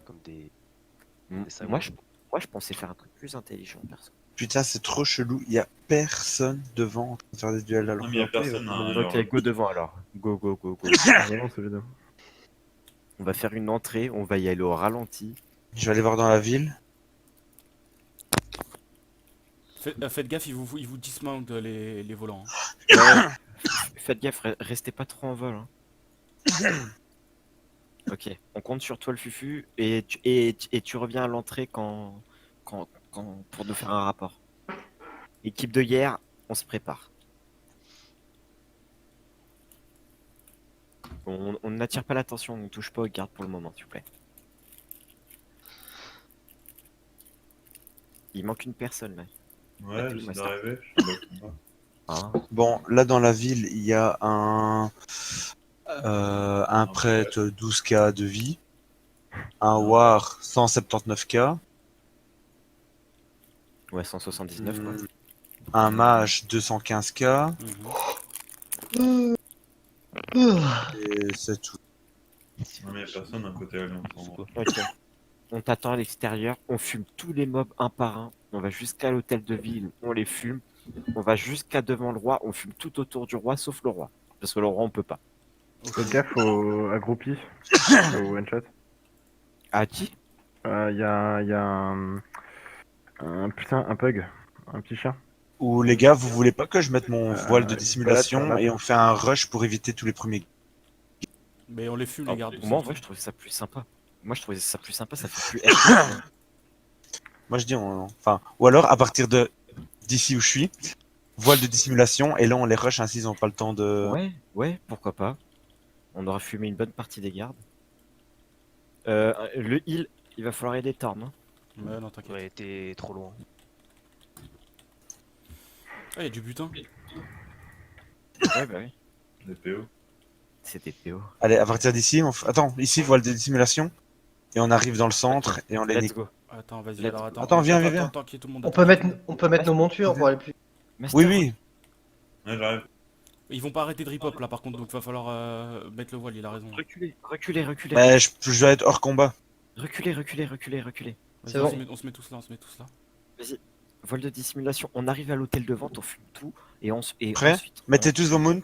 Comme des. Moi, je pensais faire un truc plus intelligent, perso. Putain, c'est trop chelou. Il y a personne devant en train de faire des duels alors. Non, mais il y a personne. Hein, Ok, go devant alors. Go. Vraiment, c'est évident. On va faire une entrée, on va y aller au ralenti. Je vais aller voir dans la ville. Faites gaffe, ils vous dismountent les volants. Faites gaffe, restez pas trop en vol. Hein. Ok, on compte sur toi le fufu et tu reviens à l'entrée quand pour nous faire un rapport. Équipe de hier, on se prépare. On n'attire pas l'attention, on ne touche pas aux gardes pour le moment, s'il vous plaît. Il manque une personne là. Ouais, je Master. suis arrivé. Je sais pas. Ah. Bon, là dans la ville, il y a un prêtre 12k de vie, un war 179k, Ouais, 179 quoi. un mage 215k, et c'est tout. Non, mais il y a personne à côté Alliance. Ok. On t'attend à l'extérieur, on fume tous les mobs un par un, on va jusqu'à l'hôtel de ville, on les fume, on va jusqu'à devant le roi, on fume tout autour du roi sauf le roi. Parce que le roi on peut pas. Faites gaffe aux groupies, au one shot. À qui? Il y a un putain, un pug, un petit chien. Ou les gars, vous voulez pas que je mette mon voile de voilà, dissimulation voilà. et on fait un rush pour éviter tous les premiers. Mais on les fume, les gardes. Moi, en vrai, je trouvais ça plus sympa. Moi, je trouvais ça plus sympa, ça fait plus RPG. Moi je dis, enfin, ou alors à partir de d'ici où je suis, voile de dissimulation et là on les rush ainsi ils ont pas le temps de. Ouais, pourquoi pas. On aura fumé une bonne partie des gardes. Le heal, il va falloir aider Torm. Hein. Ouais, non, t'inquiète. Ouais, t'es trop loin. Ah, y'a du butin. Ouais, bah oui. Les PO. C'était PO. Allez, à partir d'ici, attends, ici voile de dissimulation et on arrive dans le centre et on les Let's nique. go. Attends, vas-y, Let's alors go. attends. Attends, viens. Attends, qu'il y ait tout le monde. On peut mettre nos montures pour aller plus. Master, Oui. Ouais, j'arrive. Ils vont pas arrêter de rip-hop là par contre, donc va falloir mettre le voile, il a raison. Reculez. Mais je dois être hors combat. Reculez. Vas-y, C'est on bon. se met tous là, Vas-y. Voile de dissimulation. On arrive à l'hôtel de vente, on fume tout. Et Prêt ensuite. Mettez tous vos mounts.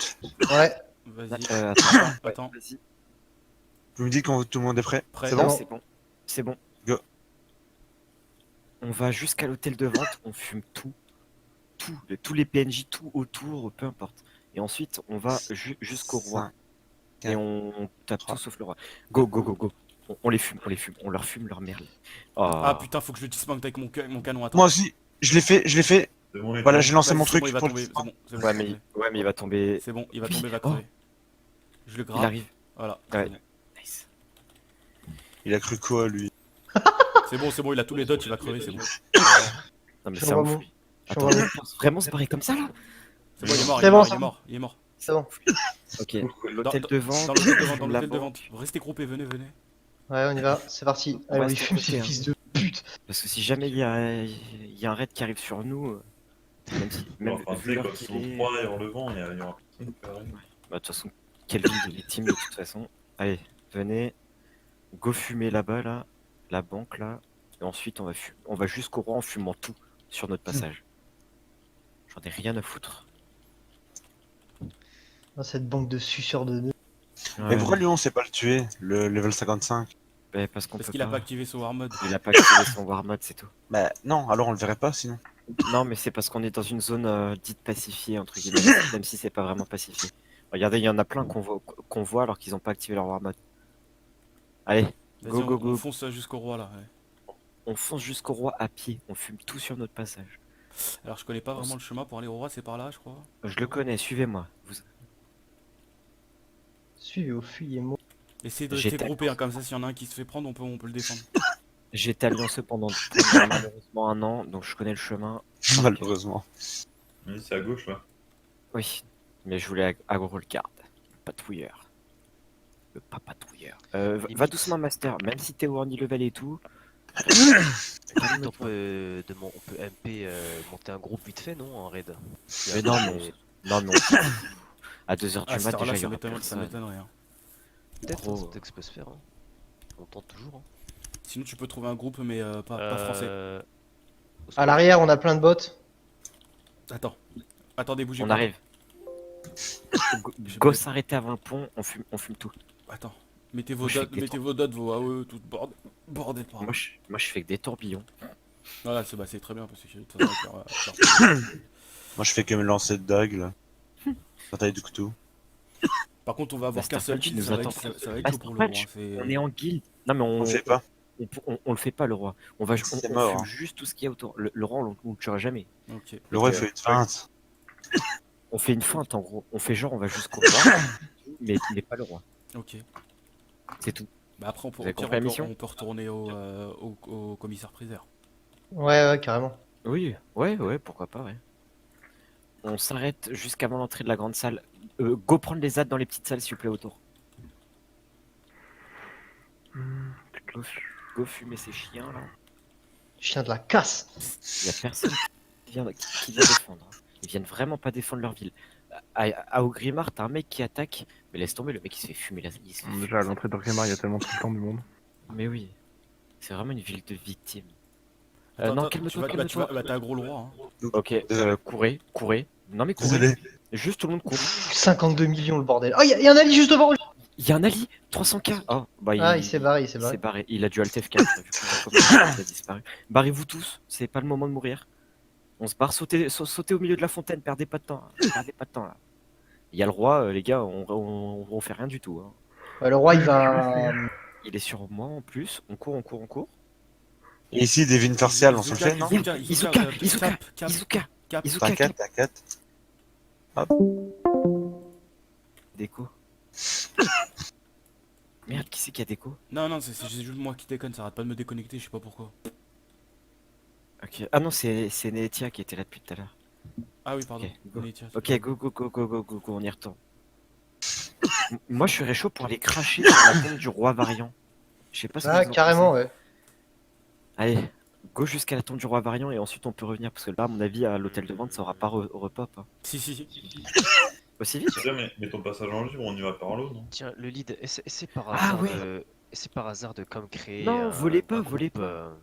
Ouais. Vas-y, Attends. attends. Vas-y. Vous me dites quand tout le monde est prêt. Prêt. C'est Non, bon c'est bon. Go. On va jusqu'à l'hôtel de vente, on fume tout. Tous les PNJ, tout autour, peu importe. Et ensuite, on va jusqu'au roi. Cinq, Et on tape trois. tout sauf le roi. Go. On les fume. On leur fume leur merde. Oh. Ah putain, faut que je le dismount avec mon canon, attends. Moi aussi, je l'ai fait. C'est bon, Voilà, j'ai lancé Vas-y, mon c'est truc bon, il va pour tomber, c'est bon, c'est bon, Ouais, c'est mais il va tomber. c'est bon, il va Oui. tomber, il va Oh. crever. Je le Il gratte, arrive. voilà. Ouais. c'est bon. Nice. Il a cru quoi lui? C'est bon, il a tous les dots, il va crever, c'est bon. Non, mais Je c'est un vois fou. mon- Attends, je vois vraiment se barrer comme ça là? C'est bon, il est mort, C'est il est bon, mort, ça il est va. mort, il est mort. C'est bon. Ok. L'hôtel de vente. Dans l'hôtel de vente, dans la l'hôtel de banque. vente. Restez groupés, venez. Ouais, on y va. C'est parti. Allez, on les reste fume, côté, ces hein. fils de pute. Parce que si jamais il y a un raid qui arrive sur nous, même si. Même Enfin, tu vu sais, l'heure quand ils qu'il sont est. 3 et en levant, il y aura personne qui va arriver. Bah, de toute façon, quelle ville de victime de toute façon. Allez, venez. Go fumer là-bas, là. La banque, là. Et ensuite, on va jusqu'au roi en fumant tout sur notre passage. J'en ai rien à foutre. Dans cette banque de suceurs de nœuds. Mais pourquoi lui on sait pas le tuer, le level 55? Bah, parce qu'on Parce peut qu'il a pas. pas activé son war mode. Il a pas activé son war mode, c'est tout. Bah non, alors on le verrait pas sinon. Non, mais c'est parce qu'on est dans une zone dite pacifiée, entre guillemets, même si c'est pas vraiment pacifié. Regardez, il y en a plein qu'on voit alors qu'ils ont pas activé leur war mode. Allez, Vas-y, go. on fonce jusqu'au roi là. Ouais. On fonce jusqu'au roi à pied, on fume tout sur notre passage. Alors je connais pas vraiment le chemin pour aller au roi, c'est par là, je crois. Je le connais, suivez-moi. Suivez, fuyez-moi. Essayez de J'ai rester groupés, hein, comme ça, s'il y en a un qui se fait prendre, on peut le défendre. J'étais alliancé pendant malheureusement un an, donc je connais le chemin. Malheureusement. Oui, c'est à gauche là. Oui, mais je voulais aggro le garde. Patrouilleur. Le pas patrouilleur. Va doucement, Master, même si t'es au horny level et tout. On peut MP monter un groupe vite fait, non, en raid? Mais non, non. À 2h À du cette mat, heure-là, déjà, il y ça aura personne. m'étonnerait. Hein. Peut-être, Gros. c'est peut-être que ça peut se faire. Hein. On tente toujours. Hein. Sinon, tu peux trouver un groupe, mais pas français. Au À squad. l'arrière, on a plein de bots. Attends. Attendez, bougez On pas. arrive. Go s'arrêter avant le pont, on fume tout. Attends. Mettez vos Moi, je dots, fais que des mettez vos dots, vos AOE, tout bordel par là. Moi, je fais que des tourbillons. Voilà, c'est très bien parce que de toute façon, Moi je fais que me lancer de dague là. La taille du couteau. Par contre, on va avoir Master qu'un seul Punch build, nous ça va attend. être chaud Master pour le roi. Punch, C'est- On est en guilde. Non, mais On le fait pas. on le fait pas, le roi. On C'est fume mort, hein. juste tout ce qu'il y a autour. Le roi, on le tuera jamais. Ok. Le roi il fait une feinte. On fait une feinte en gros. On fait genre, on va jusqu'au roi, mais pas le roi. Ok. C'est tout. Bah après, Vous avez compris la mission on peut retourner au commissaire priseur. Ouais, carrément. Oui, ouais, pourquoi pas, ouais. On s'arrête jusqu'avant l'entrée de la grande salle. Go prendre les ZAD dans les petites salles, s'il vous plaît, autour. Go fumer ces chiens, là. Chien de la casse. Il y a personne qui vient défendre. Ils viennent vraiment pas défendre leur ville. À Ogrimmar, t'as un mec qui attaque, mais laisse tomber, le mec il se fait fumer là. Déjà, à l'entrée d'Orgrimmar, il y a tellement tout le temps du monde. Mais oui, c'est vraiment une ville de victimes. Attends, Non, attends, calme-toi, tu calme-toi. vas t'aggro le roi. Hein. Ok, courez. Non mais courez. Désolé. Juste tout le monde court. 52 millions, le bordel. Oh, y a un Ali juste devant. Il y a un Ali, 300k. Oh, bah Ah, il s'est barré, il s'est Il barré. s'est barré. Il a dû Alt F4, vu qu'on voit comment il a disparu. Barrez-vous tous, c'est pas le moment de mourir. On se barre, sauter au milieu de la fontaine, perdez pas de temps. Perdez pas de temps là. Il y a le roi, les gars, on fait rien du tout. Hein. Le roi, il va. Il est sur moi en plus. On court, on court, on court. Et ici, des vignes partiales, on se le fait, non? Izuka. T'inquiète, t'inquiète. Déco. Merde, qui c'est qui a déco? Non, c'est juste moi qui déconne, ça arrête pas de me déconnecter, je sais pas pourquoi. Ok. Ah non, c'est Netia qui était là depuis tout à l'heure. Ah oui, pardon. Ok, go. On est- tiens, Ok, go, on y retourne. Moi, je serais chaud pour aller cracher sur la tombe du roi variant. Je sais pas ce que Ah, vous en carrément, pensez. ouais. Allez, go jusqu'à la tombe du roi variant et ensuite on peut revenir parce que là, à mon avis, à l'hôtel de vente, ça aura pas repop. Hein. Si. Aussi vite? Tiens, mais ton passage en libre, on y va par l'eau, non? Tiens, le lead, essaie par Ah hasard ouais. essaie par hasard de comme créer Non, volez pas, volez groupe, pas.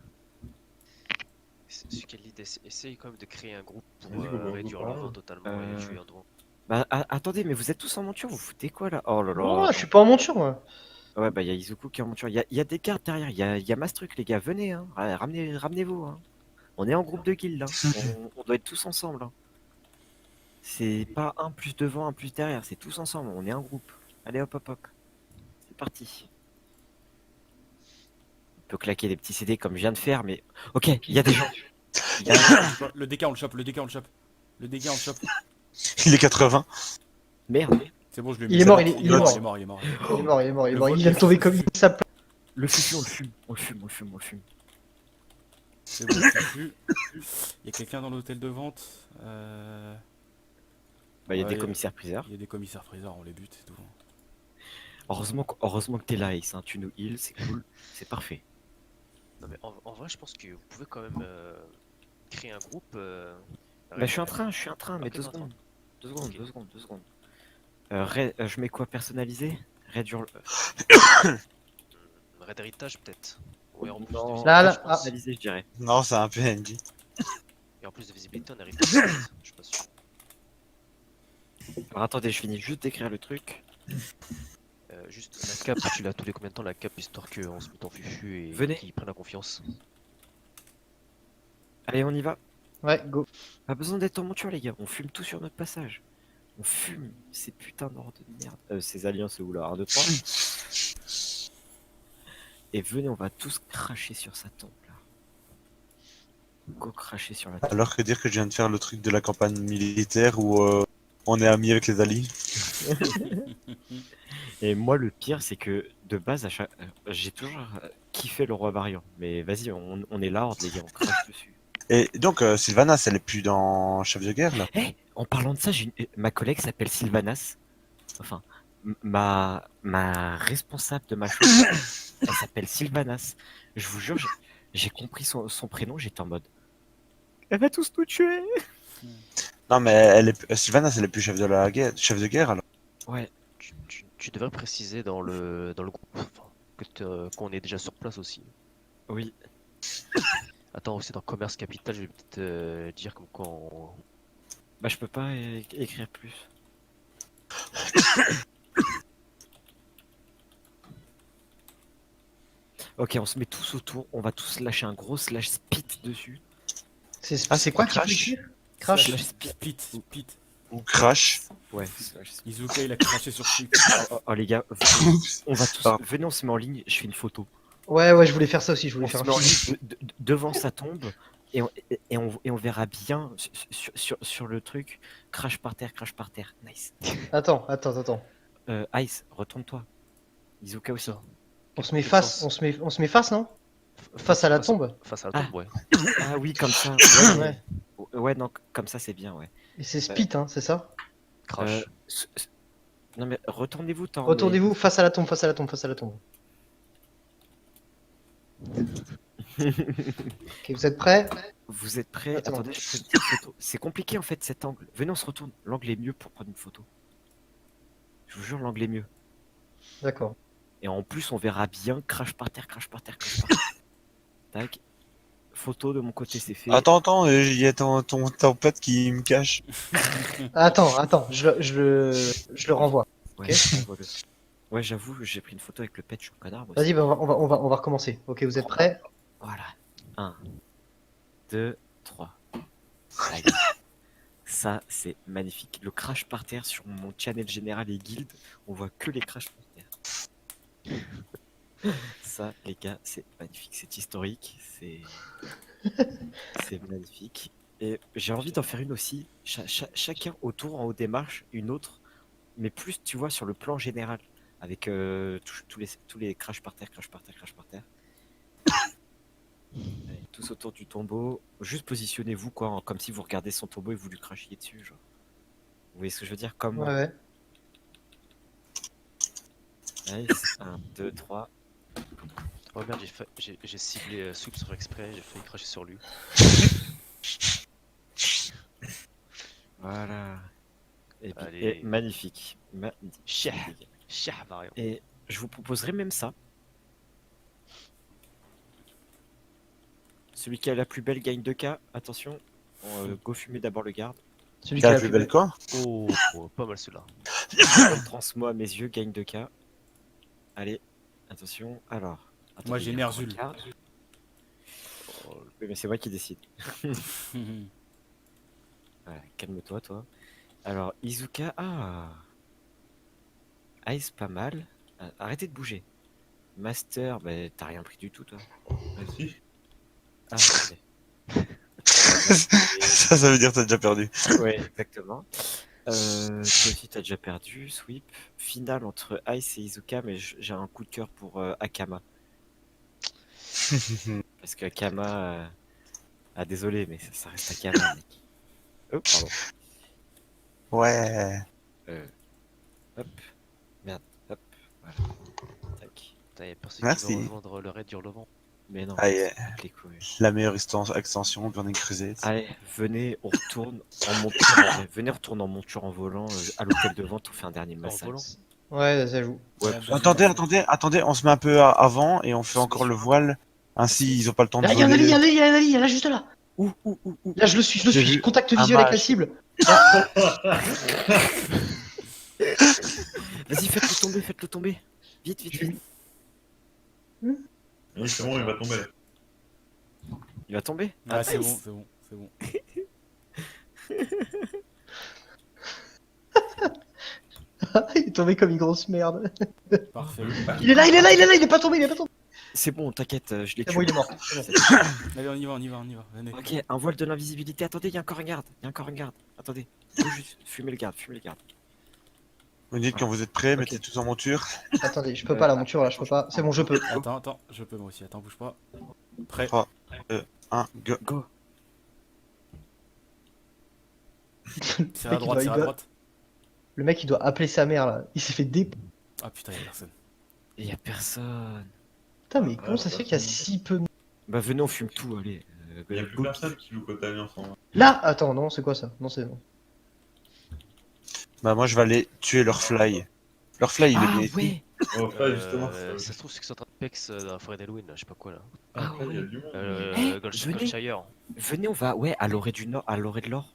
Celui qui a le lead, essaye quand même de créer un groupe pour Vas-y, go, réduire go, le go. vent totalement et tuer un drone. Bah attendez, mais vous êtes tous en monture, vous foutez quoi là? Oh là là. Oh, je suis pas en monture, moi. Ouais, bah il y a Izuku qui est en monture. Il y a des cartes derrière, il y a Mastruc, les gars, venez, hein. Ramenez-vous. Hein. On est en groupe de guild, là. On doit être tous ensemble. Hein. C'est pas un plus devant, un plus derrière, c'est tous ensemble, on est un groupe. Allez hop. C'est parti. On peut claquer des petits CD comme je viens de faire, mais. Ok, il y a des gens. Le DK on le chope, le DK on le chope. Il est 80. Merde. C'est bon, je l'ai Il est mort, il est Il est mort. mort. Il est mort. Le vote Il vient de est tomber fou. comme ça. Le fufu, on le fume. C'est bon, c'est plus. Il y a quelqu'un dans l'hôtel de vente. Bah il y a Ouais, des commissaires-priseurs. Il y a des commissaires-priseurs, on les bute, c'est tout. Heureusement que t'es là, Ace, hein. Tu nous heals, c'est cool, c'est parfait. Non mais en vrai, je pense que vous pouvez quand même créer un groupe. Bah je suis en train, mais Ok, deux attends. secondes. Ok. 2 secondes. Je mets quoi personnalisé? Réduire Red Heritage peut-être. Ouais, en plus Non, de visibilité, Là, je pense. personnalisé, je dirais. Non, c'est un PNJ. Et en plus de visibilité, on arrive peut-être. Je suis pas sûr. Alors attendez, je finis juste d'écrire le truc. Juste la cape, tu l'as tous les combien de temps la cape histoire qu'on se mette en fufu et Venez. qu'ils prennent la confiance. Allez, on y va. Ouais, go. Pas besoin d'être en monture, les gars. On fume tout sur notre passage. On fume ces putains d'ordres de merde. Ces aliens, c'est où là? 1, 2, 3. Et venez, on va tous cracher sur sa tombe là. Go cracher sur la tombe. Alors que dire que je viens de faire le truc de la campagne militaire où on est amis avec les alliés. Et moi, le pire, c'est que de base, j'ai toujours kiffé le roi variant. Mais vas-y, on est là, les gars, on crache dessus. Et donc, Sylvanas, elle est plus dans Chef de guerre là? Eh, en parlant de ça, ma collègue s'appelle Sylvanas. Enfin, ma responsable de ma chose, elle s'appelle Sylvanas. Je vous jure, j'ai compris son prénom, j'étais en mode. Elle va tous nous tuer! Non, mais elle est... Sylvanas, elle est plus chef de guerre alors. Ouais, Tu devrais préciser dans le groupe enfin, qu'on est déjà sur place aussi. oui. Attends, aussi dans Commerce Capital, je vais peut-être dire comme quoi on... Bah, je peux pas écrire plus. Ok, on se met tous autour, on va tous lâcher un gros slash spit dessus. C'est quoi qui Crash Crash. Slash spit. Spit. ou Crash? Ouais, slash spit. Izuka il a craché sur Spit. Oh, les gars, on va tous. Venez, on se met en ligne, je fais une photo. Ouais, je voulais faire ça aussi. Je voulais On se faire met en un film. ligne devant sa tombe et on verra bien sur le truc. Crash par terre. Nice. Attends. Ice, retourne-toi. Izuka aussi. On se met face, on se met face, non? Face à la tombe. Face à la tombe, ouais. Ah oui, comme ça. Ouais. Ouais, non, comme ça c'est bien, ouais. Et c'est Spit, hein, c'est ça? Crash. Non mais retournez-vous, tant. Retournez-vous face à la tombe. Ok, vous êtes prêts? Vous êtes prêts? Attends. Attendez, je fais une petite photo. C'est compliqué en fait cet angle. Venez, on se retourne. L'angle est mieux pour prendre une photo. Je vous jure, l'angle est mieux. D'accord. Et en plus, on verra bien. Crash par terre. Tac. Photo de mon côté, c'est fait. Attends, il y a ton pote qui me cache. Attends, je le renvoie. Ouais, ok. envoie-le. Ouais, j'avoue, j'ai pris une photo avec le pet, je suis un connard. moi Vas-y, aussi. bah, on va recommencer. Ok, vous êtes prêts? Voilà. 1, 2, 3. Ah, ça, c'est magnifique. Le crash par terre sur mon channel général et guild, on voit que les crashs par terre. Ça, les gars, c'est magnifique. C'est historique. C'est magnifique. Et j'ai envie d'en faire une aussi. Chacun autour, en haut des marches, une autre. Mais plus, tu vois, sur le plan général. Avec tous les crashs par terre, crash par terre, crash par terre. Allez, tous autour du tombeau. Juste positionnez-vous, quoi, comme si vous regardez son tombeau et vous lui crachiez dessus, genre. Vous voyez ce que je veux dire? Comme Ouais, moi. ouais. Nice. 1, 2, 3. Oh merde, j'ai ciblé Soup sur exprès, j'ai failli cracher sur lui. Voilà. Et, puis, Allez. et magnifique. Chiah, chiah, Marion. Et je vous proposerai même ça. Celui qui a la plus belle gagne 2K. Attention. Go fumer d'abord le garde. Celui T'as la plus belle quoi? Oh, pas mal celui-là. Transmo à mes yeux, gagne 2K. Allez, attention. Alors. Attendez, Moi, j'ai il y a Ner'zhul. encore un quart. Oui, mais c'est moi qui décide. Voilà, calme-toi, toi. Alors, Izuka. Ah. Ice, pas mal. Arrêtez de bouger. Master, bah, t'as rien pris du tout, toi. Merci. Ah, ok. Ça veut dire que t'as déjà perdu. Ouais, exactement. Toi aussi, t'as déjà perdu. Sweep. Finale entre Ice et Izuka, mais j'ai un coup de cœur pour Akama. Parce que Akama. Ah, désolé, mais ça reste Akama, mec. Oh, pardon. Ouais. Hop. Merde. Hop. Voilà. Tac. Putain, y'a personne Merci. qui veut rejoindre le raid Hurlevent. Mais non. Ah, yeah. Les couilles. La meilleure extension, Burning Crusade. Allez, venez, on retourne en monture. Venez, on retourne en monture en volant à l'hôtel de vente. On fait un dernier En massacre. volant. Ouais, ça joue. Ouais, Attendez, on se met un peu avant et on fait encore le voile. Ainsi, ils ont pas le temps de Là, il y a un Ali, voler. il y a un Ali, là, juste là. Où Là, je le suis, J'ai vu Contact un visuel avec la mage. cible. Vas-y, faites-le tomber. Vite, vite, vite. Oui, c'est bon, il va tomber là. Il va tomber. Ah, c'est nice. bon, c'est bon. Il est tombé comme une grosse merde. Parfait. Il est là, il est pas tombé, C'est bon, t'inquiète, je l'ai C'est tué. bon, il est mort. C'est bon. Allez, on y va. Venez. Ok, un voile de l'invisibilité. Attendez, il y a encore un garde. Attendez. Faut juste fumer le garde. Vous dites quand vous êtes prêts, Ok. mettez tous en monture. Attendez, je peux pas la monture là, je peux pas. C'est bon, je peux. Attends, je peux moi aussi. Attends, bouge pas. Prêt. 3, 2, 1, go. Go. C'est à droite, c'est à droite. Le mec il doit appeler sa mère là. Il s'est fait dé. Ah putain, y'a personne. Il y a personne. Putain, mais comment ça se fait qu'il y a si peu de. Bah venez, on fume tout, allez. Il y a plus personne qui joue Côte Alliance en vrai. Là Attends, non, c'est quoi ça? Non, c'est bon. Bah moi je vais aller tuer leur fly. Leur fly il est bien ici. ouais. Oh, pas justement. Ça se trouve, c'est qu'ils sont en train de pex dans la forêt d'Halloween, là, je sais pas quoi là. Après, il y a du monde. venez. Goldshire. Venez, on va, ouais, à l'orée du Nord, à l'orée de l'or.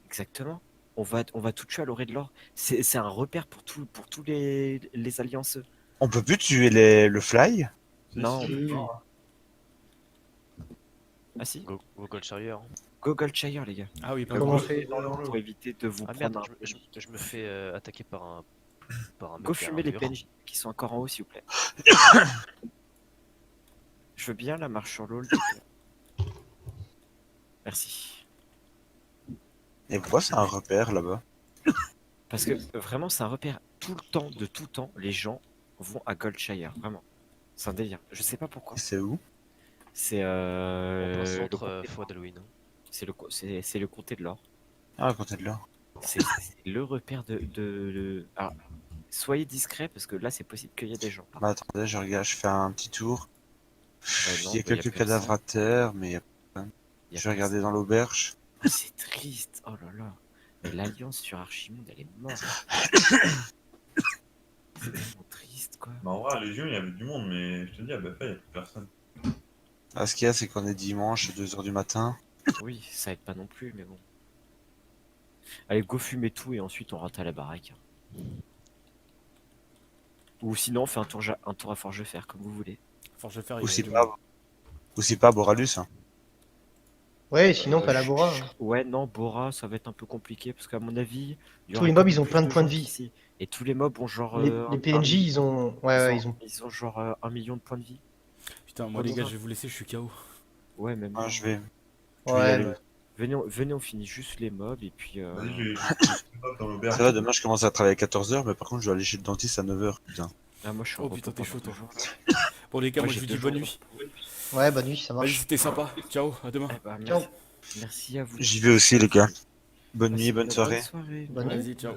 Exactement. On va tout tuer à l'orée de l'or. C'est un repère pour tous les alliances. On peut plus tuer le fly. Non. Si, Ah si. Go Goldshire. Go Goldshire, les gars. Ah oui, pas Comment on mal. fait? Pour éviter de vous Ah merde, prendre un... je me fais attaquer par un mec Go qui a un fumer les mur. PNJ qui sont encore en haut, s'il vous plaît. Je veux bien la marche sur l'eau. Merci. Et pourquoi c'est un repère là-bas? Parce que vraiment, c'est un repère. De tout temps, les gens vont à Goldshire. Vraiment. C'est un délire. Je sais pas pourquoi. C'est où? C'est En plein le centre, comté- forêt d'Halloween. c'est le comté de l'or. Ah, quand t'es de là. C'est le repère de... Alors, soyez discret parce que là, c'est possible qu'il y ait des gens. Bah attendez, je regarde, je fais un petit tour. Non, Il y a bah, quelques cadavres à terre, mais y a je vais regarder dans l'auberge. Ah, c'est triste. Oh là là. Mais l'alliance sur Archimond, elle est morte. C'est tellement triste, quoi. Bah, en vrai, à Légion, il y avait du monde, mais je te dis, à Bafa, il y a plus personne. Ah, ce qu'il y a, c'est qu'on est dimanche, 2h du matin. Oui, ça aide pas non plus, mais bon. Allez, go fumer tout et ensuite on rentre à la baraque. Ou sinon, on fait un tour à Forgefer, comme vous voulez. Forgefer, Ou c'est pas Boralus. Hein. Ouais, sinon, pas la Bora. Ouais, non, Bora, ça va être un peu compliqué parce qu'à mon avis, il y Tous aura les mobs, quand ils ont même plein de plus points de gens vie. qu'ici. Et tous les mobs ont genre. Les PNJ, ils ont. Ouais, ils ont. Ils ont genre 1 million de points de vie. Putain, moi Ouais, les gars, ça. je vais vous laisser, je suis KO. Ouais, même. Moi, je vais y Ouais, aller. Venez, on finit juste les mobs et puis. Vas-y, j'ai dans l'auberge. Ça va, demain je commence à travailler à 14h, mais par contre je dois aller chez le dentiste à 9h. Putain. Ah, moi je suis en Oh putain, repos t'es chaud pendant toi. 2 jours. Bon les gars, Moi, moi je j'ai vous dis 2 bonne jours. nuit. ouais, bonne nuit, ça Vas-y, marche. c'était sympa. Ciao, à demain. Eh bah, Ciao. merci à vous. J'y vais aussi les gars. Bonne Passez nuit, une bonne soirée. soirée. Bonne nuit. Vas-y, ciao.